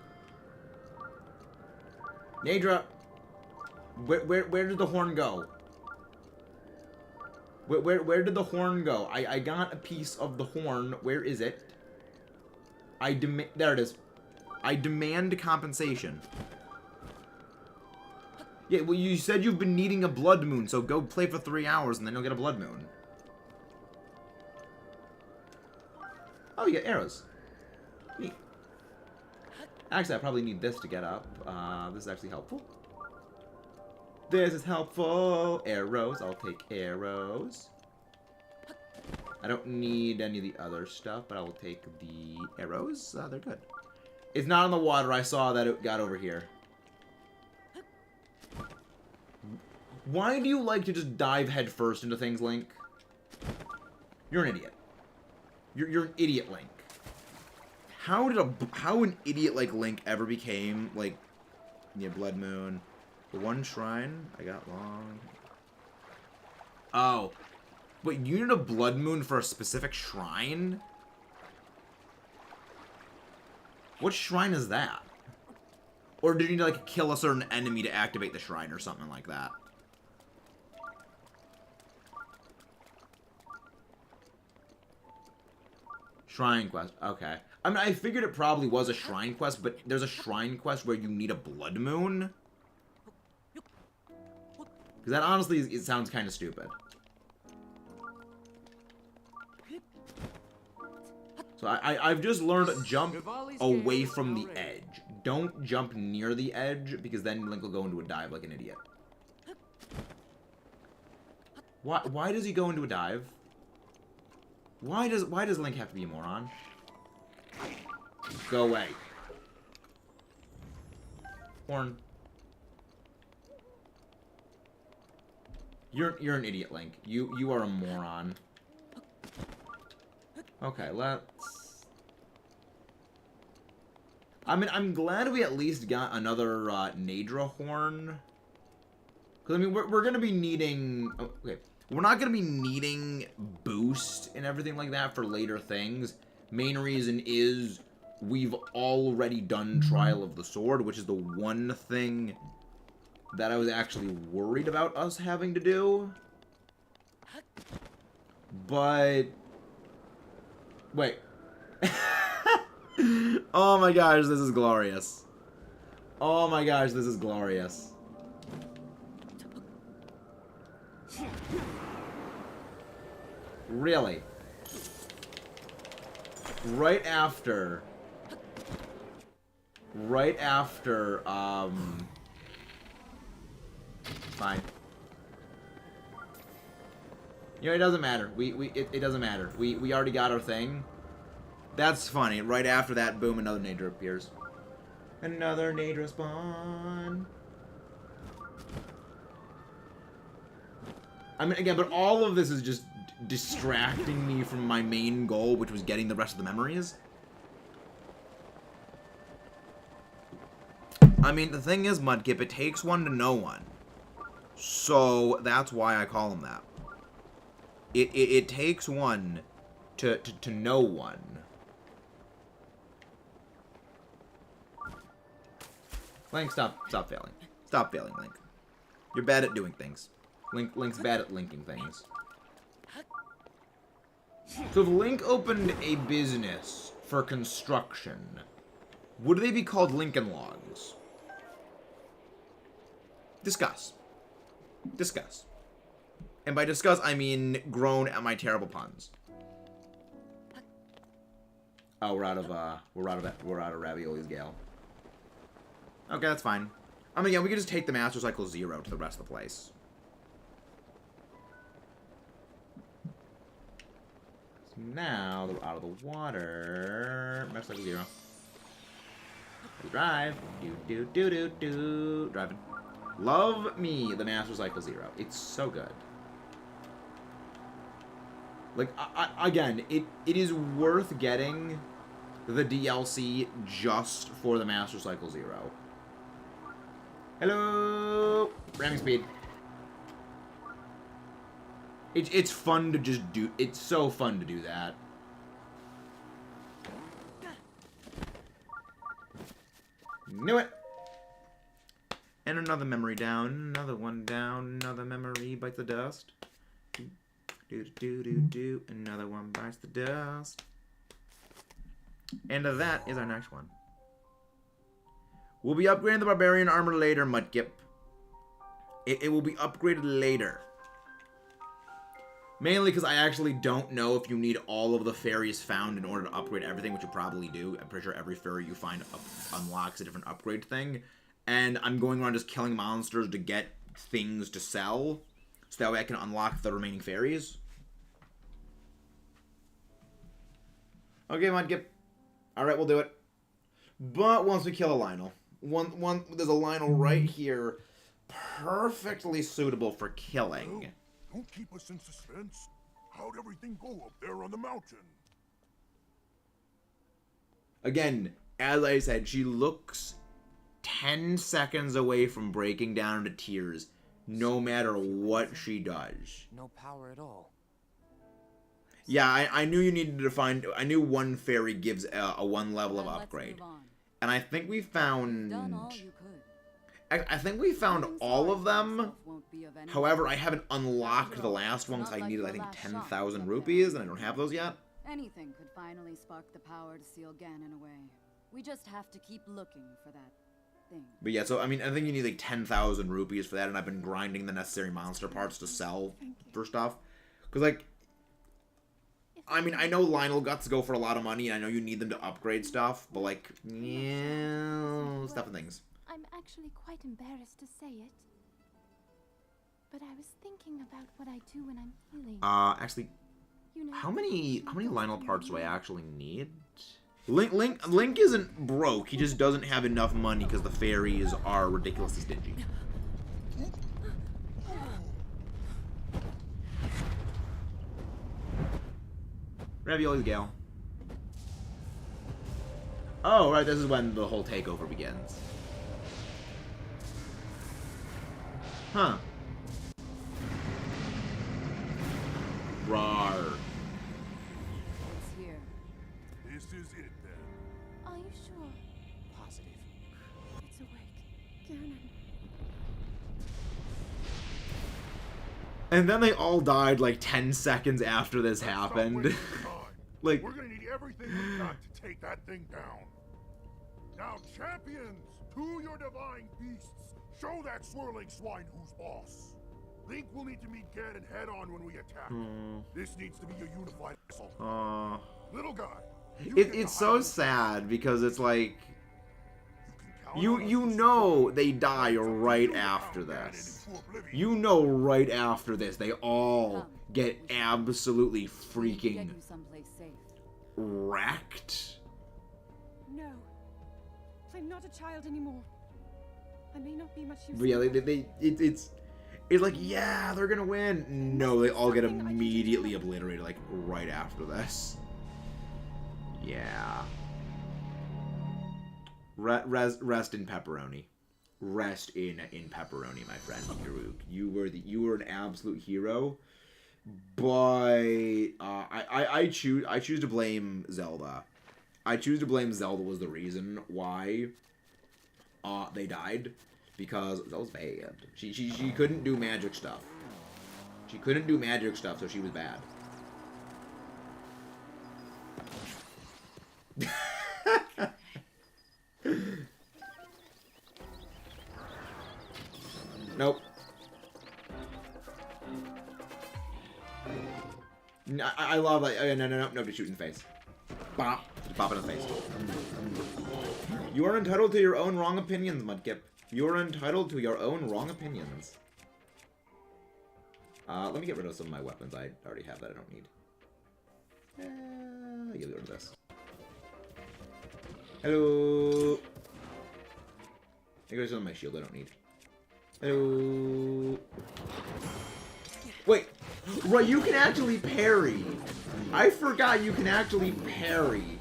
Nadra, where did the horn go? Where did the horn go? I got a piece of the horn. Where is it? There it is. I demand compensation. Yeah, well, you said you've been needing a blood moon, so go play for 3 hours and then you'll get a blood moon. Oh, you get arrows. Neat. Actually, I probably need this to get up. This is actually helpful. This is helpful. Arrows. I'll take arrows. I don't need any of the other stuff, but I will take the arrows. They're good. It's not on the water. I saw that it got over here. Why do you like to just dive headfirst into things, Link? You're an idiot. You're an idiot, Link. How an idiot like Link ever became like, yeah, Blood Moon, the one shrine I got wrong. Oh, but you need a Blood Moon for a specific shrine? What shrine is that? Or did you need to like kill a certain enemy to activate the shrine or something like that? Shrine quest. Okay. I mean, I figured it probably was a shrine quest, but there's a shrine quest where you need a blood moon? Because that honestly, it sounds kind of stupid. So I've just learned to jump away from the edge. Don't jump near the edge, because then Link will go into a dive like an idiot. Why does he go into a dive? Why does Link have to be a moron? Go away. Horn. You're an idiot, Link. You are a moron. Okay, let's... I mean, I'm glad we at least got another Nadra horn. Because, I mean, we're going to be needing... Oh, okay. We're not going to be needing boost and everything like that for later things. Main reason is we've already done Trial of the Sword, which is the one thing that I was actually worried about us having to do. But... Wait. Oh my gosh, this is glorious. Oh my gosh, this is glorious. Really? Right after, fine. You know, it doesn't matter. It doesn't matter. We already got our thing. That's funny. Right after that, boom, another Nadra appears. Another Nadra spawn. I mean, again, but all of this is just distracting me from my main goal, which was getting the rest of the memories. I mean, the thing is, Mudkip, it takes one to know one. So, that's why I call him that. It takes one to know one. Link, stop failing. Stop failing, Link. You're bad at doing things. Link's bad at linking things. So if Link opened a business for construction. Would they be called Lincoln Logs? Discuss. Discuss. And by discuss, I mean groan at my terrible puns. Oh, we're out of Ravioli's Gale. Okay, that's fine. I mean, yeah, we could just take the Master Cycle 0 to the rest of the place. So now that we're out of the water, Master Cycle 0. Drive. Do. Driving. Love me, the Master Cycle 0. It's so good. Like, again, it is worth getting the DLC just for the Master Cycle 0. Hello! Ramming speed. It's fun to just do... It's so fun to do that. Knew it! And another memory down. Another one down. Another memory bites the dust. Do. Another one bites the dust. And that is our next one. We'll be upgrading the Barbarian armor later, Mudkip. It will be upgraded later. Mainly because I actually don't know if you need all of the fairies found in order to upgrade everything, which you probably do. I'm pretty sure every fairy you find unlocks a different upgrade thing. And I'm going around just killing monsters to get things to sell. So that way I can unlock the remaining fairies. Okay, Mudkip. Alright, we'll do it. But once we kill a Lionel. There's a Lionel right here. Perfectly suitable for killing. Don't keep us in suspense. How'd everything go up there on the mountain? Again, as I said, she looks 10 seconds away from breaking down into tears, no matter what she does. No power at all. Yeah, I knew you needed to find... I knew one fairy gives a one level of upgrade. And I think we found... I think we found all of them. However, I haven't unlocked the last one because I needed, I think, 10,000 rupees, and I don't have those yet. Anything could finally spark the power to seal Ganon away. We just have to keep looking for that thing. But yeah, so, I mean, I think you need, like, 10,000 rupees for that, and I've been grinding the necessary monster parts to sell for stuff. Because, like... I mean, I know Lionel guts go for a lot of money, and I know you need them to upgrade stuff, but, like, yeah, stuff and things. I'm actually quite embarrassed to say it. But I was thinking about what I do when I'm healing. Actually, You know, how many Lionel parts do I actually need? Link isn't broke, he just doesn't have enough money because the fairies are ridiculously stingy. Ravioli's Gale. Oh, right, this is when the whole takeover begins. Huh. Rawr. It's here. This is it then. Are you sure? Positive. It's awake. Ganon. And then they all died like 10 seconds after this happened. Like, we're gonna need everything we've got to take that thing down. Now, champions, to your divine beasts, show that swirling swine who's boss. Link will need to meet Ganon head-on when we attack. This needs to be a unified assault. Little guy. It's so sad because it's like you know they die right after this. You know right after this they all get absolutely freaking wrecked. No. I'm not a child anymore. I may not be much use. But yeah, it's like, yeah, they're gonna win. No, they all get immediately obliterated like right after this. Yeah. Rest in pepperoni. Rest in pepperoni, my friend. You were an absolute hero. But I choose to blame Zelda. I choose to blame Zelda was the reason why they died, because Zelda's bad. She couldn't do magic stuff. She couldn't do magic stuff, so she was bad. Nope. I love like no, nobody shoot in the face. Bop. Just bop it in the face. You are entitled to your own wrong opinions, Mudkip. You are entitled to your own wrong opinions. Let me get rid of some of my weapons. I already have that I don't need. Get rid of this. Hello. I got some of my shield I don't need. Hello. Wait. Right, you can actually parry. I forgot you can actually parry.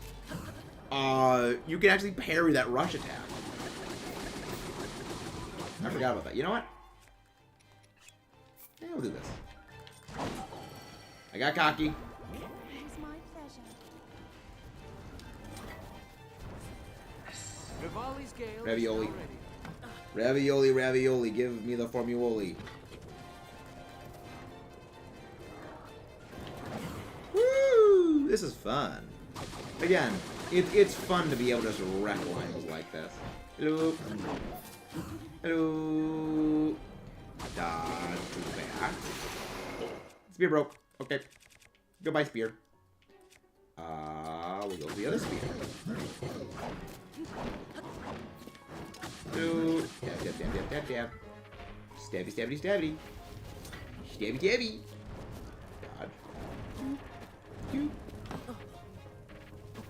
You can actually parry that rush attack. I forgot about that. You know what? Yeah, we'll do this. I got cocky. It's my pleasure. Rivali's gale Ravioli. is now ready. Ravioli, ravioli. Give me the formuoli. Woo! This is fun. Again, it's fun to be able to just wreck lines like this. Hello. Hello. Dodge to the back. Spear broke. Okay. Goodbye, spear. We'll go with the other spear. Hello. Dab. Stabby, stabby, stabby. Stabby, stabby. Dodge.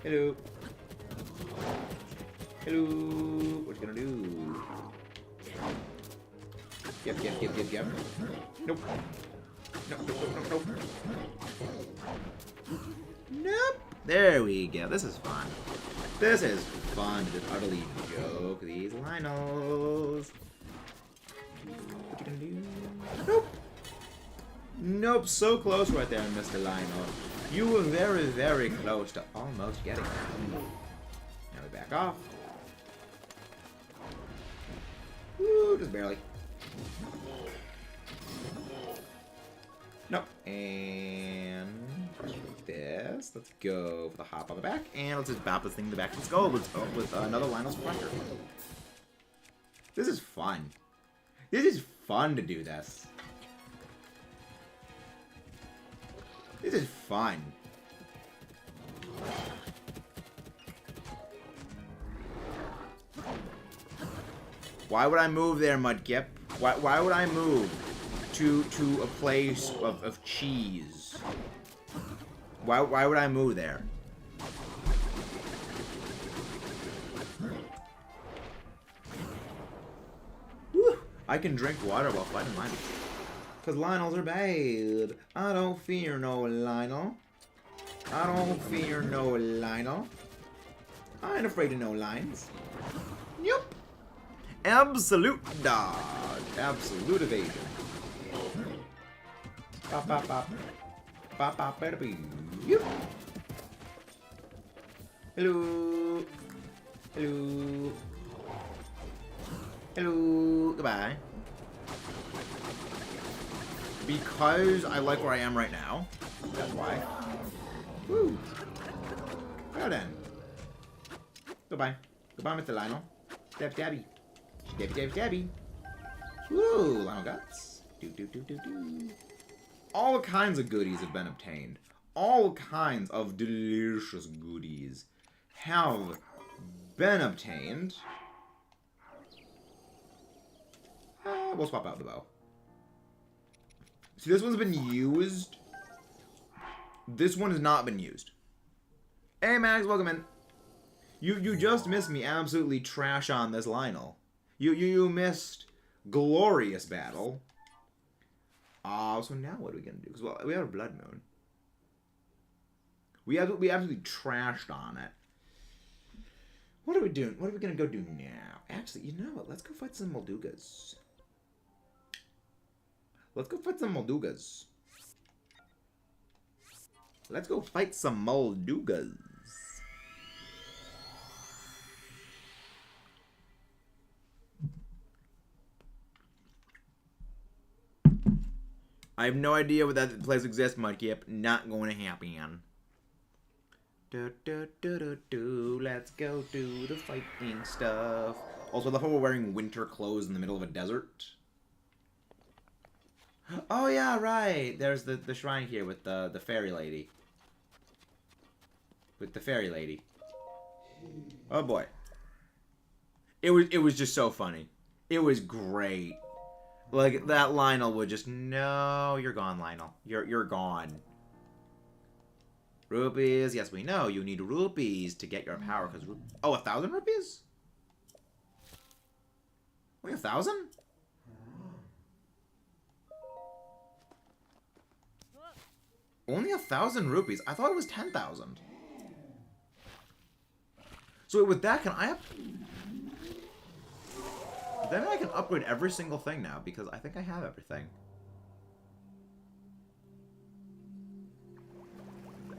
Hello. Hello. What you gonna do? Yep. Nope. Nope. Nope. There we go. This is fun. This is fun to just utterly joke these Lionels. What you gonna do? Nope. Nope. So close right there, Mr. Lionel. You were very, very close to almost getting it. Now we back off. Woo, just barely. Nope. And this. Let's go for the hop on the back. And let's just bop this thing in the back. Let's go with another Lionel's pressure. This is fun. This is fun to do this. This is fun. Why would I move there, Mudkip? Why would I move to a place of cheese? Why would I move there? Whew. I can drink water while fighting Lionel. Because Lionels are bad. I don't fear no Lionel. I don't fear no Lionel. I ain't afraid of no lions. Yup. Absolute dodge. Absolute evasion. Bop, bop, bop. Bop, bop, better be. Yup. Hello. Hello. Hello. Goodbye. Because I like where I am right now. That's why. Woo. Well then. Goodbye. Goodbye, Mr. Lionel. Stab, stabby. Stabby. Woo, Lionel guts. Do. All kinds of goodies have been obtained. All kinds of delicious goodies have been obtained. We'll swap out the bow. See, this one's been used. This one has not been used. Hey, Max, welcome in. You just missed me absolutely trash on this Lionel. You missed glorious battle. So now what are we gonna do? Because well, we have a blood moon. We absolutely trashed on it. What are we doing? What are we gonna go do now? Actually, you know what? Let's go fight some Moldugas. Let's go fight some Moldugas. Let's go fight some Moldugas. I have no idea what that place exists, Mudkip. Not going to happen. Let's go do the fighting stuff. Also, I love how we're wearing winter clothes in the middle of a desert. Oh yeah, right. There's the shrine here with the fairy lady. With the fairy lady. Oh boy. It was just so funny. It was great. Like that Lionel would just, no, you're gone, Lionel. You're gone. Rupees, yes, we know. You need rupees to get your power, because... Oh, 1,000 rupees? Only 1,000? Only 1,000 rupees? I thought it was 10,000. So with that, can I... Then I can upgrade every single thing now, because I think I have everything.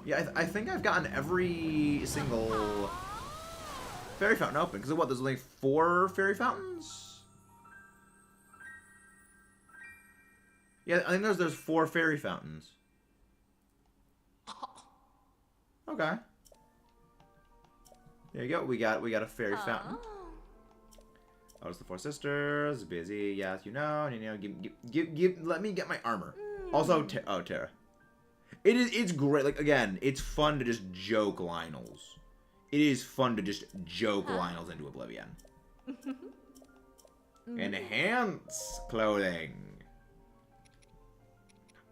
Yeah, I think I've gotten every single fairy fountain open. Because what, there's only 4 fairy fountains? Yeah, I think there's 4 fairy fountains. Okay. There you go. We got a fairy fountain. Oh, it's the 4 sisters. Busy, yes, you know. Let me get my armor. Also, Terra. It's great. Like, again, it's fun to just joke Lionels. It is fun to just joke Lionels into oblivion. Enhance clothing.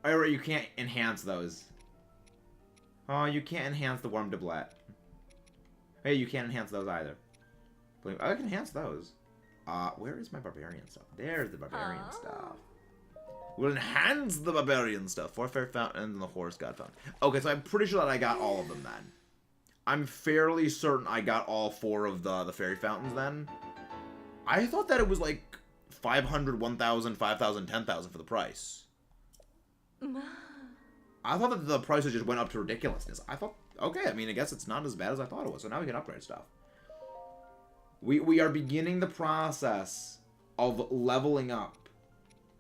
Oh, you can't enhance those. Oh, you can't enhance the warm doublet. Hey, you can't enhance those either. I can enhance those. Where is my barbarian stuff? There's the barbarian stuff. We'll enhance the barbarian stuff. 4 fairy fountains and the horse god fountain. Okay, so I'm pretty sure that I got all of them then. I'm fairly certain I got all 4 of the fairy fountains then. I thought that it was like 500, 1,000, 5,000, 10,000 for the price. I thought that the prices just went up to ridiculousness. I thought, okay, I mean, I guess it's not as bad as I thought it was. So now we can upgrade stuff. We are beginning the process of leveling up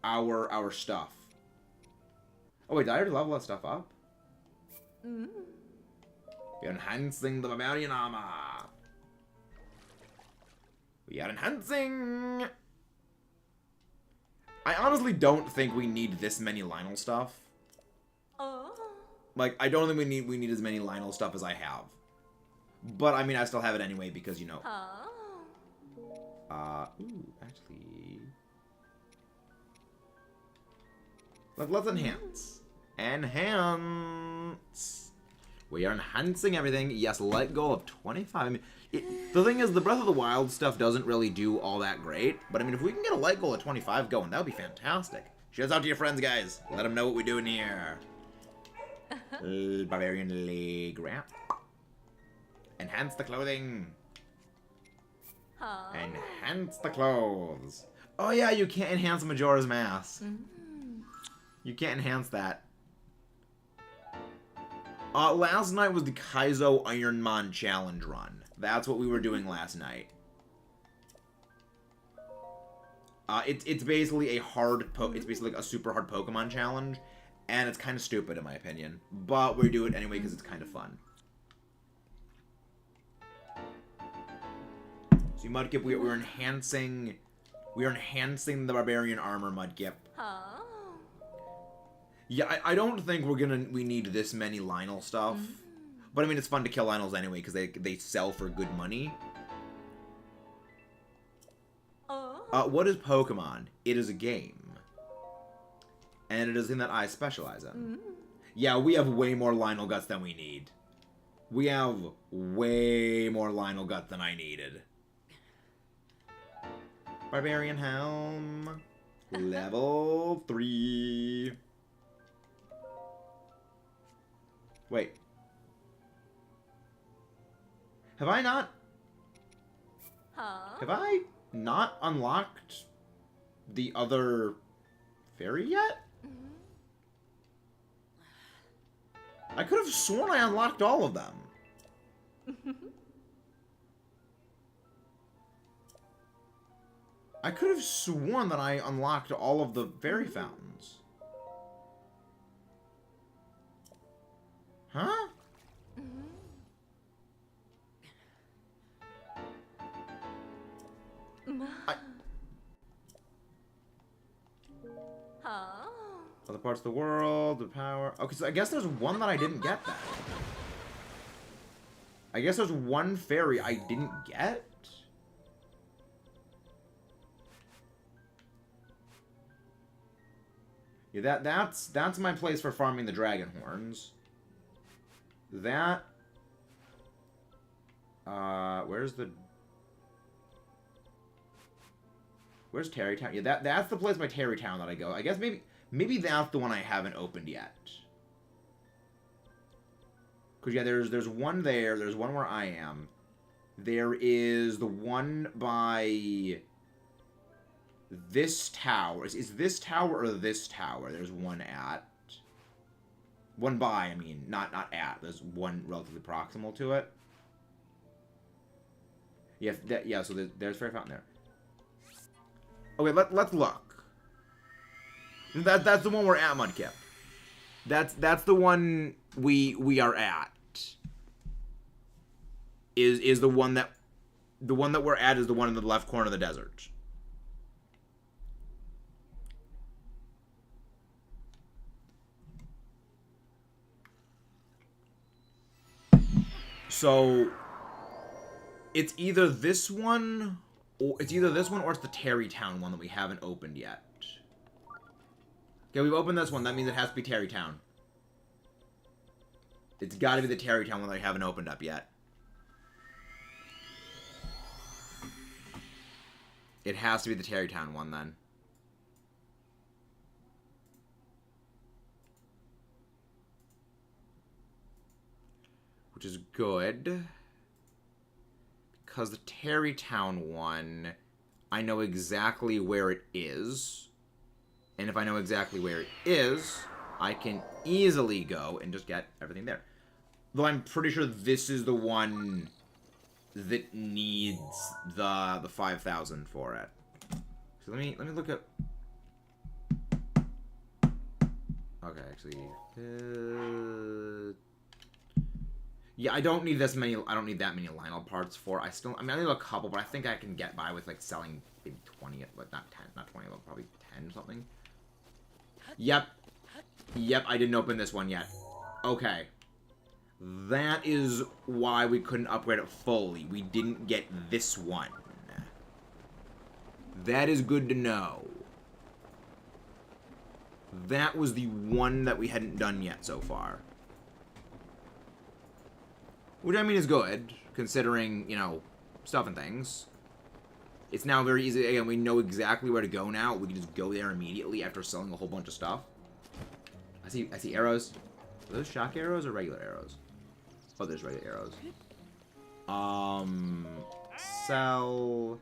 our stuff. Oh wait, did I already level that stuff up? We're enhancing the barbarian armor. We are enhancing. I honestly don't think we need this many Lionel stuff. Like, I don't think we need as many Lionel stuff as I have. But I mean, I still have it anyway because, you know. Ooh, actually. Let's enhance. Enhance. We are enhancing everything. Yes, let go of 25. I mean, the thing is, the Breath of the Wild stuff doesn't really do all that great. But I mean, if we can get a let go of 25 going, that would be fantastic. Shouts out to your friends, guys. Let them know what we're doing here. Barbarian leg wrap. Enhance the clothing. Enhance the clothes. Oh yeah, you can't enhance Majora's Mask. You can't enhance that. Last night was the Kaizo Ironmon challenge run. That's what we were doing last night. It's basically a it's basically like a super hard Pokemon challenge, and it's kind of stupid in my opinion. But we do it anyway because it's kind of fun. So Mudkip, we're enhancing the barbarian armor, Mudkip. Yeah, I don't think we need this many Lionel stuff. But I mean, it's fun to kill Lionels anyway because they sell for good money. What is Pokemon? It is a game. And it is in that I specialize in. Yeah, we have way more Lionel guts than we need. We have way more Lionel guts than I needed. Barbarian Helm. Level 3. Wait. Have I not unlocked the other fairy yet? I could have sworn I unlocked all of them. I could have sworn that I unlocked all of the fairy fountains. Huh? Other parts of the world, the power. Okay, so I guess there's one that I didn't get then. I guess there's one fairy I didn't get? Yeah, that's my place for farming the dragon horns. That... where's Terrytown? Yeah, that's the place by Terrytown that I go. I guess maybe that's the one I haven't opened yet. Cause yeah, there's one there. There's one where I am. There is the one by this tower. Is this tower or this tower? There's one at. One by, I mean, not at. There's one relatively proximal to it. Yeah, so there's Fairy Fountain there. Okay, let's look. That's the one we're at, Mudkip. That's the one we are at. Is the one that we're at is the one in the left corner of the desert. So it's either this one or it's the Terrytown one that we haven't opened yet. Okay, we've opened this one. That means it has to be Terrytown. It's got to be the Terrytown one that I haven't opened up yet. It has to be the Terrytown one then. Which is good. Because the Terrytown one, I know exactly where it is. And if I know exactly where it is, I can easily go and just get everything there. Though I'm pretty sure this is the one that needs the 5,000 for it. So let me look at. Okay, actually, yeah, I don't need this many. I don't need that many Lionel parts for. I mean, I need a couple, but I think I can get by with like selling maybe 20, but not 10, not 20, but probably 10 or something. Yep, I didn't open this one yet. Okay. That is why we couldn't upgrade it fully. We didn't get this one. That is good to know. That was the one that we hadn't done yet so far. Which, I mean, is good, considering, you know, stuff and things. It's now very easy. Again, we know exactly where to go now. We can just go there immediately after selling a whole bunch of stuff. I see arrows. Are those shock arrows or regular arrows? Oh, there's regular arrows. Sell.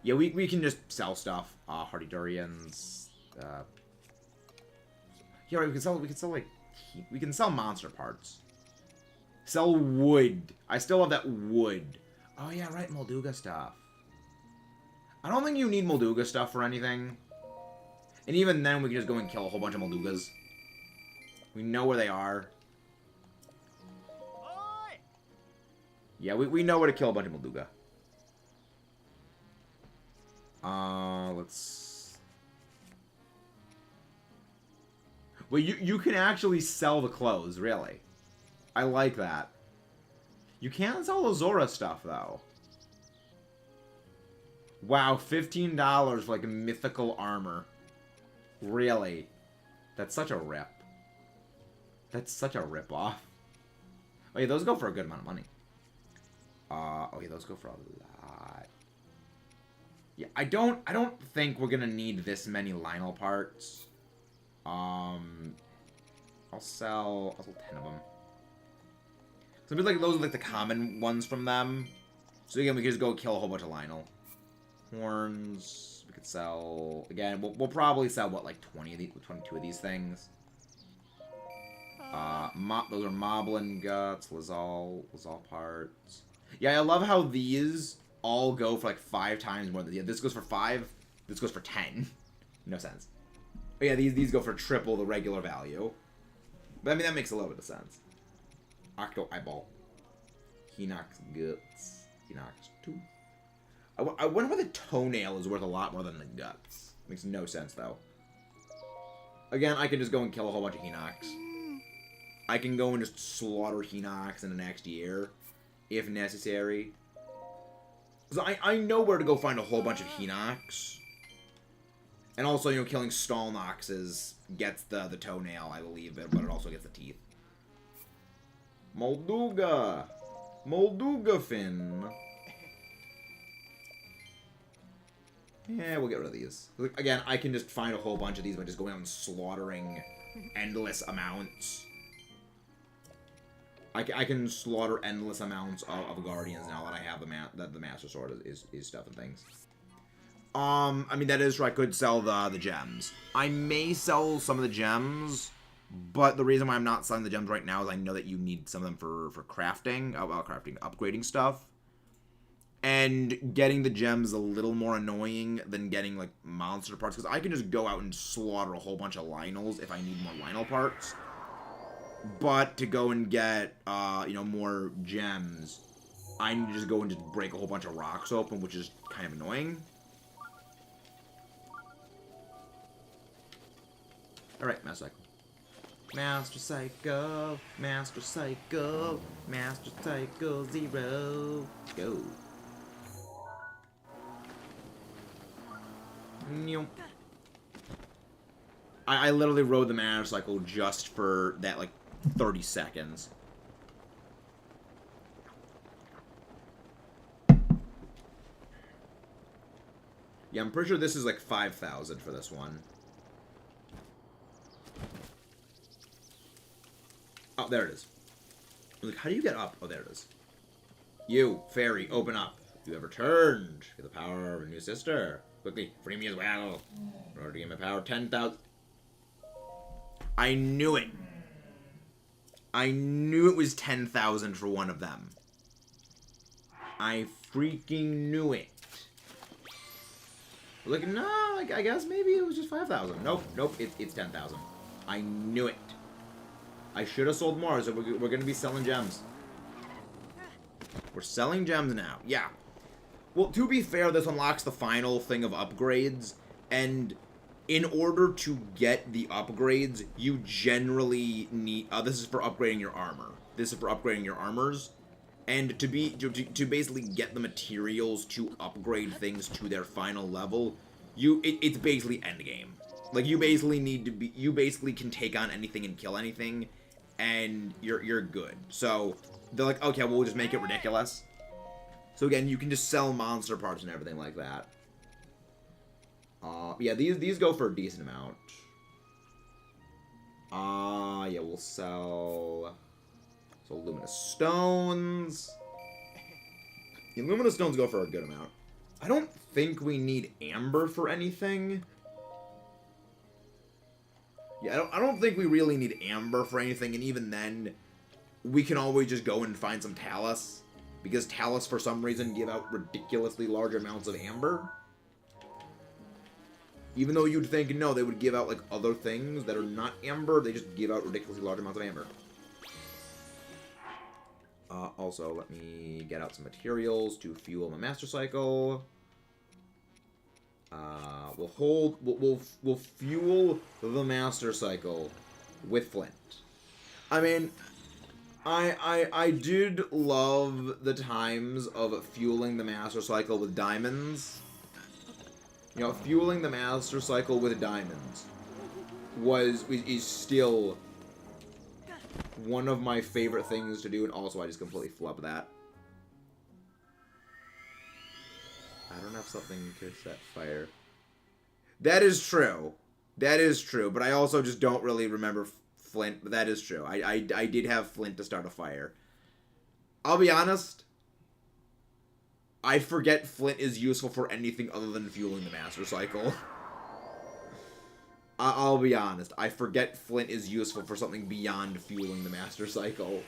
Yeah, we can just sell stuff. Hardy durians. Yeah, right, we can sell monster parts. Sell wood. I still have that wood. Oh yeah, right, Molduga stuff. I don't think you need Molduga stuff for anything. And even then, we can just go and kill a whole bunch of Moldugas. We know where they are. Yeah, we know where to kill a bunch of Molduga. Let's... Well, you can actually sell the clothes, really. I like that. You can't sell the Zora stuff, though. Wow, $15 for, like, a mythical armor. Really? That's such a rip. That's such a rip-off. Oh, yeah, those go for a good amount of money. Oh, yeah, those go for a lot. Yeah, I don't think we're gonna need this many Lionel parts. I'll sell 10 of them. So maybe, like, those are, like, the common ones from them. So, again, we can just go kill a whole bunch of Lionel. Horns, we could sell... Again, we'll probably sell, what, like 22 of these things. Those are Moblin guts, Lazal parts. Yeah, I love how these all go for, like, 5 times more than... Yeah, this goes for 5, this goes for 10. No sense. But yeah, these go for triple the regular value. But, I mean, that makes a little bit of sense. Octo Eyeball. Hinox Guts. Hinox Tooth. I wonder why the toenail is worth a lot more than the guts. Makes no sense, though. Again, I can just go and kill a whole bunch of Hinox. I can go and just slaughter Hinox in the next year, if necessary. Because I know where to go find a whole bunch of Hinox. And also, you know, killing Stalnoxes gets the toenail, I believe, but it also gets the teeth. Molduga! Molduga fin! Yeah, we'll get rid of these. Again, I can just find a whole bunch of these by just going out and slaughtering endless amounts. I can slaughter endless amounts of Guardians now that I have the Master Sword is stuff and things. I mean, that is true. I could sell the gems. I may sell some of the gems, but the reason why I'm not selling the gems right now is I know that you need some of them for crafting, upgrading stuff. And getting the gems is a little more annoying than getting, like, monster parts, because I can just go out and slaughter a whole bunch of Lynels if I need more Lynel parts. But to go and get, you know, more gems, I need to just go and just break a whole bunch of rocks open, which is kind of annoying. Alright, Master Cycle. Master Cycle, Master Cycle, Master Cycle 0. Go. I literally rode the Master Cycle just for that, like, 30 seconds. Yeah, I'm pretty sure this is like 5,000 for this one. Oh, there it is. Like, how do you get up? Oh, there it is. You, fairy, open up. You have returned. Feel the power of a new sister. Quickly, free me as well. In order to get my power, 10,000. I knew it. I knew it was 10,000 for one of them. I freaking knew it. Like, no, I guess maybe it was just 5,000. Nope, it's 10,000. I knew it. I should have sold more, so we're going to be selling gems. We're selling gems now. Yeah. Well, to be fair, this unlocks the final thing of upgrades, and in order to get the upgrades, you generally need... this is for upgrading your armor. This is for upgrading your armors. And to basically get the materials to upgrade things to their final level, it's basically endgame. Like, you basically need to be... You basically can take on anything and kill anything, and you're good. So, they're like, okay, well, we'll just make it ridiculous. So again, you can just sell monster parts and everything like that. Yeah, these go for a decent amount. Yeah, we'll sell... So, Luminous Stones. Yeah, Luminous Stones go for a good amount. I don't think we need Amber for anything. Yeah, I don't think we really need Amber for anything, and even then, we can always just go and find some Talus. Because Talus, for some reason, give out ridiculously large amounts of Amber. Even though you'd think, no, they would give out, like, other things that are not Amber, they just give out ridiculously large amounts of Amber. Also, let me get out some materials to fuel my Master Cycle. We'll fuel the Master Cycle with Flint. I mean, I did love the times of fueling the Master Cycle with diamonds. You know, fueling the Master Cycle with diamonds is still one of my favorite things to do, and also I just completely flubbed that. I don't have something to set fire. That is true. That is true, but I also just don't really remember Flint, but that is true. I did have Flint to start a fire. I'll be honest, I forget Flint is useful for anything other than fueling the Master Cycle. I'll be honest, I forget Flint is useful for something beyond fueling the Master Cycle.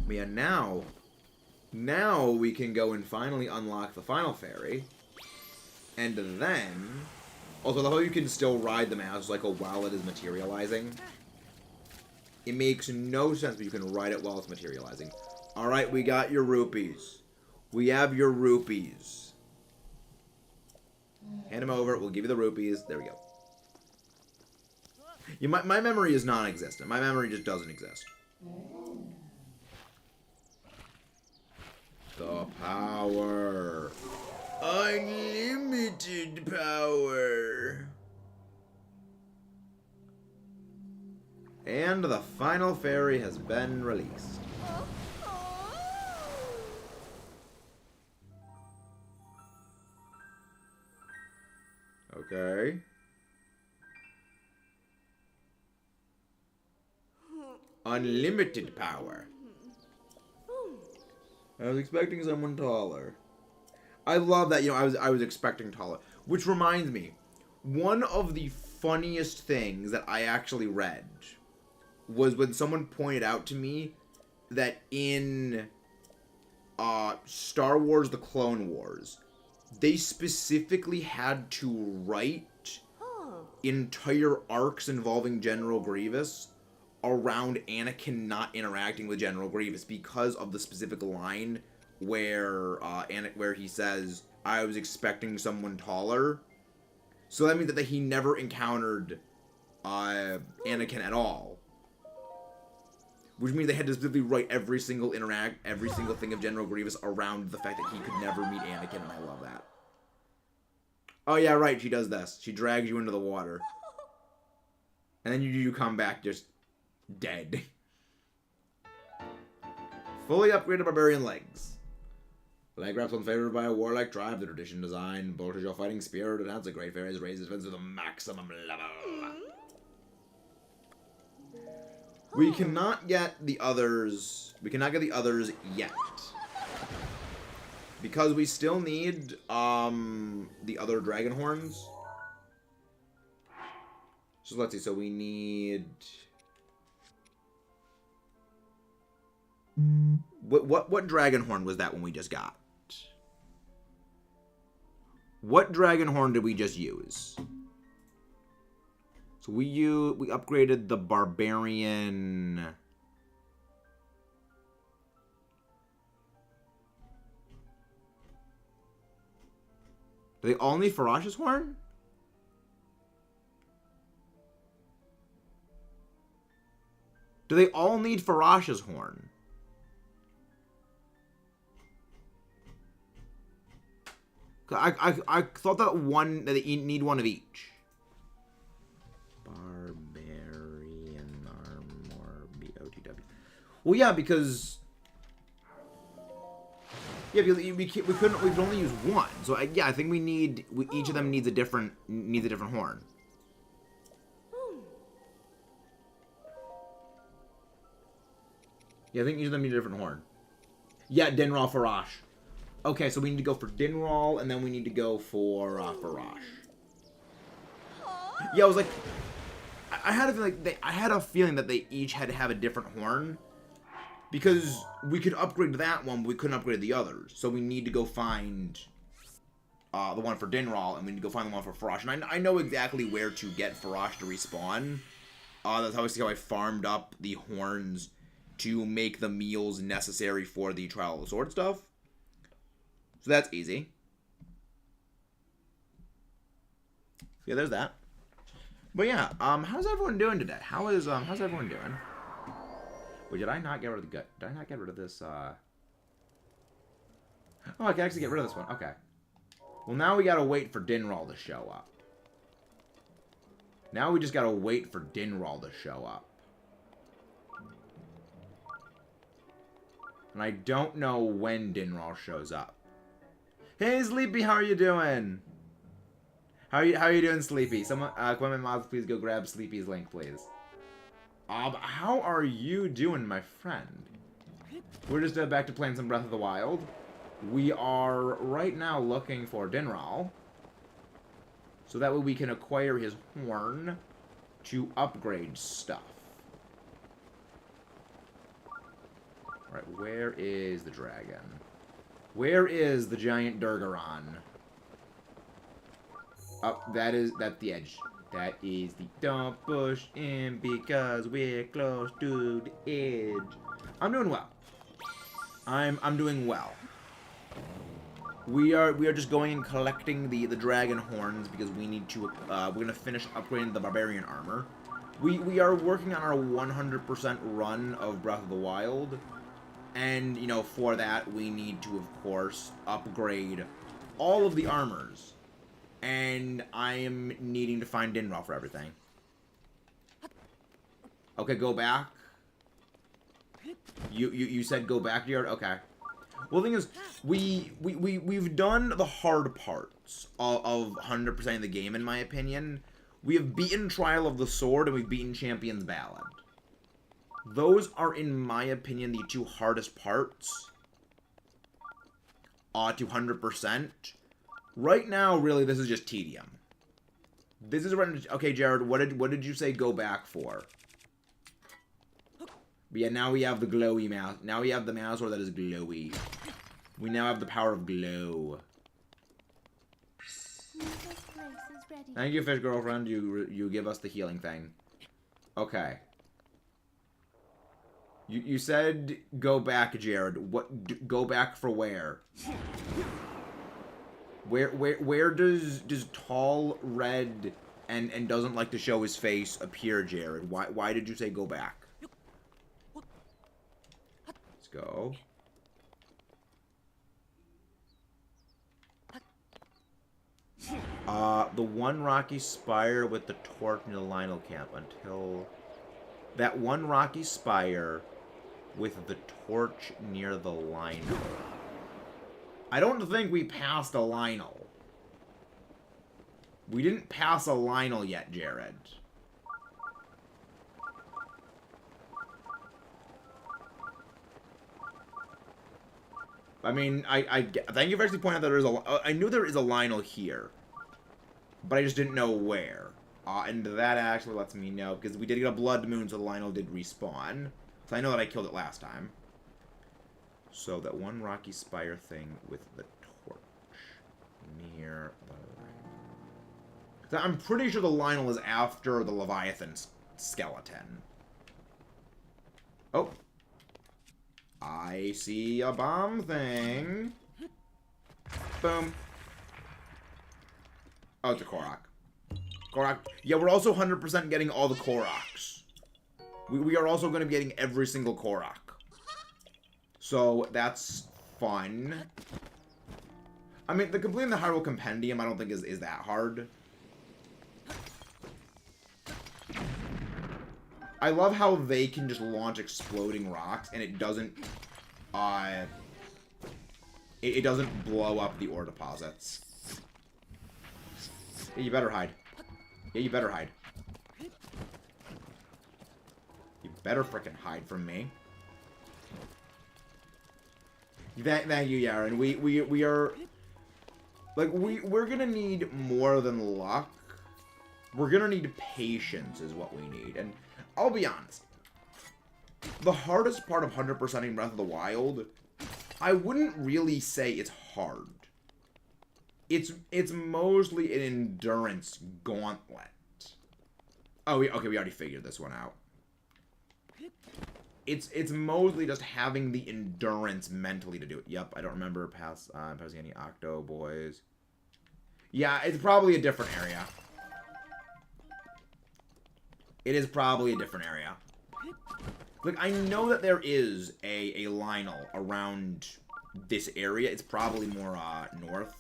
But yeah, now we can go and finally unlock the final fairy. And then... Also, the whole you can still ride the motorcycle while it is materializing. It makes no sense, but you can ride it while it's materializing. Alright, we got your rupees. We have your rupees. Hand them over. We'll give you the rupees. There we go. My memory is non-existent. My memory just doesn't exist. The power. Unlimited power. And the final fairy has been released. Okay. Unlimited power. I was expecting someone taller. I love that, I was expecting taller. Which reminds me, one of the funniest things that I actually read was when someone pointed out to me that in Star Wars The Clone Wars, they specifically had to write entire arcs involving General Grievous around Anakin not interacting with General Grievous because of the specific line where where he says, "I was expecting someone taller." So that means that he never encountered Anakin at all. Which means they had to specifically write every single thing of General Grievous around the fact that he could never meet Anakin, and I love that. Oh yeah, right, she does this. She drags you into the water. And then you come back just dead. Fully upgraded barbarian legs. Leg wraps unfavored by a warlike tribe. The tradition design bolsters your fighting spirit and adds a great fairies raises defense to the maximum level. We cannot get the others. We cannot get the others yet. Because we still need the other dragon horns. So let's see, so we need what dragon horn was that one we just got? What dragon horn did we just use? So we upgraded the barbarian. Do they all need Farash's horn? Do they all need Farash's horn? I thought that they need one of each. Barbarian armor BOTW. Well, yeah, because we could only use one. So yeah, I think each of them needs a different horn. Yeah, I think each of them need a different horn. Yeah, Dinral Farash. Okay, so we need to go for Dinral, and then we need to go for Farash. Yeah, I was like, I had a feeling that they each had to have a different horn, because we could upgrade that one, but we couldn't upgrade the others. So we need to go find the one for Dinral, and we need to go find the one for Farash. And I know exactly where to get Farash to respawn. That's obviously how I farmed up the horns to make the meals necessary for the Trial of the Sword stuff. So that's easy. Yeah, there's that. But yeah, how's everyone doing today? How's everyone doing? Wait, did I not get rid of the gut? Did I not get rid of this, Oh, I can actually get rid of this one. Okay. Well, now we gotta wait for Dinral to show up. Now we just gotta wait for Dinral to show up. And I don't know when Dinral shows up. Hey, Sleepy, how are you doing? How are you doing, Sleepy? Someone, Equipment Mods, please go grab Sleepy's link, please. How are you doing, my friend? We're just back to playing some Breath of the Wild. We are right now looking for Dinral, so that way we can acquire his horn to upgrade stuff. Alright, where is the dragon? Where is the giant Durgaron? That's the edge. That is the don't push in because we're close to the edge. I'm doing well. I'm doing well. We are just going and collecting the dragon horns because we need to we're gonna finish upgrading the barbarian armor. We are working on our 100% run of Breath of the Wild, and you know, for that we need to of course upgrade all of the armors. And I am needing to find Dinral for everything. Okay, go back. You said go back, Jared? Okay. Well, the thing is, we've done the hard parts of 100% of the game, in my opinion. We have beaten Trial of the Sword, and we've beaten Champion's Ballad. Those are, in my opinion, the two hardest parts. To 100%. Right now, really, this is just tedium. This is when... Okay, Jared, what did you say go back for? But yeah, now we have the glowy mouse. Now we have the mouse that is glowy. We now have the power of glow. Thank you, fish girlfriend. You give us the healing thing. Okay. You said go back, Jared. What? Go back for where? Where does tall red and doesn't like to show his face appear, Jared? Why did you say go back? Let's go. The one rocky spire with the torch near the Lionel camp until that one rocky spire with the torch near the Lionel. I don't think we passed a Lionel. We didn't pass a Lionel yet, Jared. I mean, I thank you for actually pointing out that there is a... I knew there is a Lionel here. But I just didn't know where. And that actually lets me know, because we did get a blood moon, so the Lionel did respawn. So I know that I killed it last time. So that one rocky spire thing with the torch near the Lionel. So I'm pretty sure the Lionel is after the Leviathan skeleton. Oh. I see a bomb thing. Boom. Oh, it's a Korok. Korok. Yeah, we're also 100% getting all the Koroks. We are also going to be getting every single Korok. So, that's fun. I mean, the completing the Hyrule Compendium I don't think is that hard. I love how they can just launch exploding rocks and it doesn't, it doesn't blow up the ore deposits. Yeah, you better hide. Yeah, you better hide. You better frickin' hide from me. Thank you, Yaren. We are... Like, we're gonna need more than luck. We're gonna need patience is what we need. And I'll be honest. The hardest part of 100%ing Breath of the Wild, I wouldn't really say it's hard. It's mostly an endurance gauntlet. Oh, okay, we already figured this one out. It's mostly just having the endurance mentally to do it. Yep, I don't remember passing any Octo boys. Yeah, it's probably a different area. It is probably a different area. Like, I know that there is a Lionel around this area. It's probably more north.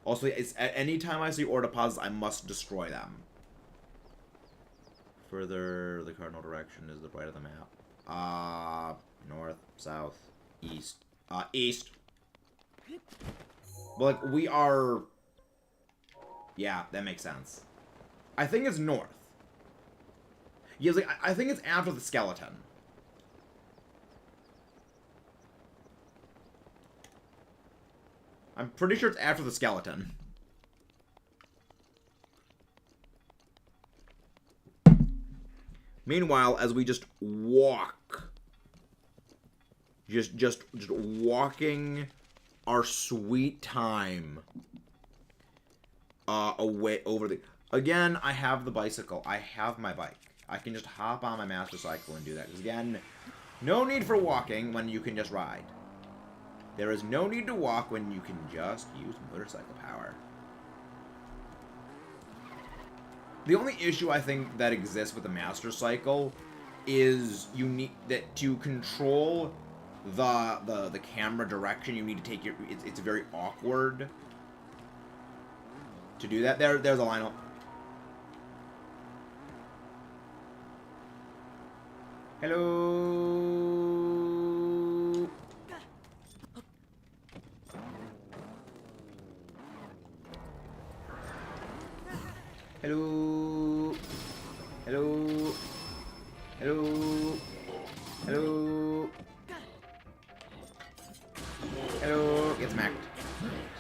Also, it's anytime I see ore deposits, I must destroy them. Further, the cardinal direction is the right of the map. North, south, east. East. But, like, we are... Yeah, that makes sense. I think it's north. Yeah, like, I think it's after the skeleton. I'm pretty sure it's after the skeleton. Meanwhile, as we just walk Just walking our sweet time away over the... Again, I have the bicycle. I have my bike. I can just hop on my master cycle and do that. Because again, no need for walking when you can just ride. There is no need to walk when you can just use motorcycle power. The only issue I think that exists with the master cycle is you need that to control the camera direction. You need to take your... It's very awkward to do that. There's a Lionel. Hello. Hello. Hello. Hello. Hello. Hello. Get smacked.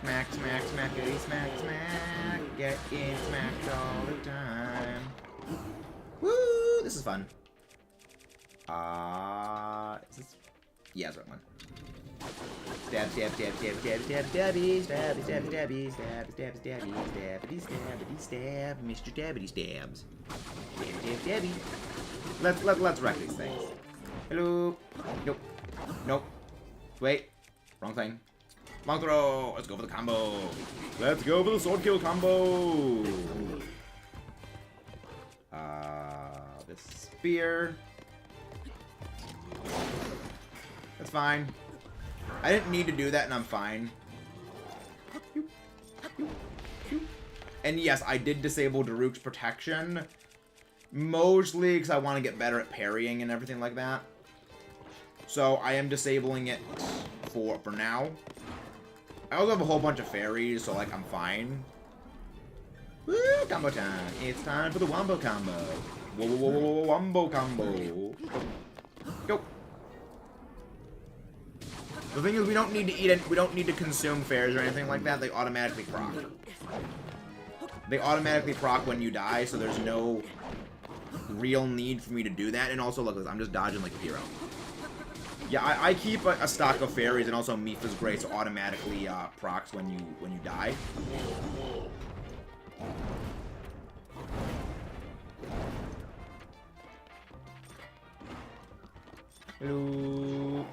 Smack, smack, smack, getting smack, smack. Getting smacked all the time. Woo! This is fun. Is this? Yeah, it's the right one. Stab, stab, stab, stab, stab, stab, stabby, stabby, stabby, stabby, stab, stab, stabby, stabbity, stabbity, stab, Mr. Dabbity stabs. Stab, stab, stabby. Let's wreck these things. Hello. Nope. Nope. Wait. Wrong thing. Long throw. Let's go for the combo. Let's go for the sword kill combo. This spear. That's fine. I didn't need to do that, and I'm fine. And yes, I did disable Daruk's protection. Mostly because I want to get better at parrying and everything like that. So I am disabling it for now. I also have a whole bunch of fairies, so like I'm fine. Woo! Combo time. It's time for the wombo combo. Whoa, whoa, whoa, whoa, wombo combo. Go. The thing is, we don't need to eat it. We don't need to consume fairies or anything like that. They automatically proc. They automatically proc when you die, so there's no real need for me to do that. And also, look, I'm just dodging like a hero. Yeah, I keep a stock of fairies, and also Mipha's Grace automatically procs when you die. Hello.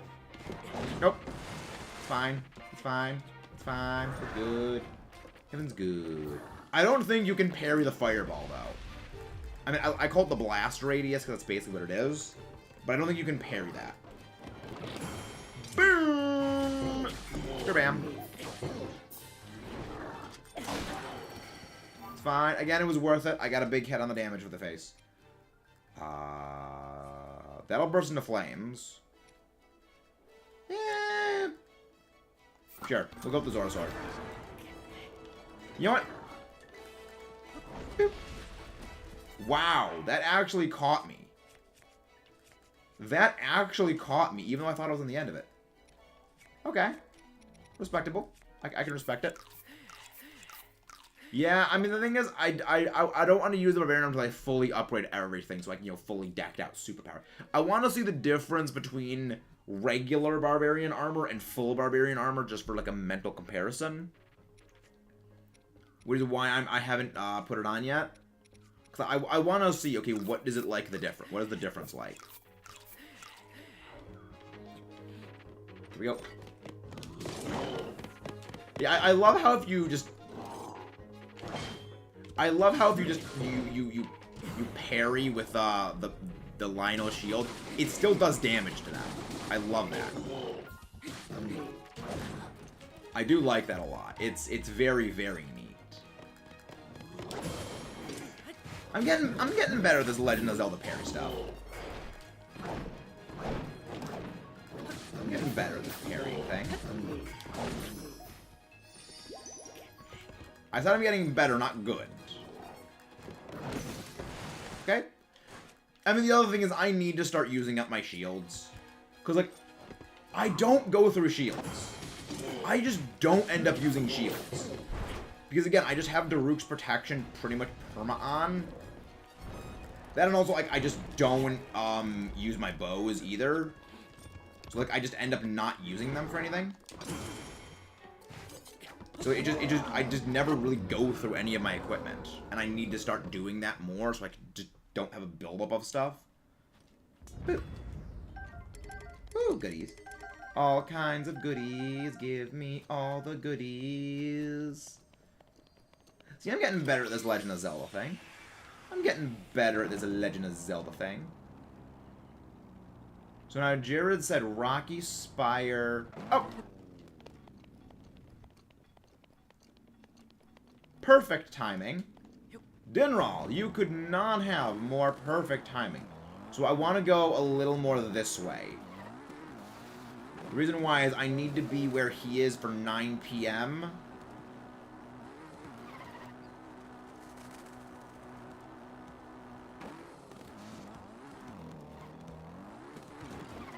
Nope. It's fine. It's fine. It's fine. We're good. Heaven's good. I don't think you can parry the fireball, though. I mean, I call it the blast radius because that's basically what it is. But I don't think you can parry that. Boom! Bam. It's fine. Again, it was worth it. I got a big hit on the damage with the face. That'll burst into flames. Yeah. Sure. We'll go with the Zorosaur. You know what? Boop. Wow. That actually caught me. That actually caught me, even though I thought I was on the end of it. Okay. Respectable. I can respect it. Yeah, I mean, the thing is, I don't want to use the Barbarian until I fully upgrade everything, so I can, fully decked out superpower. I want to see the difference between regular Barbarian armor and full Barbarian armor, just for, like, a mental comparison. Which is why I haven't put it on yet. Because I want to see, okay, what is it like, what is the difference like? Here we go. Yeah, I love how if you just... I love how if you just you parry with the Lionel shield, it still does damage to them. I love that. I do like that a lot. It's very, very neat. I'm getting better at this Legend of Zelda parry stuff. I'm getting better at this parrying thing. I said I'm getting better, not good. Okay? I mean, the other thing is I need to start using up my shields. Because, like, I don't go through shields. I just don't end up using shields. Because, again, I just have Daruk's protection pretty much perma on. That and also, like, I just don't use my bows either. So, like, I just end up not using them for anything. So I just never really go through any of my equipment. And I need to start doing that more so I just don't have a buildup of stuff. Boo. Ooh, goodies. All kinds of goodies. Give me all the goodies. See, I'm getting better at this Legend of Zelda thing. I'm getting better at this Legend of Zelda thing. So now Jared said Rocky Spire. Oh! Perfect timing. Dinral, you could not have more perfect timing. So I want to go a little more this way. The reason why is I need to be where he is for 9 p.m.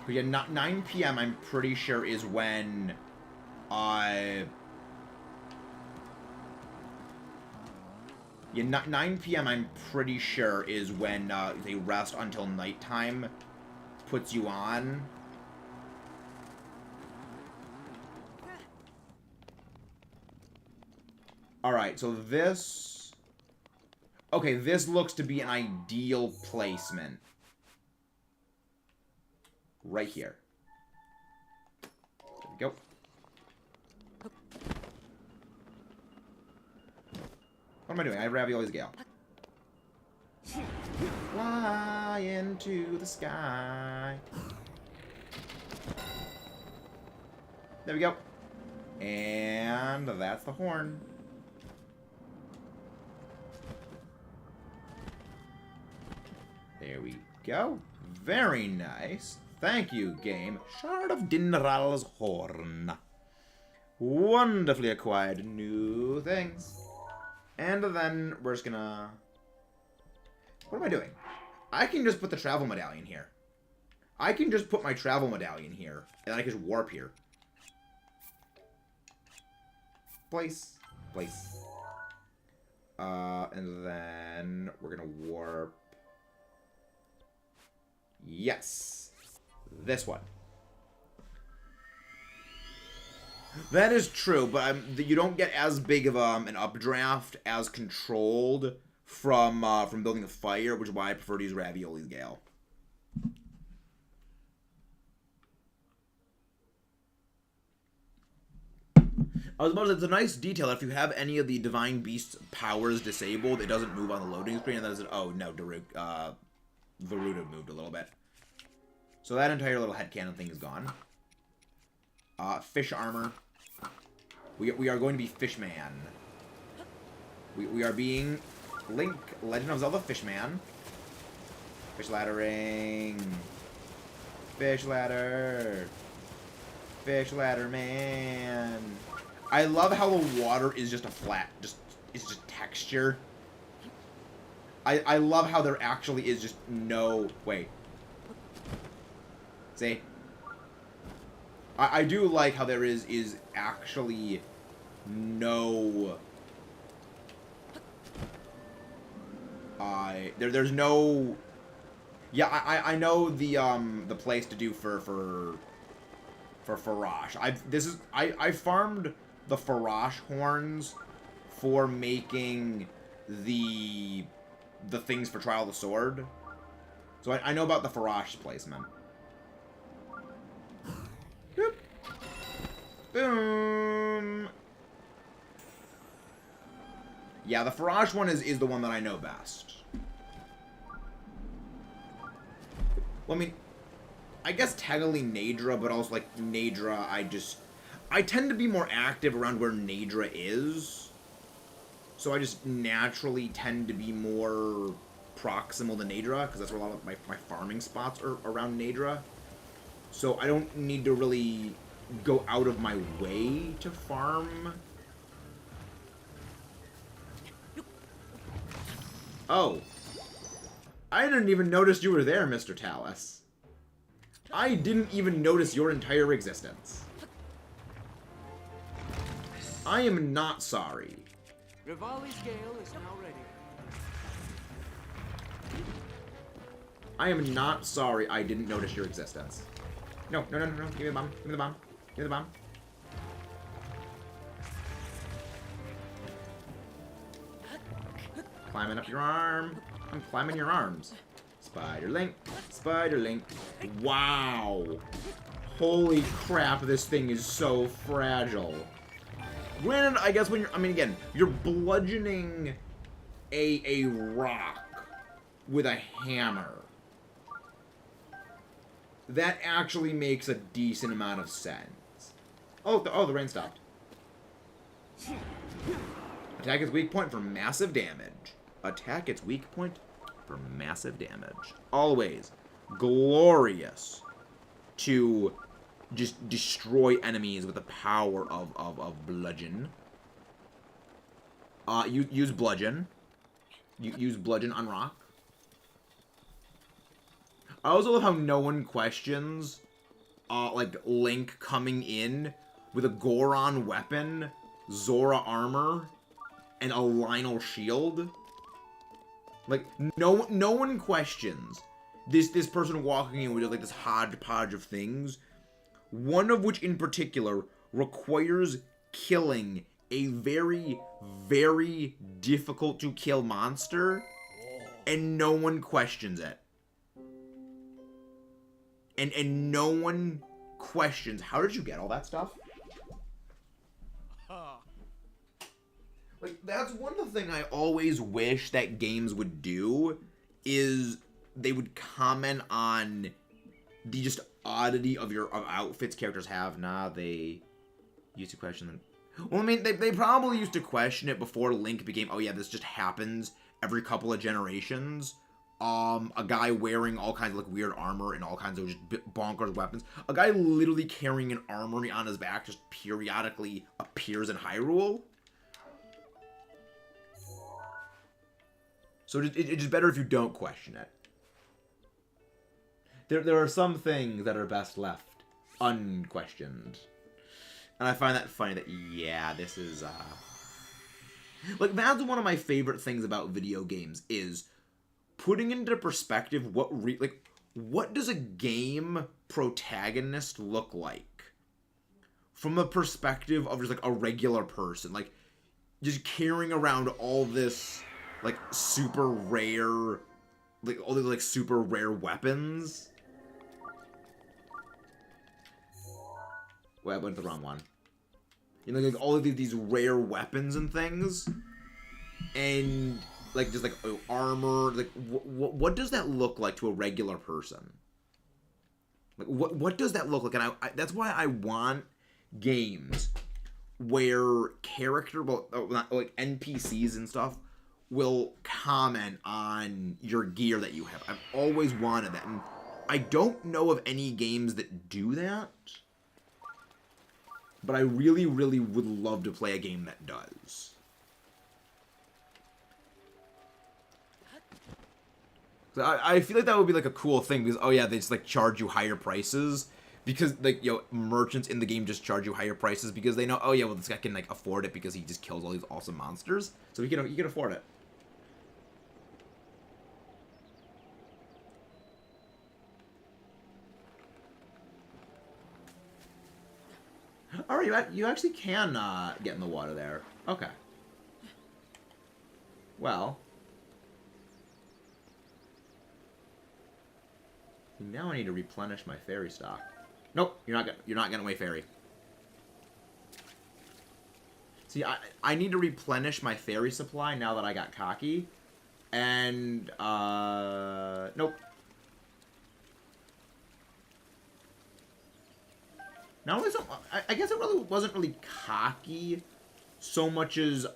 But yeah, 9 p.m. I'm pretty sure is when yeah, 9 p.m. I'm pretty sure is when they rest until nighttime puts you on. Alright, so this... Okay, this looks to be an ideal placement. Right here. There we go. What am I doing? I have Ravioli's Gale. Fly into the sky. There we go. And that's the horn. There we go. Very nice. Thank you, game. Shard of Dinral's horn. Wonderfully acquired new things. And then we're just gonna... What am I doing? I can just put the travel medallion here. I can just put my travel medallion here. And I can just warp here. Place. Place. And then we're gonna warp... Yes. This one. That is true, but you don't get as big of an updraft as controlled from building a fire, which is why I prefer to use Ravioli's Gale. I was about to say, it's a nice detail. If you have any of the Divine Beast's powers disabled, it doesn't move on the loading screen, and then it's, oh no, Varuda moved a little bit. So that entire little headcanon thing is gone. Fish armor. We are going to be Fishman. We are being Link, Legend of Zelda Fishman. Fish laddering. Fish ladder. Fish ladder man. I love how the water is just a flat, it's just texture. I love how there actually is just no, wait. See? I do like how there is actually no... There's no... Yeah, I know the place to do for Farash. I farmed the Farash horns for making the things for Trial of the Sword. So I know about the Farash placement. Boop. Boom. Yeah, the Farash one is the one that I know best. Well, I mean, I guess technically Nadra, but also, like, Nadra, I tend to be more active around where Nadra is. So I just naturally tend to be more proximal to Nadra, because that's where a lot of my farming spots are around Nadra. So I don't need to really go out of my way to farm. Oh. I didn't even notice you were there, Mr. Talus. I didn't even notice your entire existence. I am not sorry. Rivali's Gale is now ready. I am not sorry I didn't notice your existence. No, no, no, no, no. Give me the bomb. Give me the bomb. Give me the bomb. Climbing up your arm. I'm climbing your arms. Spider-link. Spider-link. Wow. Holy crap, this thing is so fragile. Granted, I guess when you're... I mean, again, you're bludgeoning a rock with a hammer. That actually makes a decent amount of sense. Oh, the rain stopped. Attack its weak point for massive damage. Attack its weak point for massive damage. Always glorious to just destroy enemies with the power of bludgeon. Use bludgeon. Use bludgeon on rock. I also love how no one questions, like, Link coming in with a Goron weapon, Zora armor, and a Lionel shield. Like, no one questions this person walking in with, like, this hodgepodge of things, one of which in particular requires killing a very, very difficult to kill monster, and no one questions it. And no one questions, how did you get all that stuff? Like, that's one of the things I always wish that games would do, is they would comment on the just oddity of outfits characters have. Nah, they used to question them. Well, I mean, they probably used to question it before Link became, oh yeah, this just happens every couple of generations. A guy wearing all kinds of, like, weird armor and all kinds of just bonkers weapons. A guy literally carrying an armory on his back just periodically appears in Hyrule. So it's just better if you don't question it. There are some things that are best left unquestioned. And I find that funny that, yeah, this is, like, that's one of my favorite things about video games, is putting into perspective what does a game protagonist look like from the perspective of just, like, a regular person, like, just carrying around all this, like, super rare, like, all these, like, super rare weapons. Wait, I went the wrong one. You know, like, all of these rare weapons and things, and, like, just, like, armor, like, what does that look like to a regular person? Like, what does that look like? And I that's why I want games where like, NPCs and stuff will comment on your gear that you have. I've always wanted that, and I don't know of any games that do that, but I really, really would love to play a game that does. So I feel like that would be, like, a cool thing, because, oh yeah, they just, like, charge you higher prices, because, like, you know, merchants in the game just charge you higher prices because they know, oh yeah, well, this guy can, like, afford it because he just kills all these awesome monsters, so he can afford it. Alright, you actually can get in the water there. Okay. Well, now I need to replenish my fairy stock. Nope, you're not getting away, fairy. See, I need to replenish my fairy supply now that I got cocky. And nope. Now, I guess it really wasn't really cocky so much as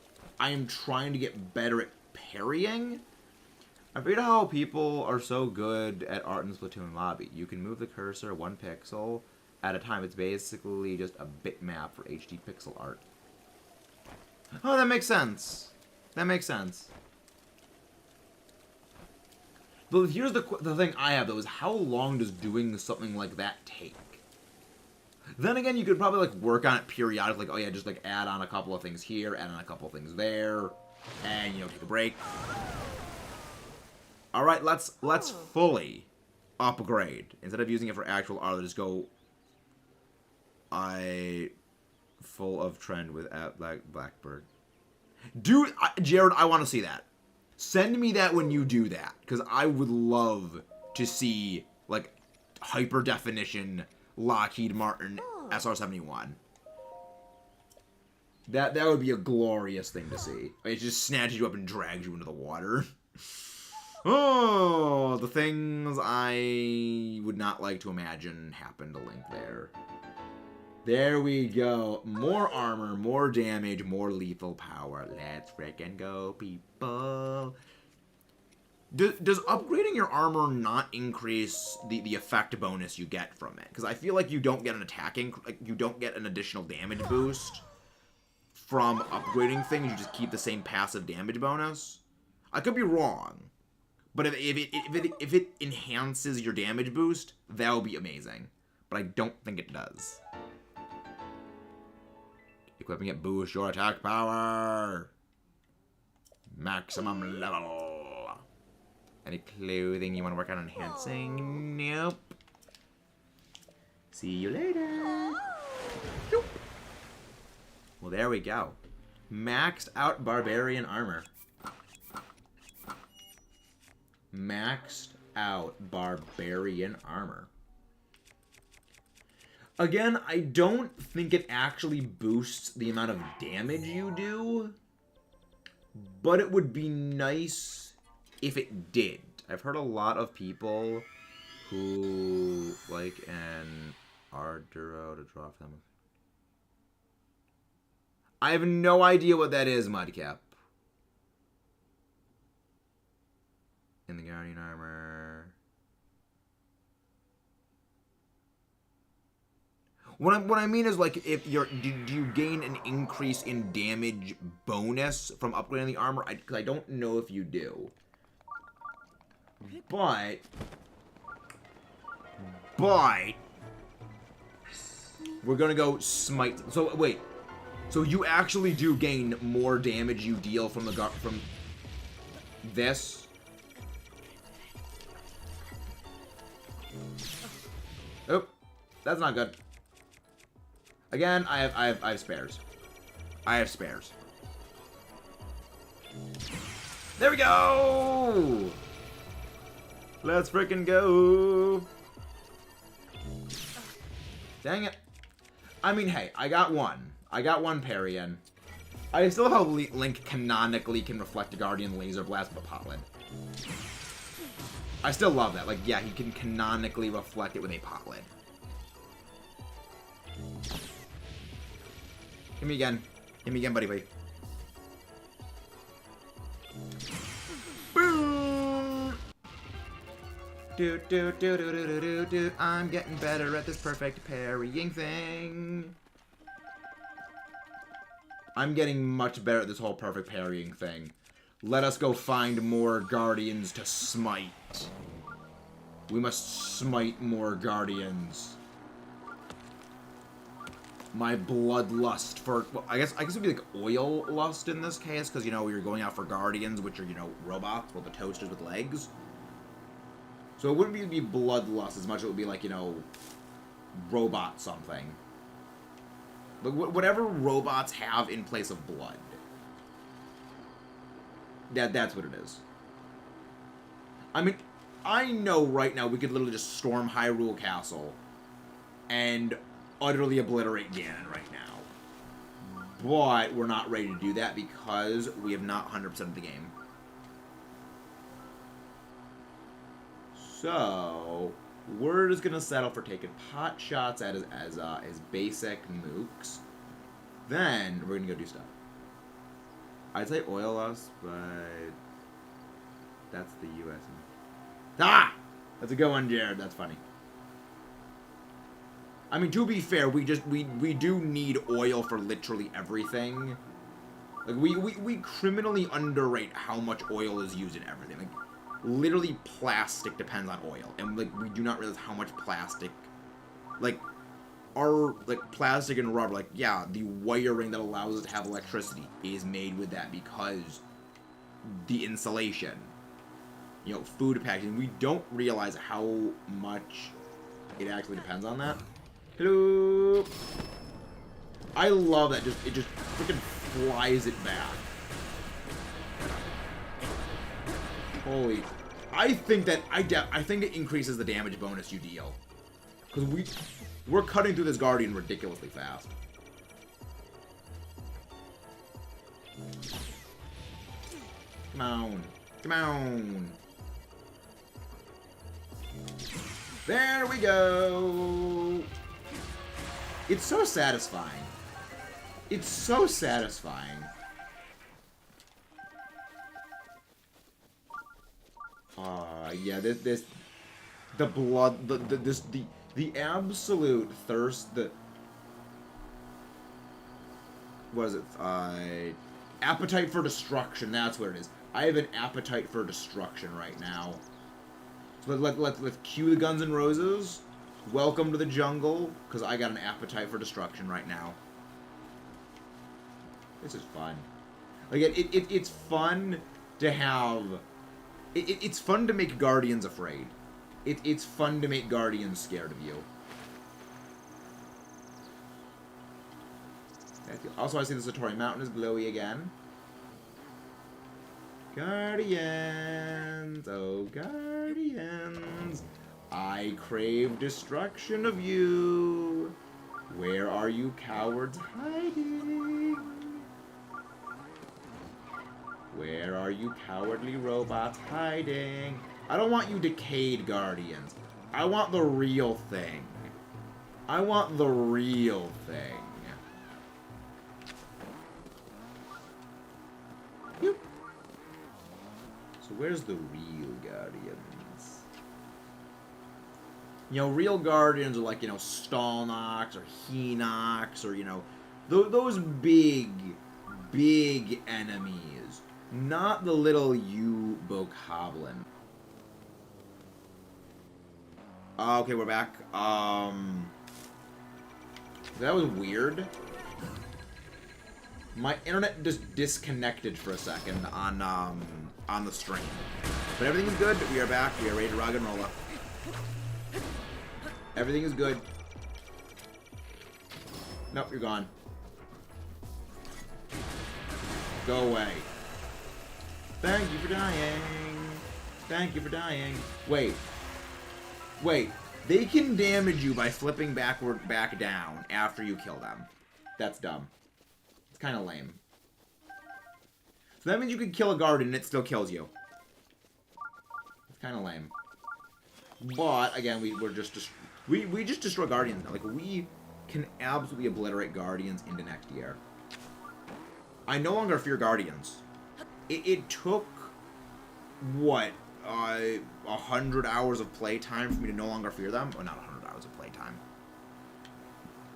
I am trying to get better at parrying. I forget how people are so good at art in the Splatoon lobby. You can move the cursor 1 pixel at a time. It's basically just a bitmap for HD pixel art. Oh, that makes sense. That makes sense. But here's the thing I have, though, is how long does doing something like that take? Then again, you could probably, like, work on it periodically. Like, oh yeah, just, like, add on a couple of things here, add on a couple of things there, and, you know, take a break. Alright, let's fully upgrade. Instead of using it for actual art, let's go full of trend with Blackbird. Dude, Jared, I want to see that. Send me that when you do that, because I would love to see, like, hyper definition Lockheed Martin SR-71. That would be a glorious thing to see. It just snatches you up and drags you into the water. Oh, the things I would not like to imagine happen to Link there. There we go. More armor, more damage, more lethal power. Let's frickin' go, people. Does upgrading your armor not increase the effect bonus you get from it? Because I feel like you don't get you don't get an additional damage boost from upgrading things. You just keep the same passive damage bonus. I could be wrong. But if it enhances your damage boost, that would be amazing. But I don't think it does. Equipping it boosts your attack power. Maximum level. Any clothing you want to work on enhancing? Nope. See you later. Nope. Well, there we go. Maxed out barbarian armor. Maxed out barbarian armor. Again, I don't think it actually boosts the amount of damage you do, but it would be nice if it did. I've heard a lot of people who like an Arduro to draw them. I have no idea what that is, Mudcap. In the Guardian armor. What I mean is, like, if do you gain an increase in damage bonus from upgrading the armor? Because I don't know if you do. But we're gonna go smite. So wait. So you actually do gain more damage you deal from from this. Oh, that's not good. Again, I have spares. I have spares. There we go! Let's frickin' go! Dang it. I mean, hey, I got one. I got one parry in. I still love how Link canonically can reflect a Guardian Laser Blast with a pot lid. I still love that. Like, yeah, he can canonically reflect it with a pot lid. Hit me again. Hit me again, buddy. Boom! Do. I'm getting better at this perfect parrying thing. I'm getting much better at this whole perfect parrying thing. Let us go find more guardians to smite. We must smite more guardians. My bloodlust for... Well, I guess it would be like oil lust in this case, because, you know, you're going out for guardians, which are, you know, robots, or the toasters with legs. So it wouldn't be bloodlust as much as it would be like, you know, robot something. Like, whatever robots have in place of blood. That's what it is. I mean, I know right now we could literally just storm Hyrule Castle and utterly obliterate Ganon right now. But we're not ready to do that because we have not 100%ed the game. So, we're just gonna settle for taking pot shots at as basic mooks. Then we're gonna go do stuff. I'd say oil lust, but that's the U.S. Ah! That's a good one, Jared. That's funny. I mean, to be fair, we do need oil for literally everything. Like, we criminally underrate how much oil is used in everything. Like, literally plastic depends on oil. And, like, we do not realize how much plastic... Like, our, like, plastic and rubber, like, yeah, the wiring that allows us to have electricity is made with that because the insulation. You know, food packaging. We don't realize how much it actually depends on that. Hello. I love that. It just freaking flies it back. Holy. I think it increases the damage bonus you deal. Because we're cutting through this Guardian ridiculously fast. Come on. Come on. There we go. It's so satisfying. It's so satisfying. Yeah, the blood, the absolute thirst, what is it? Appetite for destruction, that's what it is. I have an appetite for destruction right now. So let's cue the Guns N' Roses. Welcome to the jungle, because I got an appetite for destruction right now. This is fun. Like, it's fun to have... It's fun to make Guardians afraid. It's fun to make Guardians scared of you. Also, I see the Satori Mountain is glowy again. Guardians, oh Guardians, I crave destruction of you. Where are you cowards hiding? Where are you cowardly robots hiding? I don't want you decayed Guardians. I want the real thing. I want the real thing. Yoop. So where's the real Guardians? You know, real Guardians are like, you know, Stalnox or Hinox or, you know, those big enemies. Not the little U-Bokoblin. Okay, we're back. That was weird. My internet just disconnected for a second on the stream. But everything is good. We are back. We are ready to rock and roll. Everything is good. Nope, you're gone. Go away. Thank you for dying. Thank you for dying. Wait. Wait. They can damage you by flipping back down after you kill them. That's dumb. It's kind of lame. So that means you can kill a Guardian and it still kills you. It's kind of lame. But, again, we just destroy Guardians now. Like, we can absolutely obliterate Guardians into next year. I no longer fear Guardians. It took, what, 100 hours of playtime for me to no longer fear them? Well, not 100 hours of playtime.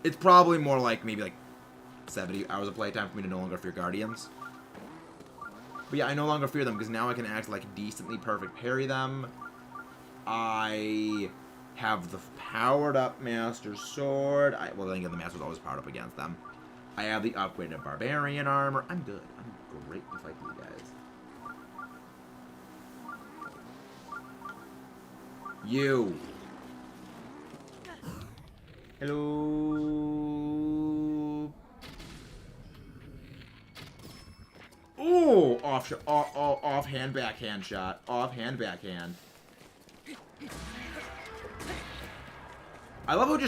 It's probably more like, maybe like 70 hours of playtime for me to no longer fear Guardians. But yeah, I no longer fear them because now I can act like decently perfect parry them. I have the powered up Master Sword. Well, then again, the Master Sword's always powered up against them. I have the upgraded Barbarian armor. I'm good. I'm great to fight these guys. You. Hello. Oh, offhand backhand shot. Offhand backhand. I love how it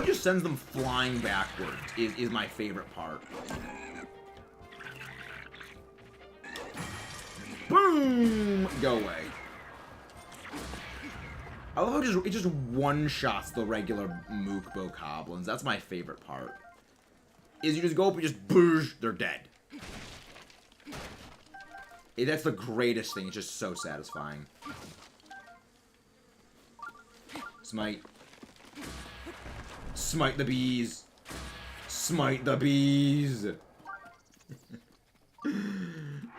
just sends them flying backwards is my favorite part. Boom! Go away. I love how it just one-shots the regular Mook Bokoblins. That's my favorite part. Is you just go up and just boosh, they're dead. That's the greatest thing. It's just so satisfying. Smite. Smite the bees. Smite the bees.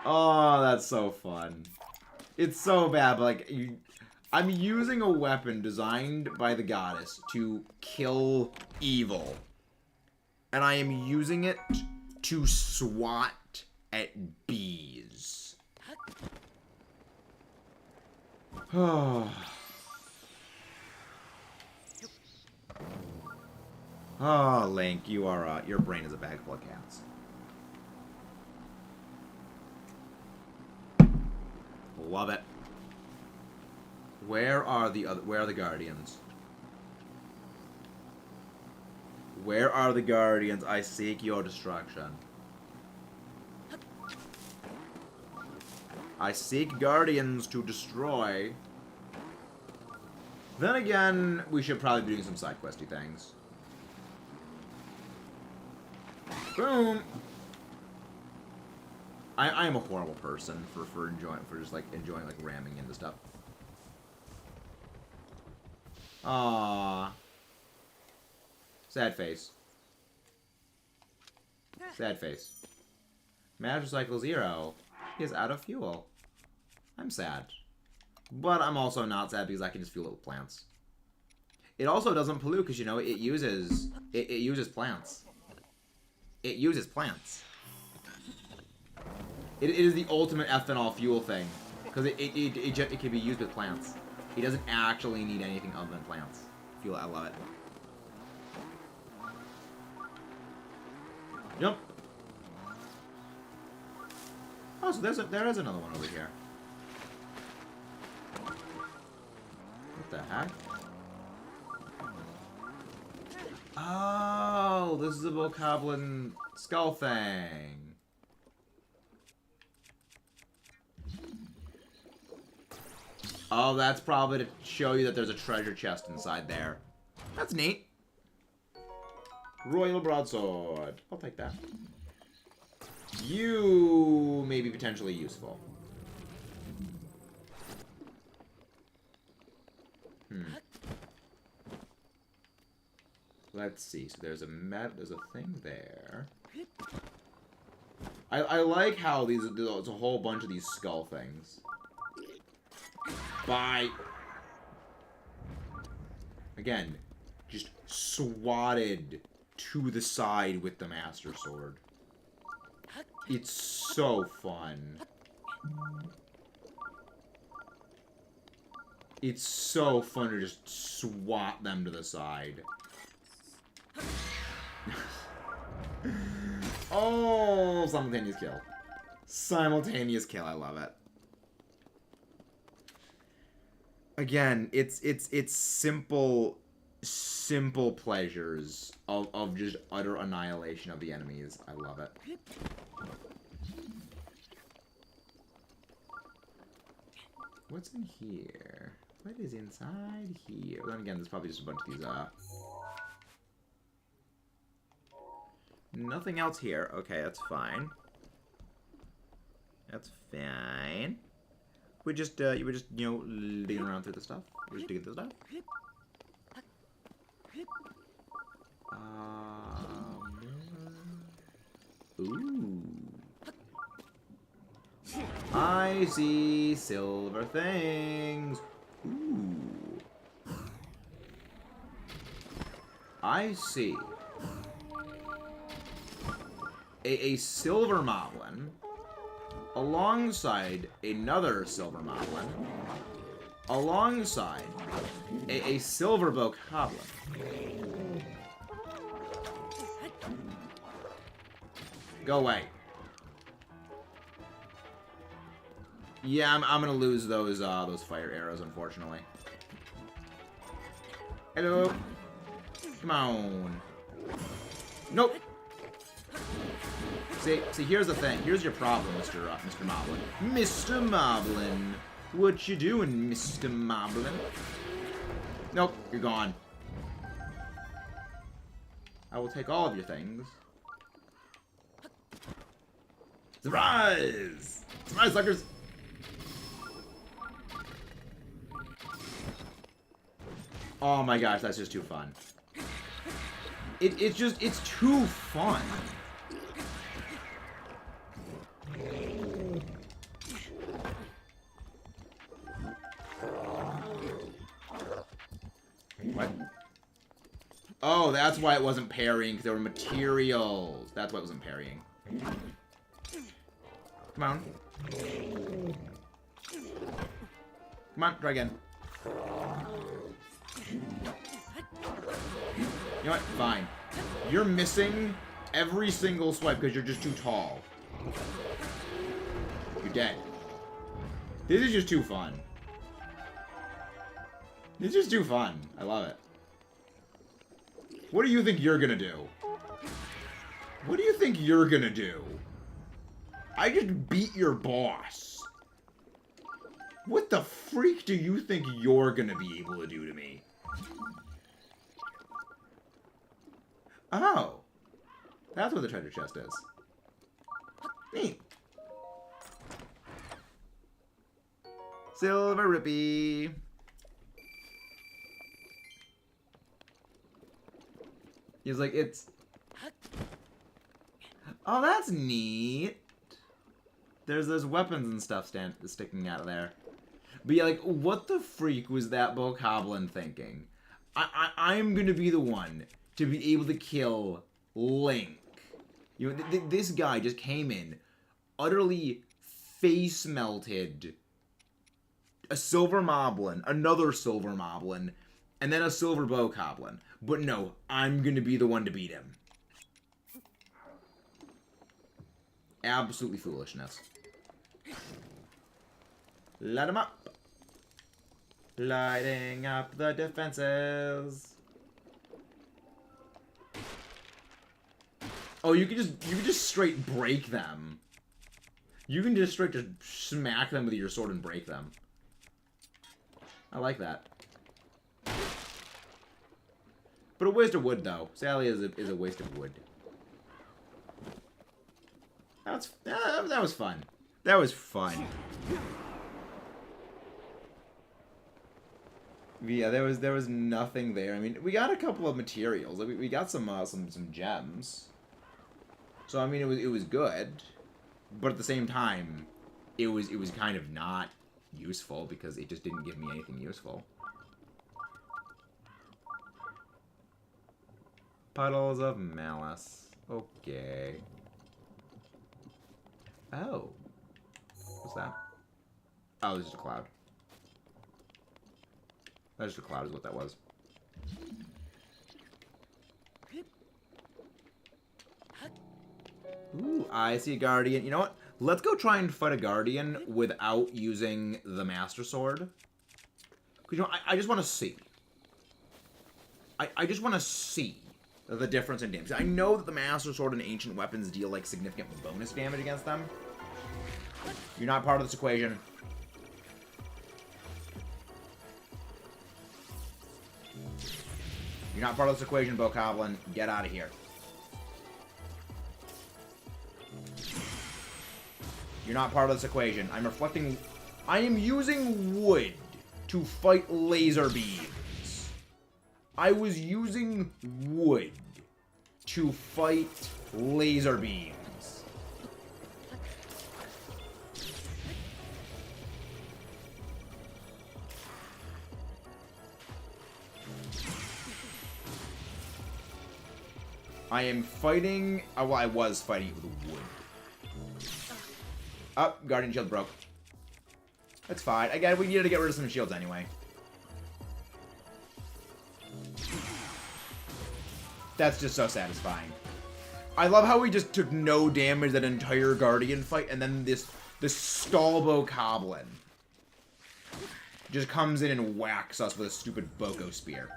Oh, that's so fun. It's so bad, but like, I'm using a weapon designed by the goddess to kill evil. And I am using it to swat at bees. Oh, Link, you are, your brain is a bag full of cats. Love it. Where are the guardians? Where are the guardians? I seek your destruction. I seek guardians to destroy. Then again, we should probably be doing some side questy things. Boom. I am a horrible person for just like enjoying like ramming into stuff. Aww. Sad face. Sad face. Master Cycle 0 is out of fuel. I'm sad. But I'm also not sad because I can just fuel it with plants. It also doesn't pollute because, you know, it uses plants. It uses plants. It is the ultimate ethanol fuel thing. Because it can be used with plants. It doesn't actually need anything other than plants. Fuel, I love it. Jump. Oh, so there is another one over here. What the heck? Oh, this is a bokoblin skull thing. Oh, that's probably to show you that there's a treasure chest inside there. That's neat. Royal broadsword. I'll take that. You may be potentially useful. Let's see. So there's a thing there. I like how there's a whole bunch of these skull things. Bye. Again, just swatted to the side with the Master Sword. It's so fun. It's so fun to just swat them to the side. Oh, simultaneous kill. Simultaneous kill, I love it. Again, it's simple pleasures of just utter annihilation of the enemies. I love it. What's in here? What is inside here? Then again, there's probably just a bunch of these, Nothing else here. Okay, that's fine. That's fine. We just, you were just, you know, digging around through the stuff. We're just digging through the stuff. Ooh. I see silver things. Ooh. I see. A silver moblin alongside another silver moblin alongside a silver bokoblin. Go away. Yeah, I'm gonna lose those fire arrows, unfortunately. Hello. Come on. Nope. See, here's the thing. Here's your problem, Mr. Moblin. Mr. Moblin. What you doing, Mr. Moblin? Nope, you're gone. I will take all of your things. Surprise! Surprise, suckers! Oh my gosh, that's just too fun. It's too fun. What? Oh, that's why it wasn't parrying, because there were materials. That's why it wasn't parrying. Come on. Come on, try again. You know what? Fine. You're missing every single swipe because you're just too tall. You're dead. This is just too fun. This is just too fun. I love it. What do you think you're gonna do? What do you think you're gonna do? I just beat your boss. What the freak do you think you're gonna be able to do to me? Oh. That's what the treasure chest is. Neat. Silver Rippy. He's like, it's... Oh, that's neat. There's those weapons and stuff sticking out of there. But yeah, like, what the freak was that bokoblin thinking? I'm gonna be the one to be able to kill Link. You know, this guy just came in, utterly face-melted a silver moblin, another silver moblin, and then a silver bokoblin. But no, I'm gonna be the one to beat him. Absolutely foolishness. Light him up. Lighting up the defenses. Oh, you can just straight break them. You can just straight just smack them with your sword and break them. I like that. But a waste of wood, though. Sally is a waste of wood. That was fun. That was fun. Yeah, there was nothing there. I mean, we got a couple of materials. We got some gems. So I mean, it was good, but at the same time, it was kind of not useful because it just didn't give me anything useful. Puddles of malice. Okay. Oh. What's that? Oh, this is a cloud. That's just a cloud is what that was. Ooh, I see a guardian. You know what? Let's go try and fight a guardian without using the Master Sword. Because, you know, I just want to see. I just want to see the difference in damage. I know that the Master Sword and ancient weapons deal, like, significant bonus damage against them. You're not part of this equation. You're not part of this equation, bokoblin. Get out of here. You're not part of this equation. I'm reflecting... I am using wood to fight laser beams. I was using wood to fight laser beams. I am fighting... well, I was fighting it with wood. Oh, Guardian Shield broke. That's fine. Again, we needed to get rid of some shields anyway. That's just so satisfying. I love how we just took no damage that entire Guardian fight, and then this stall bokoblin just comes in and whacks us with a stupid Boko Spear.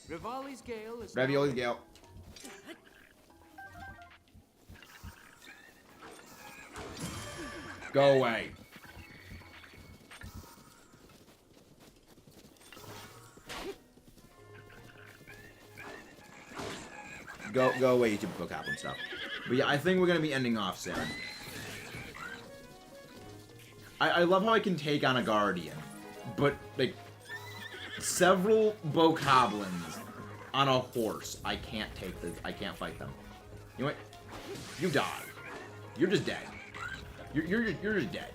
Rivali's Gale is Ravioli's Gale. Go away. Go away, you stupid bokoblin stuff. But yeah, I think we're gonna be ending off soon. I love how I can take on a Guardian, but like several bokoblins on a horse, I can't take this. I can't fight them. You know what? You die. You're just dead. You're just dead.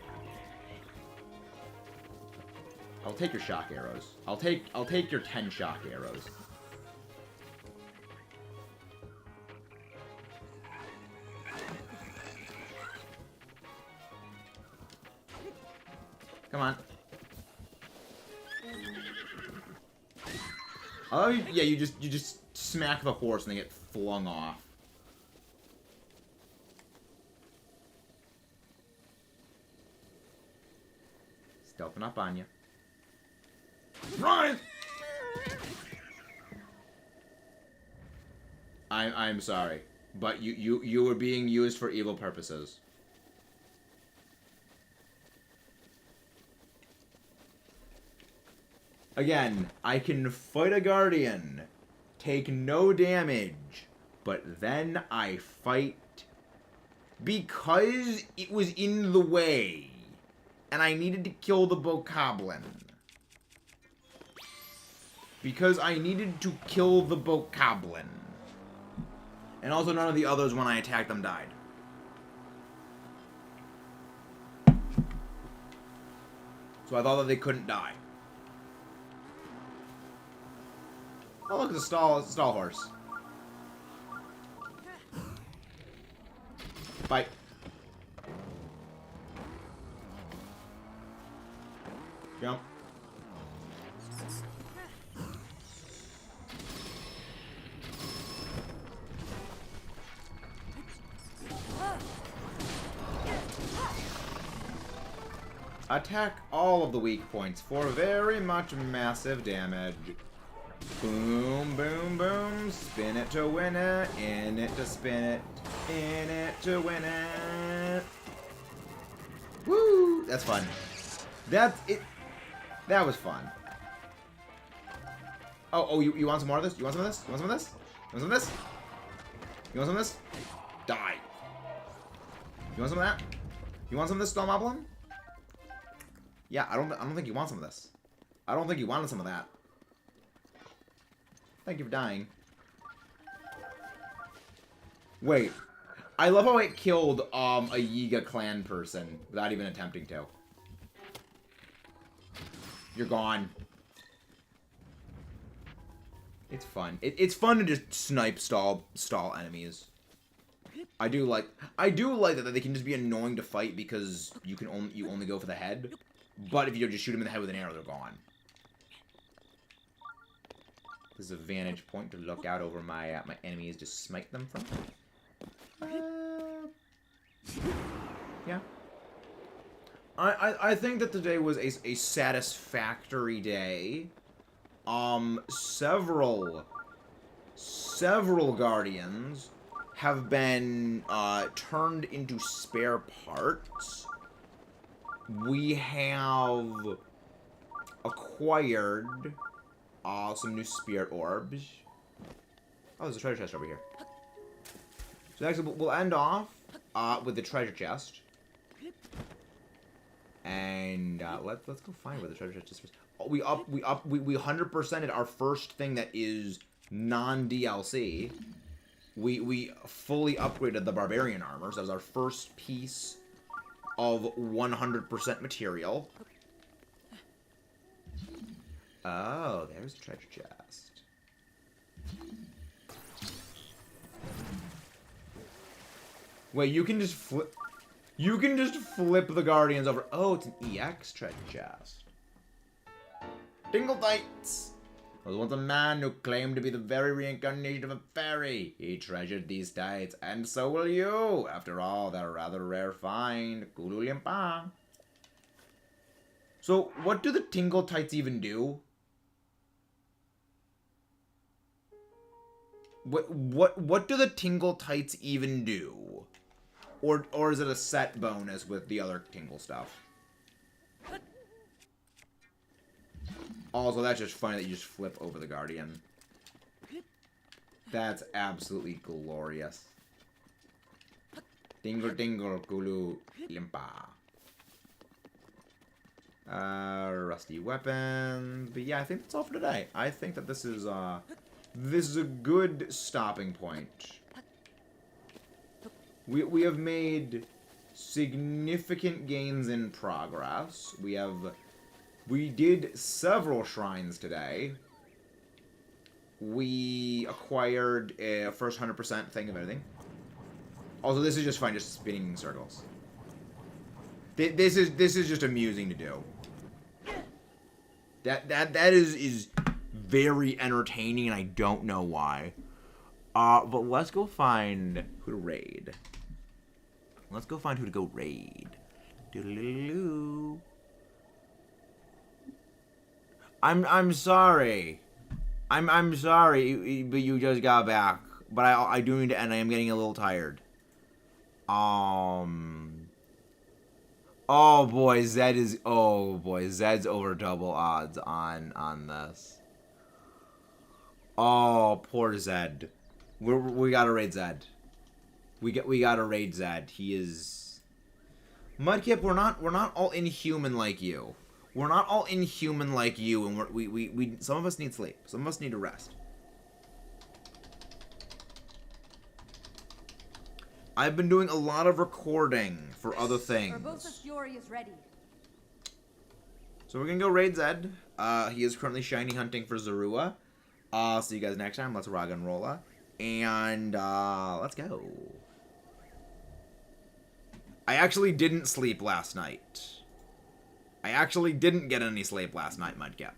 I'll take your shock arrows. I'll take your 10 shock arrows. Come on. Oh, yeah, you just smack the horse and they get flung off. Stealthing up on you. Run! I'm sorry, but you were being used for evil purposes. Again, I can fight a guardian, take no damage, but then I fight because it was in the way, and I needed to kill the bokoblin. Because I needed to kill the bokoblin. And also none of the others when I attacked them died. So I thought that they couldn't die. Oh, look, it's a stall horse. Bye. Jump. Attack all of the weak points for very much massive damage. Boom, boom, boom. Spin it to win it. In it to spin it. In it to win it. Woo! That's fun. That's it. That was fun. Oh, you want some more of this? You want some of this? You want some of this? You want some of this? You want some of this? Die. You want some of that? You want some of this, Stormoblin? Yeah, I don't think you want some of this. I don't think you wanted some of that. Thank you for dying. Wait. I love how it killed a Yiga clan person without even attempting to. You're gone. It's fun. It's fun to just snipe stall enemies. I do like that they can just be annoying to fight because you only go for the head. But if you just shoot them in the head with an arrow, they're gone. This is a vantage point to look out over my my enemies to smite them from. Yeah. I think that today was a satisfactory day. Several guardians have been turned into spare parts. We have acquired some new spirit orbs. Oh, there's a treasure chest over here. So actually, we'll end off with the treasure chest. And let's go find where the treasure chest is. Oh, we 100%ed our first thing that is non-DLC. We fully upgraded the barbarian armor. So that was our first piece of 100% material. Oh, there's the treasure chest. Wait, you can just flip. You can just flip the guardians over. Oh, it's an EX treasure chest. Dingle Tights! There was once a man who claimed to be the very reincarnation of a fairy. He treasured these tights, and so will you. After all, they're a rather rare find. Kulu Limpa. So, what do the Tingle Tights even do? What do the Tingle Tights even do? Or is it a set bonus with the other Tingle stuff? Also, that's just funny that you just flip over the Guardian. That's absolutely glorious. Dingle dingle Kulu Limpa. Rusty weapons. But yeah, I think that's all for today. I think that this is a good stopping point. We have made significant gains in progress. We did several shrines today. We acquired a first 100% thing of everything. Also, this is just fun, just spinning in circles. This is just amusing to do. That is very entertaining, and I don't know why. But let's go find who to raid. Let's go find who to go raid. Doodaloo. I'm sorry. I'm sorry, but you just got back. But I do need to end. I am getting a little tired. Oh boy, Zed's over double odds on this. Oh, poor Zed. We gotta raid Zed. We gotta raid Zed. He is Mudkip. We're not all inhuman like you. We're not all inhuman like you, and we some of us need sleep. Some of us need to rest. I've been doing a lot of recording for other things. Urbosa's Fury is ready. So we're gonna go raid Zed. He is currently shiny hunting for Zorua. See you guys next time. Let's rock and rolla. And let's go. I actually didn't sleep last night. I actually didn't get any sleep last night, Mudkip.